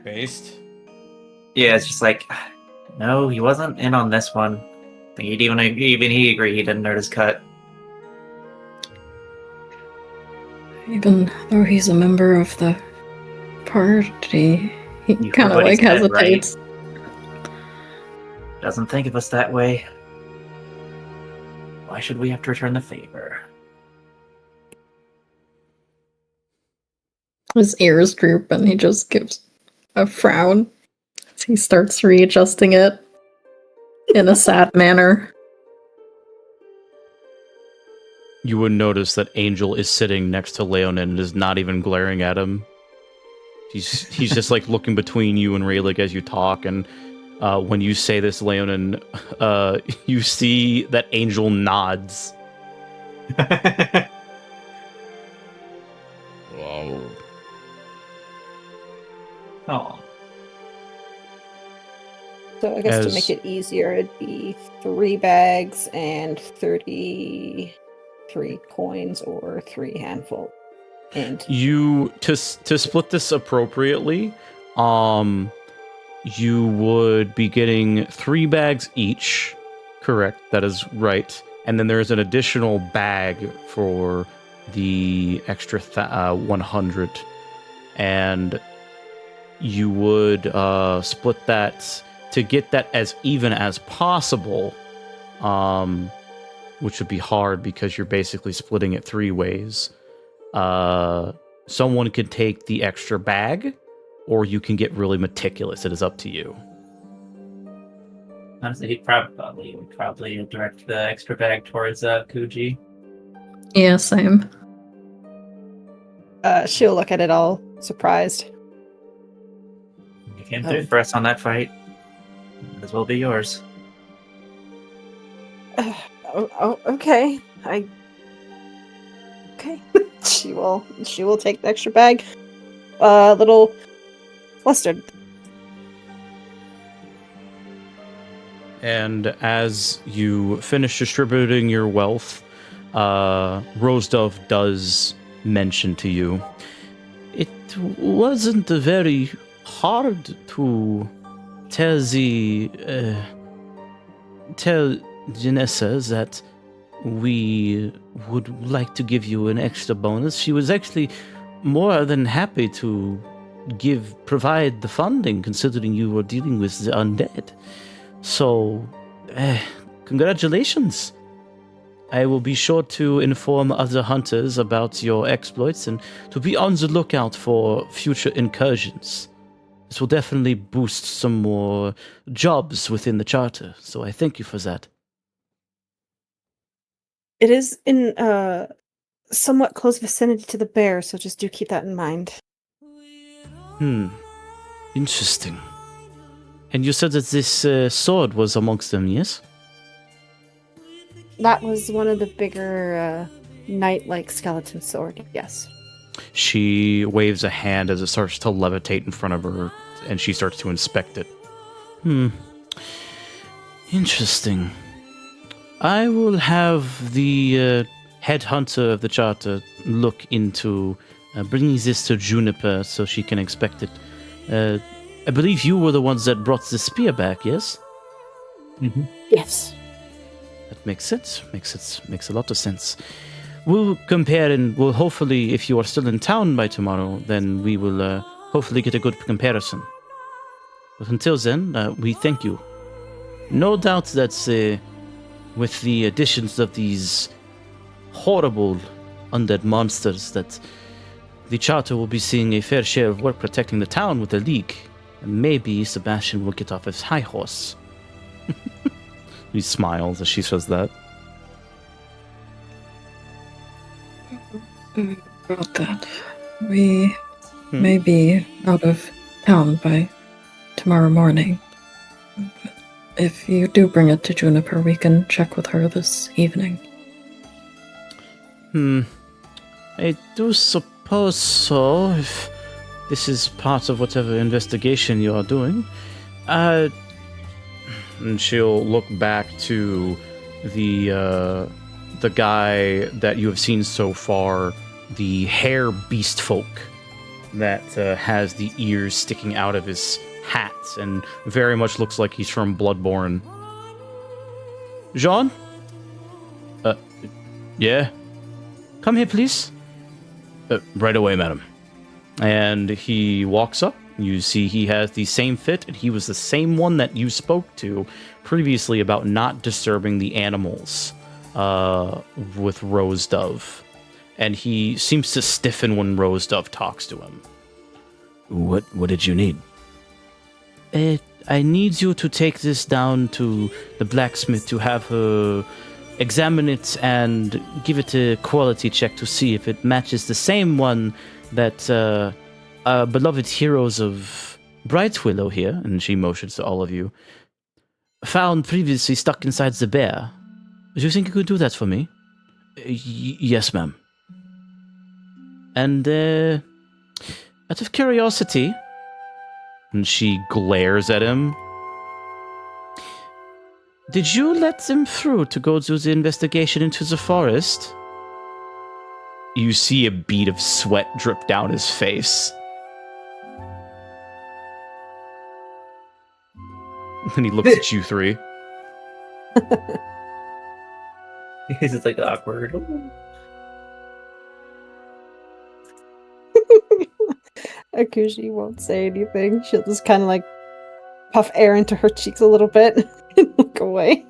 Based? Yeah, it's just like, no, he wasn't in on this one. I think even he agreed he didn't earn his cut. Even though he's a member of the party, he You kind of heard what he like said, hesitates. Doesn't think of us that way. Why should we have to return the favor? His ears droop and he just gives a frown as he starts readjusting it in a sad manner. You would notice that Angel is sitting next to Leonin and is not even glaring at him. He's just like looking between you and Raylick as you talk, and when you say this, Leonin, you see that Angel nods. Oh. So I guess to As- make it easier, it'd be 3 bags and 33 coins or 3 handful. And You to split this appropriately, you would be getting 3 bags each. Correct, that is right. And then there's an additional bag for the extra 100, and you would split that to get that as even as possible, which would be hard because you're basically splitting it 3 ways. Someone could take the extra bag, or you can get really meticulous. It is up to you. Honestly, he probably would direct the extra bag towards Kuji. Yeah, same. she'll look at it all surprised. You came through for us on that fight. This will be yours. Okay. Okay. She will take the extra bag. a little flustered. And as you finish distributing your wealth, Rose Dove does mention to you, it wasn't very hard to tell Janessa that we would like to give you an extra bonus. She was actually more than happy to provide the funding, considering you were dealing with the undead. So, congratulations. I will be sure to inform other hunters about your exploits and to be on the lookout for future incursions. This will definitely boost some more jobs within the charter, so I thank you for that. It is in somewhat close vicinity to the bear, so just do keep that in mind. Interesting. And you said that this sword was amongst them, yes? That was one of the bigger knight-like skeleton sword, yes. She waves a hand as it starts to levitate in front of her, and she starts to inspect it. Interesting. I will have the head hunter of the charter look into bringing this to Juniper so she can inspect it. I believe you were the ones that brought the spear back, yes? Mm-hmm. Yes. That makes sense. Makes a lot of sense. We'll compare, and we'll hopefully, if you are still in town by tomorrow, then we will hopefully get a good comparison. But until then, we thank you. No doubt that with the additions of these horrible undead monsters, that the charter will be seeing a fair share of work protecting the town with the League. And maybe Sebastian will get off his high horse. He smiles as she says that. About that, we may be out of town by tomorrow morning. But if you do bring it to Juniper, we can check with her this evening. I do suppose so, if this is part of whatever investigation you are doing. And she'll look back to the guy that you have seen so far, the hair beast folk that has the ears sticking out of his hat and very much looks like he's from Bloodborne. Jean? Yeah? Come here, please. Right away, madam. And he walks up. You see he has the same fit, and he was the same one that you spoke to previously about not disturbing the animals with Rose Dove. And he seems to stiffen when Rose Dove talks to him. What did you need? I need you to take this down to the blacksmith to have her examine it and give it a quality check to see if it matches the same one that our beloved heroes of Bright Willow here, and she motions to all of you, found previously stuck inside the bear. Do you think you could do that for me? Yes, ma'am. And out of curiosity, and she glares at him, did you let them through to go do the investigation into the forest? You see a bead of sweat drip down his face. And he looks at you three. He's just like awkward. Akushi won't say anything. She'll just kind of like puff air into her cheeks a little bit and look away.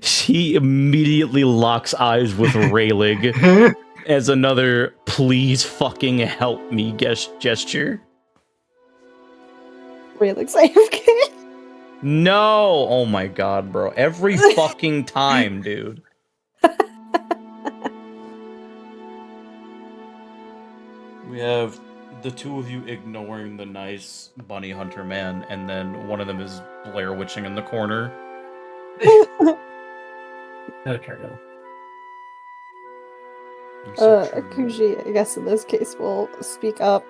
She immediately locks eyes with Raylig as another please fucking help me gesture. Raylig's AFK. No! Oh my god, bro. Every fucking time, dude. We have the two of you ignoring the nice bunny hunter man, and then one of them is Blair Witching in the corner. No turtle. Akuji, I guess in this case, will speak up.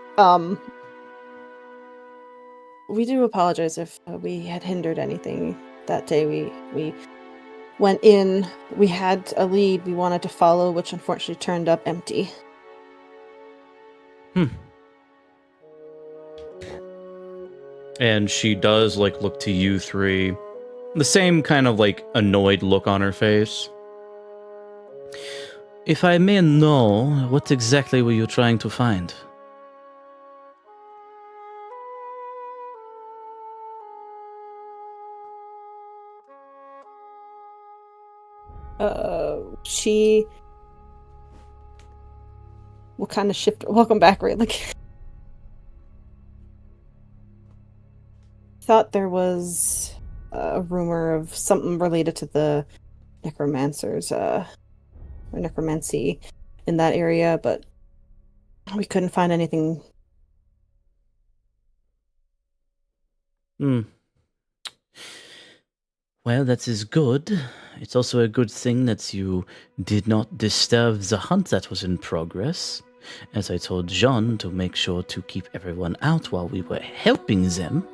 We do apologize if we had hindered anything that day. We went in, we had a lead we wanted to follow, which unfortunately turned up empty. And she does, like, look to you three. The same kind of, like, annoyed look on her face. If I may know, what exactly were you trying to find? She will kind of shift. Welcome back, right? Like, thought there was a rumor of something related to the necromancers, or necromancy in that area, but we couldn't find anything. Well, that is good. It's also a good thing that you did not disturb the hunt that was in progress, as I told Jean to make sure to keep everyone out while we were helping them.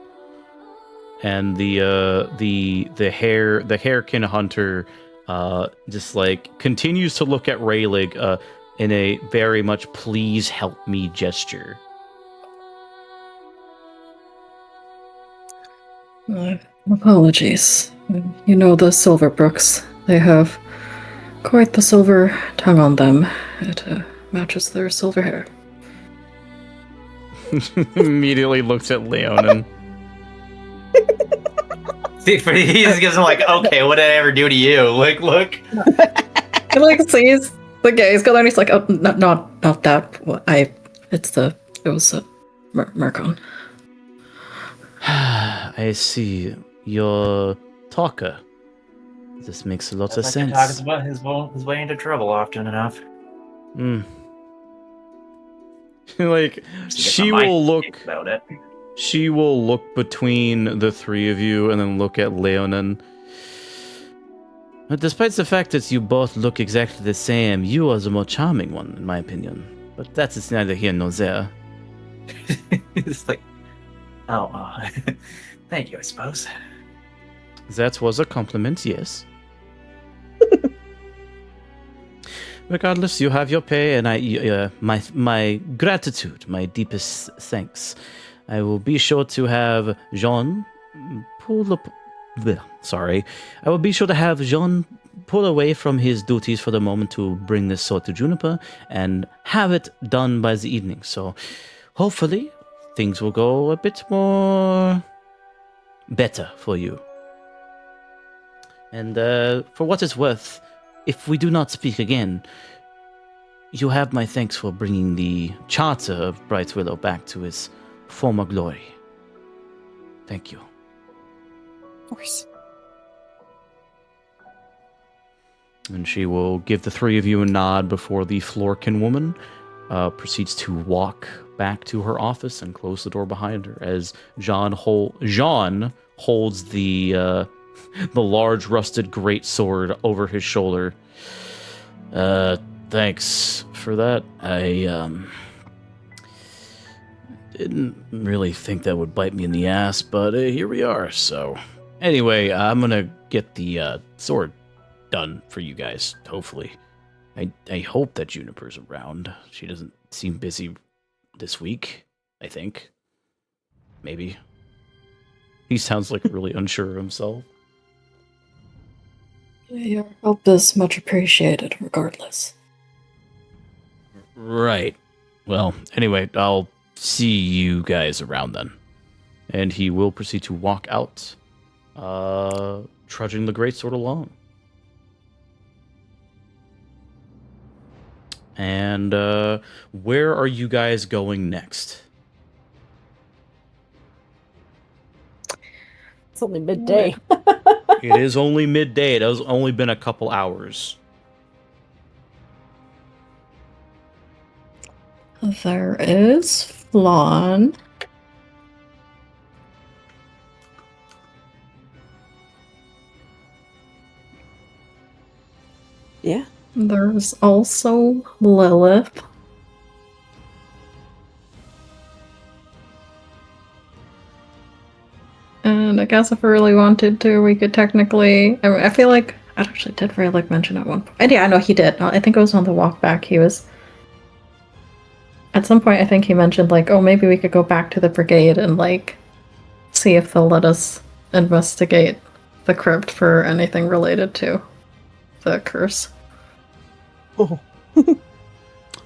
And the harekin hunter just like continues to look at Rayleigh in a very much please help me gesture. Apologies. You know the Silverbrooks. They have quite the silver tongue on them. It matches their silver hair. Immediately looks at Leonin. See, he just gives him like, okay, what did I ever do to you? Like, look. He like sees the gaze go there and he's like, oh, not that. It was Marcon. I see. You're talker. This makes a lot of sense. Talks about his way into trouble often enough. Like, she will look about it. She will look between the three of you and then look at Leonin. But despite the fact that you both look exactly the same, you are the more charming one, in my opinion. But that is neither here nor there. It's like, thank you, I suppose. That was a compliment, yes. Regardless, you have your pay, and my gratitude, my deepest thanks. I will be sure to have Jean pull up. Sorry, I will be sure to have Jean pull away from his duties for the moment to bring this sword to Juniper and have it done by the evening. So, hopefully, things will go a bit more better for you. And for what it's worth, if we do not speak again, you have my thanks for bringing the charter of Bright Willow back to its former glory. Thank you. Of course. And she will give the three of you a nod before the Florkin woman proceeds to walk back to her office and close the door behind her as Jean holds the large rusted greatsword over his shoulder. Thanks for that. I didn't really think that would bite me in the ass, but here we are. So anyway, I'm gonna get the sword done for you guys, hopefully. I hope that Juniper's around. She doesn't seem busy this week, I think. Maybe. He sounds like really unsure of himself. Your help is much appreciated, regardless. Right. Well, anyway, I'll see you guys around then. And he will proceed to walk out, trudging the greatsword along. And where are you guys going next? It's only midday. It is only midday. It has only been a couple hours. There is Flan. Yeah. There's also Lilith. And I guess if we really wanted to, we could technically... I feel like... I actually did very like mention at one point. And yeah, I know he did. I think it was on the walk back. He was... At some point, I think he mentioned, like, oh, maybe we could go back to the brigade and, like, see if they'll let us investigate the crypt for anything related to the curse. Oh.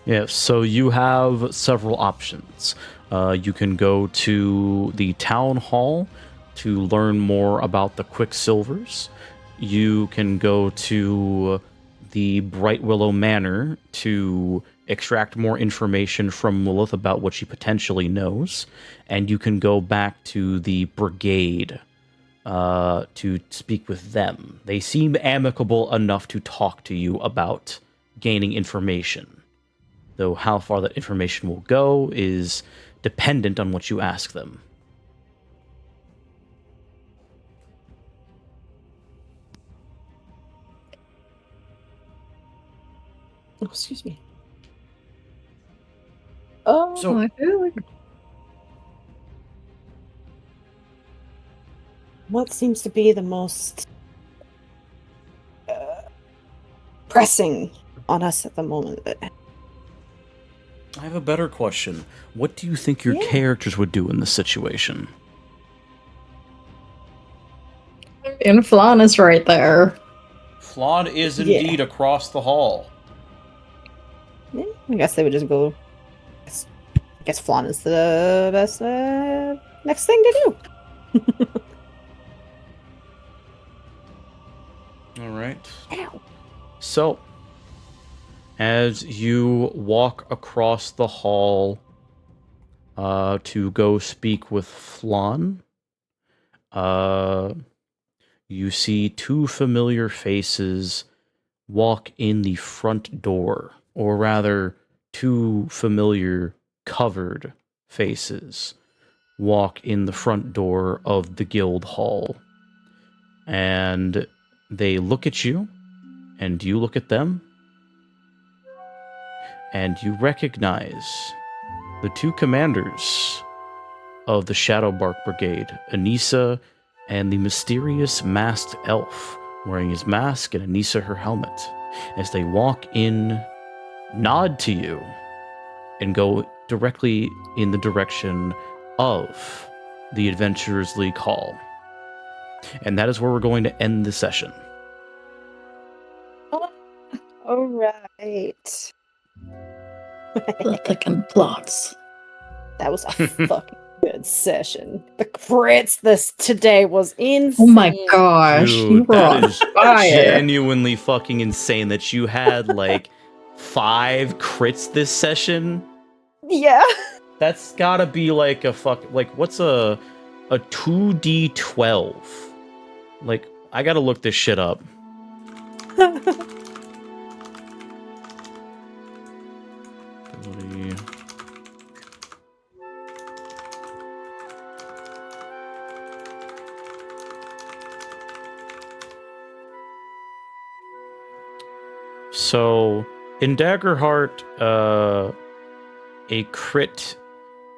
Yeah, so you have several options. You can go to the town hall to learn more about the Quicksilvers. You can go to the Bright Willow Manor to extract more information from Lilith about what she potentially knows. And you can go back to the brigade to speak with them. They seem amicable enough to talk to you about gaining information. Though how far that information will go is dependent on what you ask them. Oh, excuse me. Oh, So- I feel like... what seems to be the most pressing on us at the moment? I have a better question. What do you think your Yeah. characters would do in this situation? And Flan is right there. Flan is Yeah. indeed across the hall. Yeah, I guess they would just go. I guess Flan is the best next thing to do. All right. Ow. So, as you walk across the hall to go speak with Flan, you see two familiar faces walk in the front door, or rather, two familiar covered faces walk in the front door of the guild hall. And they look at you, and you look at them, and you recognize the two commanders of the Shadowbark Brigade, Anissa and the mysterious masked elf wearing his mask and Anissa her helmet. As they walk in, nod to you, and go directly in the direction of the Adventurers League Hall. And that is where we're going to end the session. All right. The thickened plots. That was a fucking good session. The crits this today was insane. Oh my gosh, you Dude, were that on is fire. genuinely fucking insane that you had like 5 crits this session. Yeah. That's gotta be like a what's a 2d12? Like, I gotta look this shit up. Ability. So, in Daggerheart, a crit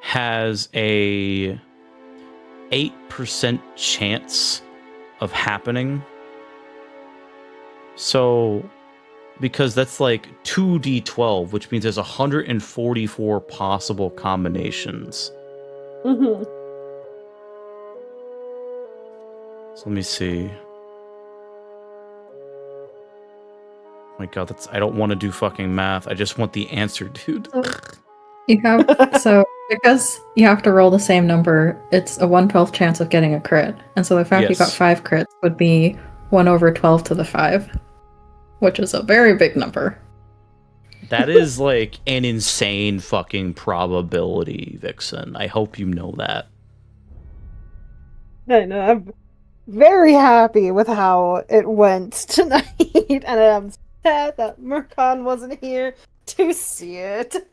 has a 8% chance of happening. So, because that's like 2d12, which means there's 144 possible combinations. Mm-hmm. So let me see. My god, I don't want to do fucking math. I just want the answer, dude. You have so because you have to roll the same number, it's a 1/12 chance of getting a crit. And so the fact you got Yes. 5 crits would be 1/12 to the 5, which is a very big number. That is like an insane fucking probability, Vixen. I hope you know that. I know. I'm very happy with how it went tonight, and I'm sad that Murkon wasn't here to see it.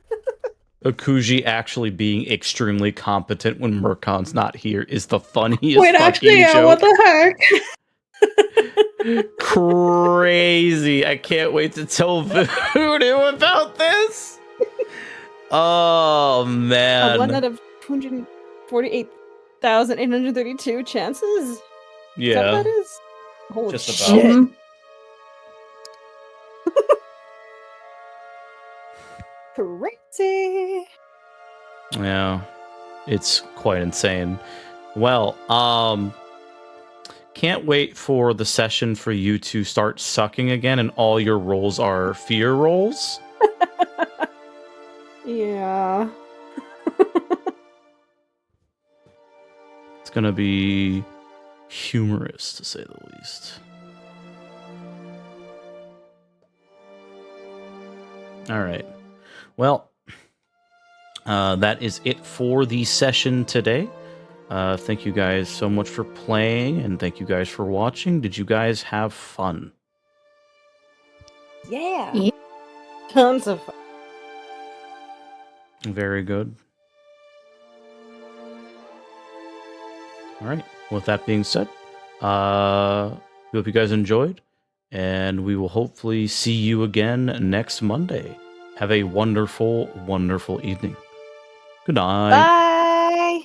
Akuji actually being extremely competent when Murkon's not here is the funniest Wait, fucking actually, yeah, joke. what the heck? Crazy. I can't wait to tell Voodoo about this. Oh, man. 1 out of 248,832 chances? Is that Yeah. what that is? Holy Just about. shit. Mhm. Crazy. Yeah. It's quite insane. Well, can't wait for the session for you to start sucking again and all your rolls are fear rolls. Yeah. It's gonna be humorous, to say the least. All right. Well, that is it for the session today. Thank you guys so much for playing, and thank you guys for watching. Did you guys have fun? Yeah. Yeah. Tons of fun. Very good. All right. With that being said, we hope you guys enjoyed, and we will hopefully see you again next Monday. Have a wonderful, wonderful evening. Good night. Bye.